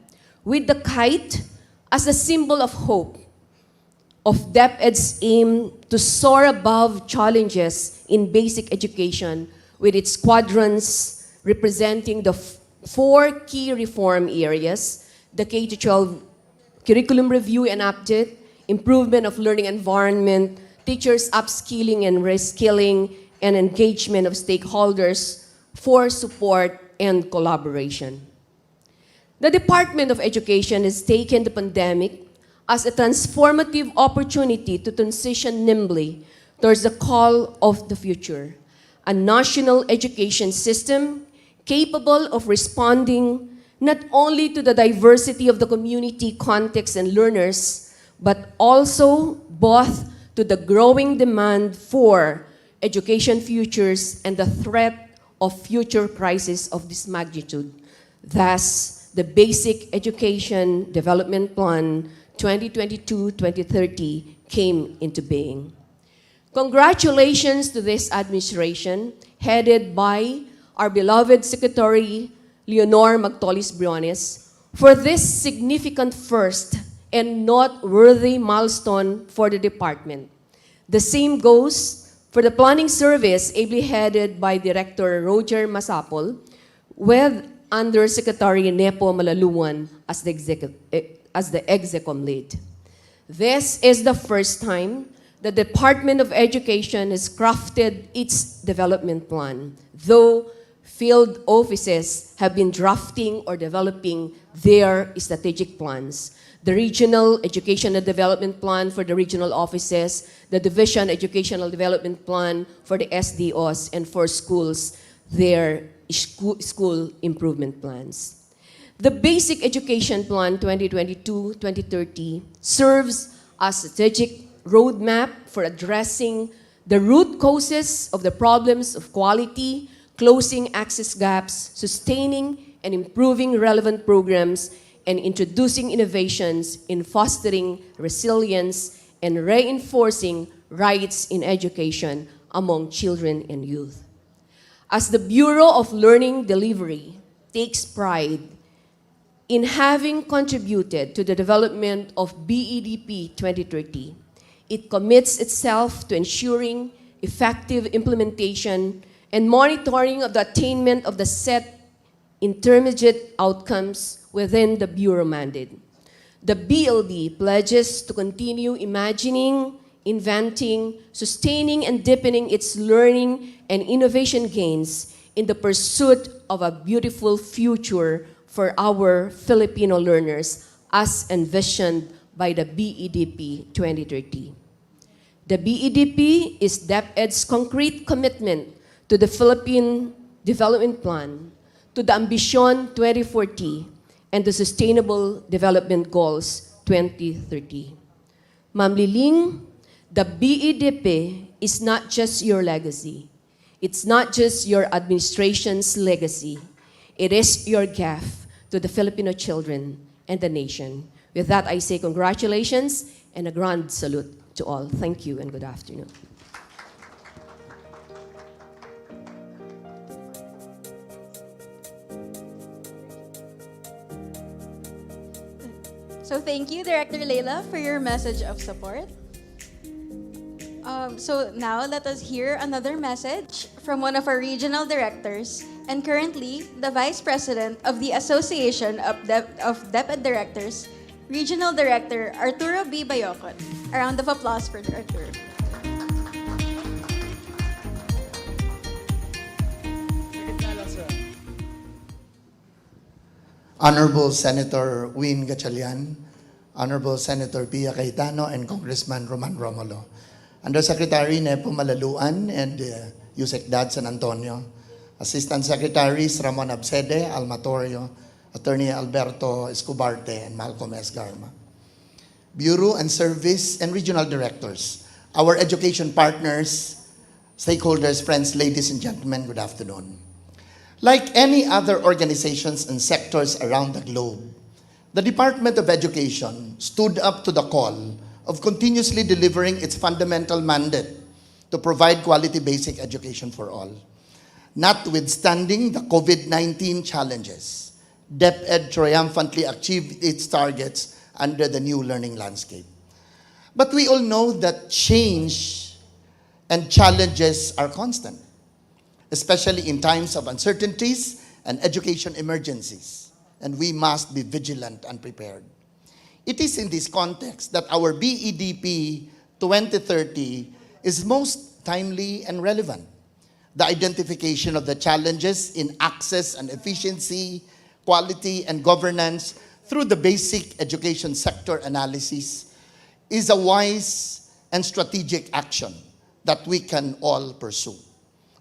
with the kite as a symbol of hope, of DepEd's aim to soar above challenges in basic education with its quadrants representing the four key reform areas: the K-12 curriculum review and update, improvement of learning environment, teachers' upskilling and reskilling, and engagement of stakeholders for support and collaboration. The Department of Education has taken the pandemic as a transformative opportunity to transition nimbly towards the call of the future, a national education system capable of responding not only to the diversity of the community context and learners, but also both to the growing demand for education futures and the threat of future crises of this magnitude. Thus, the Basic Education Development Plan 2022-2030 came into being. Congratulations to this administration, headed by our beloved Secretary Leonor Magtolis Briones, for this significant first and noteworthy milestone for the department. The same goes for the planning service, ably headed by Director Roger Masapol, with Undersecretary Nepo Malaluan as the Execom lead. This is the first time the Department of Education has crafted its development plan, though field offices have been drafting or developing their strategic plans. The Regional Educational Development Plan for the regional offices, the Division Educational Development Plan for the SDOs, and for schools, their school improvement plans. The Basic Education Plan 2022-2030 serves as a strategic roadmap for addressing the root causes of the problems of quality, closing access gaps, sustaining and improving relevant programs, and introducing innovations in fostering resilience and reinforcing rights in education among children and youth. As the Bureau of Learning Delivery takes pride in having contributed to the development of BEDP 2030, it commits itself to ensuring effective implementation and monitoring of the attainment of the set intermediate outcomes within the Bureau mandate. The BLD pledges to continue imagining, inventing, sustaining, and deepening its learning and innovation gains in the pursuit of a beautiful future for our Filipino learners as envisioned by the BEDP 2030. The BEDP is DepEd's concrete commitment to the Philippine Development Plan, to the Ambition 2040, and the Sustainable Development Goals 2030. Ma'am Liling, the BEDP is not just your legacy. It's not just your administration's legacy. It is your gift to the Filipino children and the nation. With that, I say congratulations and a grand salute to all. Thank you and good afternoon. So thank you, Director Leila, for your message of support. So now let us hear another message from one of our regional directors and currently the Vice President of the Association of DepEd Directors, Regional Director Arturo B. Bayocot. A round of applause for Arturo. Honorable Senator Win Gatchalian, Honorable Senator Pia Cayetano, and Congressman Roman Romulo, Undersecretary Nepo Malaluan and Yusek Dad San Antonio, Assistant Secretaries Ramon Absede, Almatorio, Attorney Alberto Escobarte, and Malcolm S. Garma, Bureau and Service and Regional Directors, our education partners, stakeholders, friends, ladies and gentlemen, good afternoon. Like any other organizations and sectors around the globe, the Department of Education stood up to the call of continuously delivering its fundamental mandate to provide quality basic education for all. Notwithstanding the COVID-19 challenges, DepEd triumphantly achieved its targets under the new learning landscape. But we all know that change and challenges are constant, especially in times of uncertainties and education emergencies, and we must be vigilant and prepared. It is in this context that our BEDP 2030 is most timely and relevant. The identification of the challenges in access and efficiency, quality, and governance through the basic education sector analysis is a wise and strategic action that we can all pursue.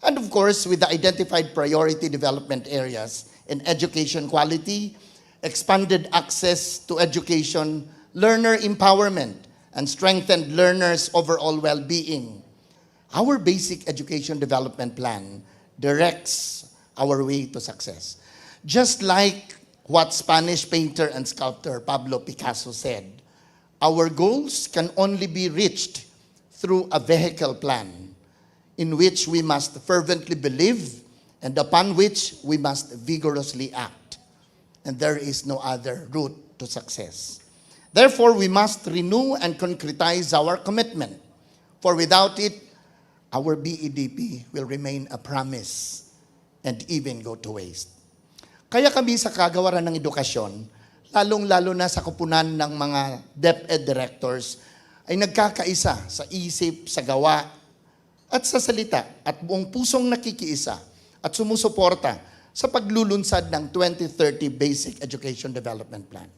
And of course, with the identified priority development areas in education quality, expanded access to education, learner empowerment, and strengthened learners' overall well-being, our basic education development plan directs our way to success. Just like what Spanish painter and sculptor Pablo Picasso said, our goals can only be reached through a vehicle plan in which we must fervently believe and upon which we must vigorously act. And there is no other route to success. Therefore, we must renew and concretize our commitment, for without it, our BEDP will remain a promise and even go to waste. Kaya kami sa kagawaran ng edukasyon, lalong-lalo na sa kupunan ng mga DepEd directors, ay nagkakaisa sa isip, sa gawa, at sa salita, at buong pusong nakikiisa at sumusuporta sa paglulunsad ng 2030 Basic Education Development Plan.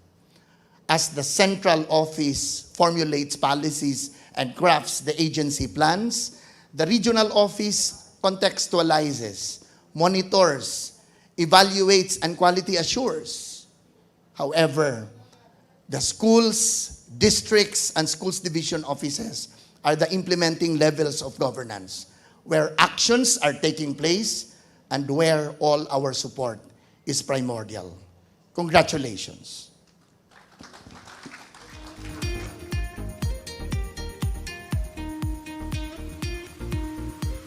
As the central office formulates policies and crafts the agency plans, the regional office contextualizes, monitors, evaluates, and quality assures. However, the schools, districts, and schools division offices are the implementing levels of governance, where actions are taking place and where all our support is primordial. Congratulations.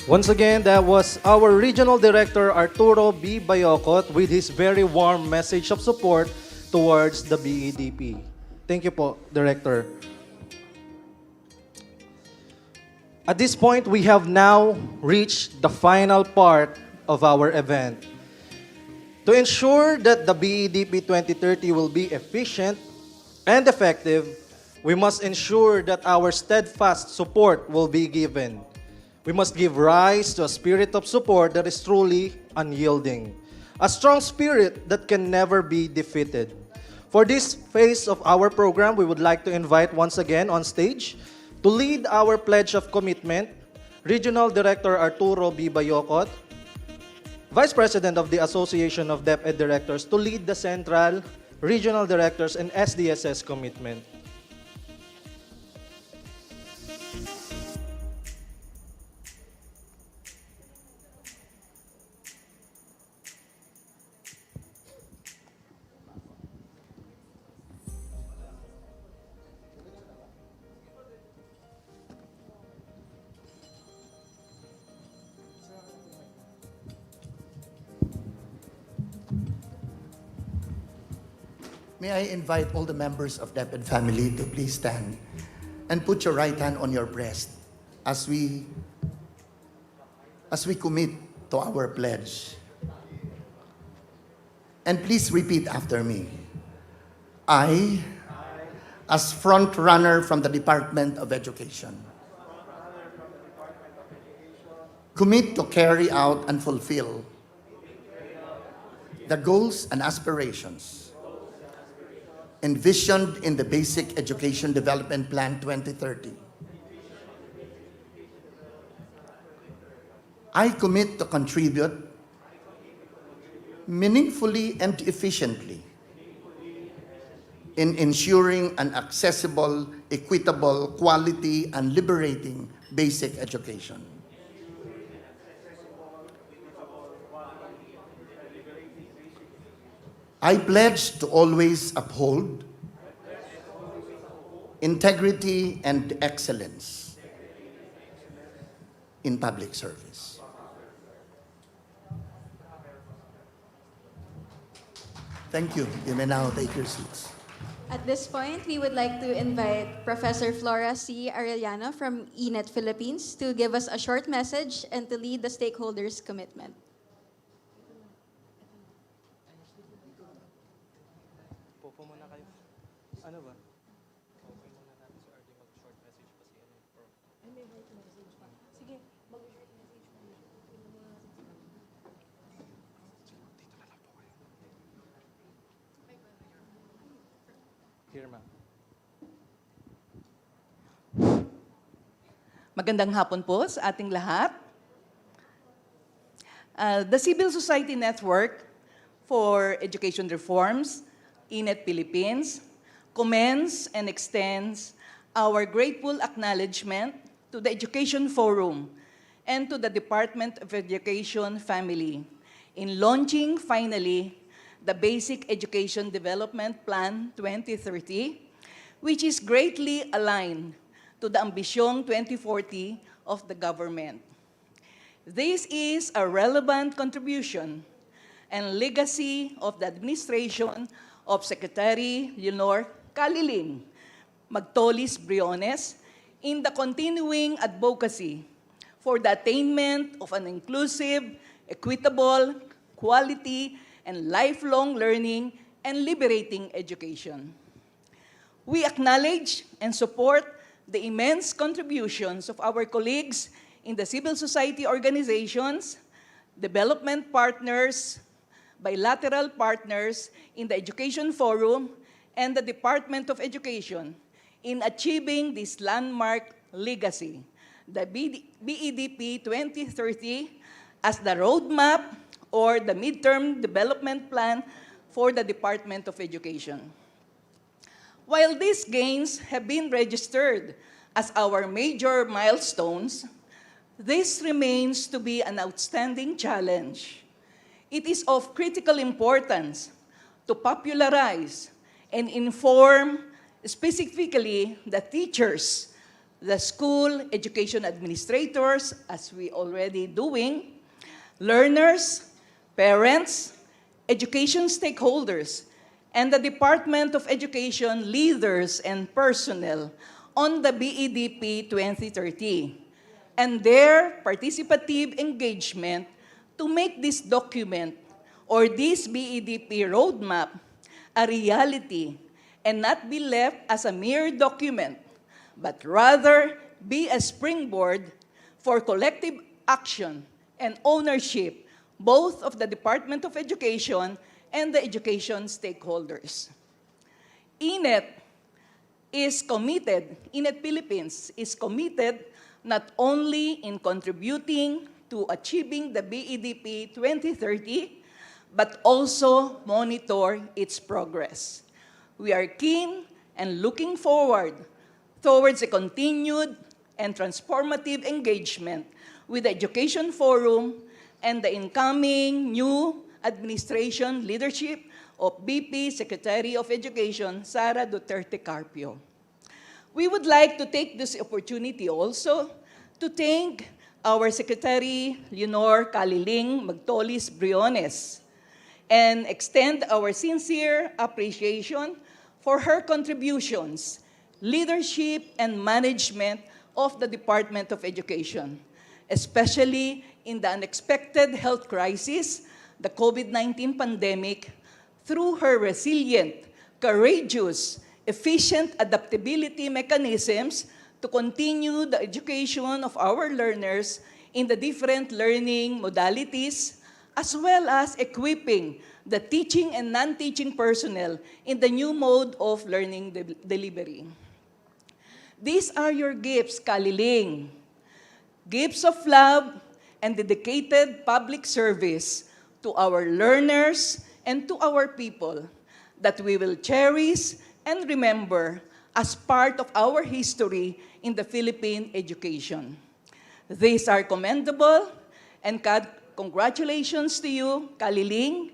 Once again, that was our Regional Director Arturo B. Bayocot with his very warm message of support towards the BEDP. Thank you po, Director. At this point, we have now reached the final part of our event. To ensure that the BEDP 2030 will be efficient and effective, we must ensure that our steadfast support will be given. We must give rise to a spirit of support that is truly unyielding, a strong spirit that can never be defeated. For this phase of our program, we would like to invite once again on stage to lead our pledge of commitment, Regional Director Arturo B. Bayocot, Vice President of the Association of DepEd Directors, to lead the Central, Regional Directors, and SDSS commitment. May I invite all the members of DepEd family to please stand and put your right hand on your breast as we commit to our pledge. And please repeat after me. I, as front runner from the Department of Education, commit to carry out and fulfill the goals and aspirations envisioned in the Basic Education Development Plan 2030. I commit to contribute meaningfully and efficiently in ensuring an accessible, equitable, quality, and liberating basic education. I pledge to always uphold integrity and excellence in public service. Thank you. You may now take your seats. At this point, we would like to invite Professor Flora C. Arellano from ENET Philippines to give us a short message and to lead the stakeholders' commitment. Magandang hapon po sa ating lahat. The Civil Society Network for Education Reforms, ENET Philippines, commends and extends our grateful acknowledgement to the Education Forum and to the Department of Education family in launching finally the Basic Education Development Plan 2030, which is greatly aligned to the Ambition 2040 of the government. This is a relevant contribution and legacy of the administration of Secretary Leonor Caliling Magtolis Briones in the continuing advocacy for the attainment of an inclusive, equitable, quality, and lifelong learning and liberating education. We acknowledge and support the immense contributions of our colleagues in the civil society organizations, development partners, bilateral partners in the Education Forum, and the Department of Education in achieving this landmark legacy, the BEDP 2030, as the roadmap or the midterm development plan for the Department of Education. While these gains have been registered as our major milestones, this remains to be an outstanding challenge. It is of critical importance to popularize and inform specifically the teachers, the school education administrators, as we already doing, learners, parents, education stakeholders, and the Department of Education leaders and personnel on the BEDP 2030 and their participative engagement to make this document or this BEDP roadmap a reality and not be left as a mere document, but rather be a springboard for collective action and ownership, both of the Department of Education and the education stakeholders. INET Philippines is committed not only in contributing to achieving the BEDP 2030, but also monitor its progress. We are keen and looking forward towards a continued and transformative engagement with the Education Forum and the incoming new administration leadership of BP Secretary of Education, Sara Duterte Carpio. We would like to take this opportunity also to thank our Secretary Leonor Caliling Magtolis Briones and extend our sincere appreciation for her contributions, leadership, and management of the Department of Education, especially in the unexpected health crisis, the COVID-19 pandemic, through her resilient, courageous, efficient adaptability mechanisms to continue the education of our learners in the different learning modalities, as well as equipping the teaching and non-teaching personnel in the new mode of learning delivery. These are your gifts, Kaliling, gifts of love and dedicated public service to our learners and to our people that we will cherish and remember as part of our history in the Philippine education. These are commendable, and congratulations to you, Kaliling.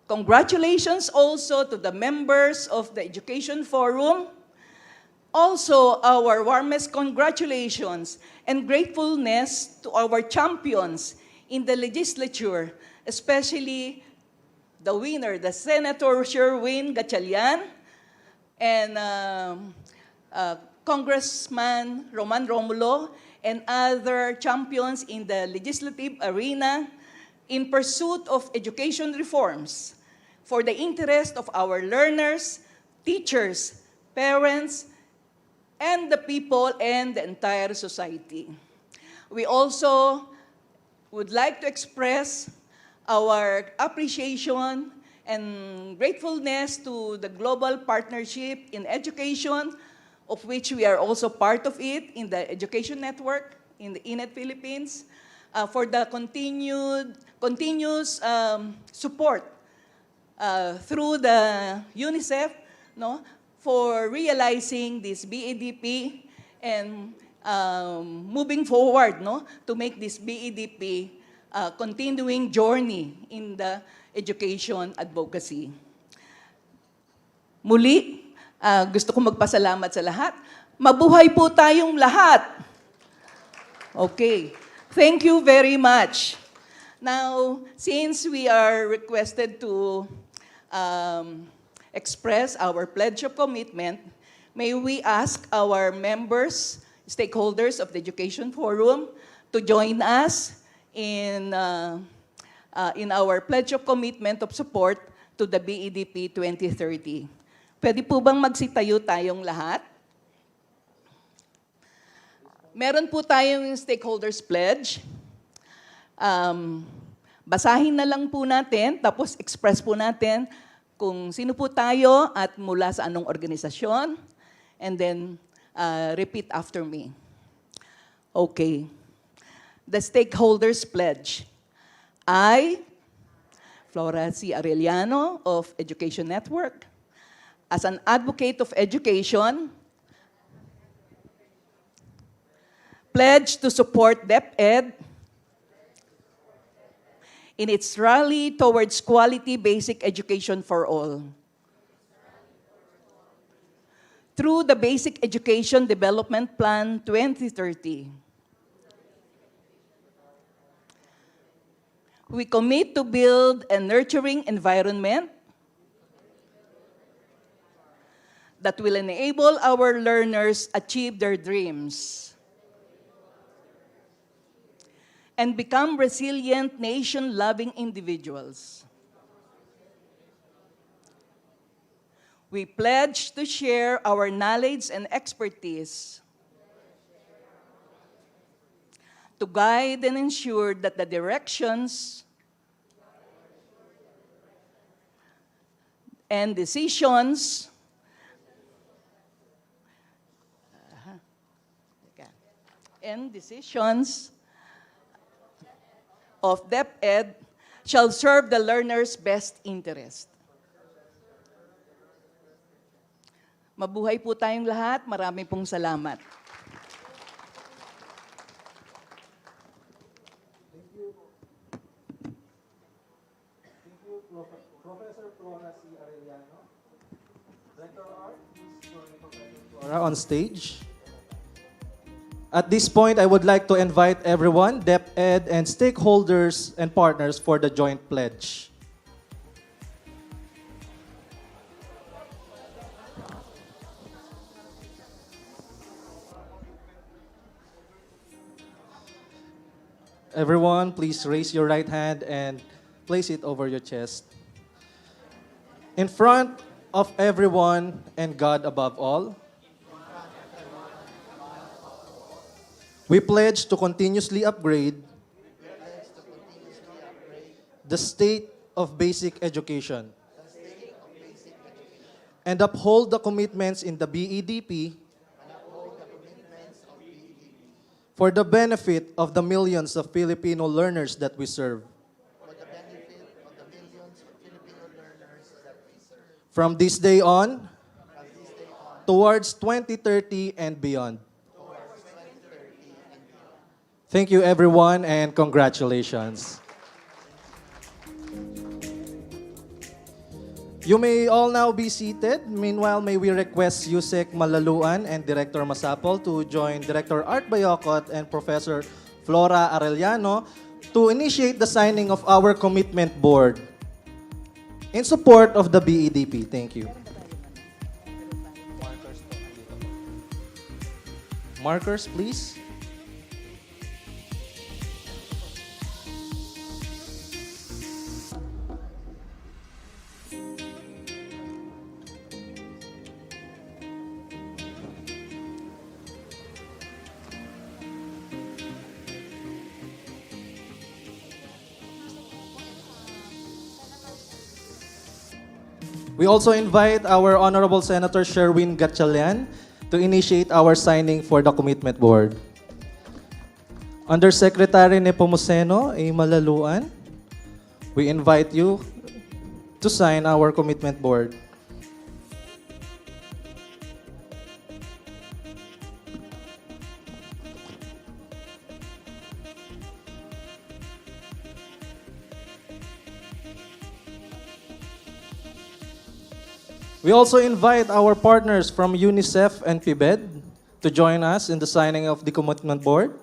Congratulations also to the members of the Education Forum. Also, our warmest congratulations and gratefulness to our champions in the legislature, especially the winner, the Senator Sherwin Gatchalian, and Congressman Roman Romulo, and other champions in the legislative arena in pursuit of education reforms for the interest of our learners, teachers, parents, and the people and the entire society. We also would like to express our appreciation and gratefulness to the global partnership in education, of which we are also part of it in the Education Network in the INET Philippines, for the continuous support through the UNICEF, no, for realizing this BEDP and moving forward, no, to make this BEDP continuing journey in the education advocacy. Muli, gusto ko magpasalamat sa lahat. Mabuhay po tayong lahat. Okay. Thank you very much. Now, since we are requested to express our pledge of commitment, may we ask our members, stakeholders of the Education Forum to join us in our pledge of commitment of support to the BEDP 2030. Pwede po bang magsitayo tayong lahat? Meron po tayong stakeholders pledge. Basahin na lang po natin, tapos express po natin kung sino po tayo at mula sa anong organisasyon. And then, repeat after me. Okay. The Stakeholders Pledge. I, Flora C. Arellano of Education Network, as an advocate of education, pledge to support DepEd in its rally towards quality basic education for all. Through the Basic Education Development Plan 2030, we commit to build a nurturing environment that will enable our learners achieve their dreams and become resilient, nation-loving individuals. We pledge to share our knowledge and expertise to guide and ensure that the directions and decisions of DepEd shall serve the learner's best interest. Mabuhay po tayong lahat. Marami pong salamat. Professor Flora C. Arellano. Director Art, please join Professor Flora on stage. At this point, I would like to invite everyone, DepEd and stakeholders and partners for the joint pledge. Everyone, please raise your right hand and place it over your chest. In front of everyone and God above all, we pledge to continuously upgrade the state of basic education and uphold the commitments in the BEDP for the benefit of the millions of Filipino learners that we serve. From this day on, towards 2030 and beyond. Thank you everyone and congratulations. You may all now be seated. Meanwhile, may we request Yusek Malaluan and Director Masapol to join Director Art Bayocot and Professor Flora Arellano to initiate the signing of our commitment board in support of the BEDP. Thank you. Markers, please. We also invite our Honorable Senator Sherwin Gatchalian to initiate our signing for the commitment board. Undersecretary Nepomuceno A. Malaluan, we invite you to sign our commitment board. We also invite our partners from UNICEF and PIBED to join us in the signing of the commitment board.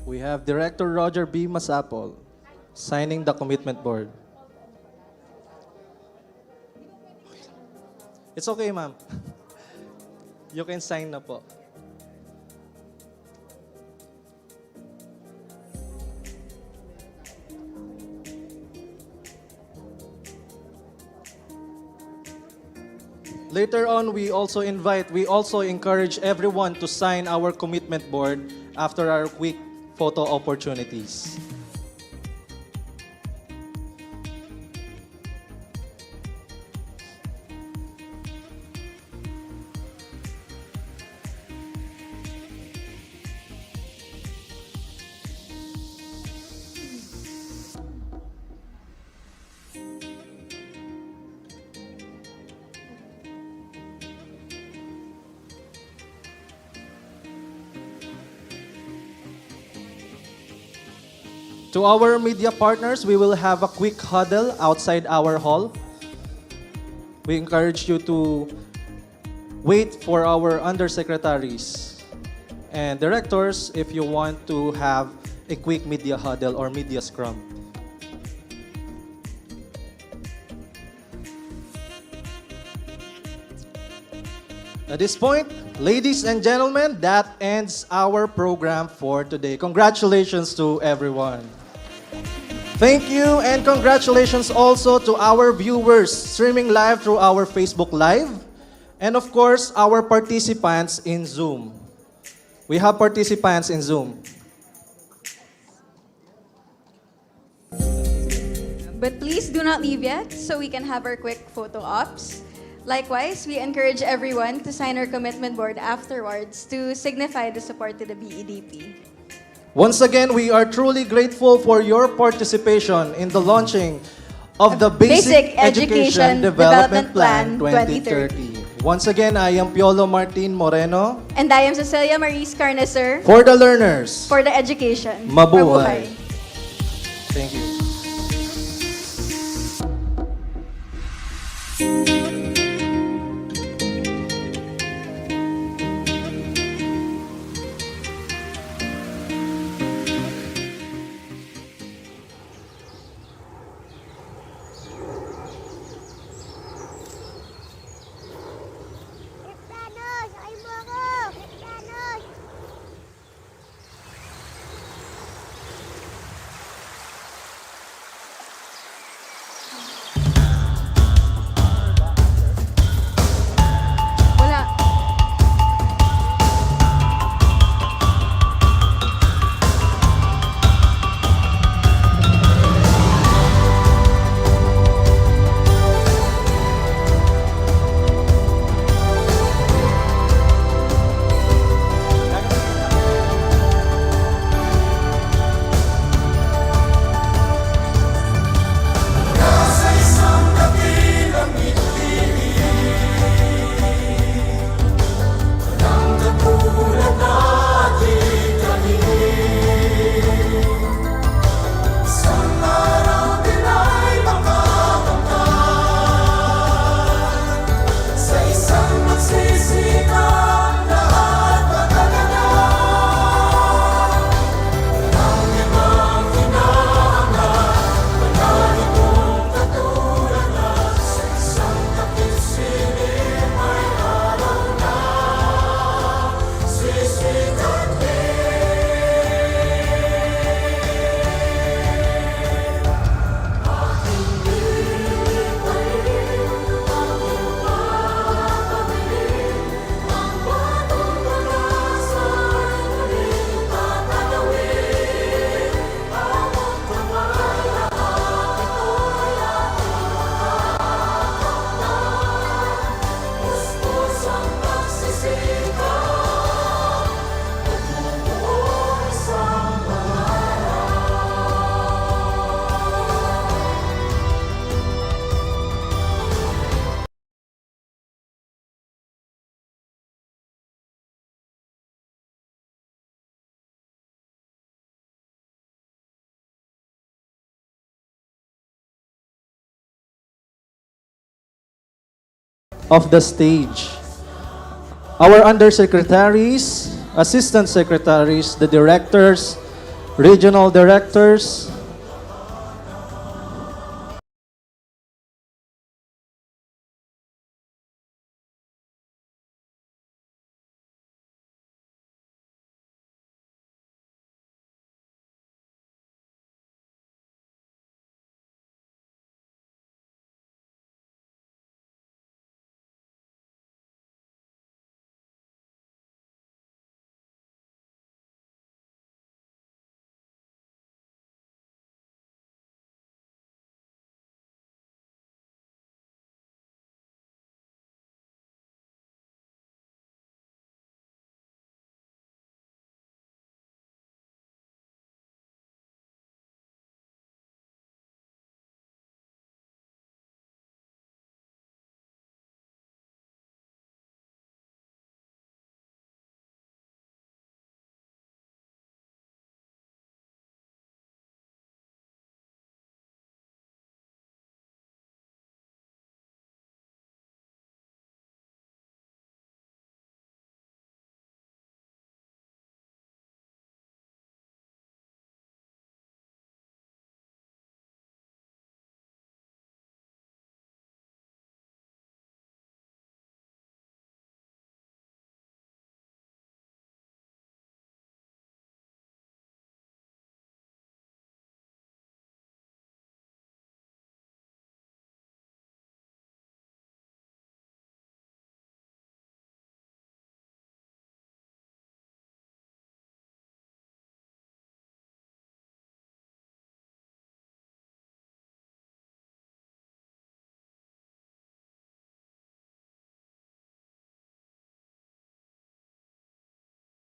We have Director Roger B. Masapol signing the commitment board. It's okay, ma'am. You can sign na po. Later on, we also encourage everyone to sign our commitment board after our quick photo opportunities. To our media partners, we will have a quick huddle outside our hall. We encourage you to wait for our undersecretaries and directors if you want to have a quick media huddle or media scrum. At this point, ladies and gentlemen, that ends our program for today. Congratulations to everyone. Thank you, and congratulations also to our viewers streaming live through our Facebook Live, and of course, our participants in Zoom. We have participants in Zoom. But please do not leave yet so we can have our quick photo ops. Likewise, we encourage everyone to sign our commitment board afterwards to signify the support to the BEDP. Once again, we are truly grateful for your participation in the launching of the Basic Education Development Plan 2030. Once again, I am Piolo Martin Moreno. And I am Cecilia Maris Carneser. For the learners. For the education. Mabuhay. Thank you. Of the stage. Our undersecretaries, assistant secretaries, the directors, regional directors,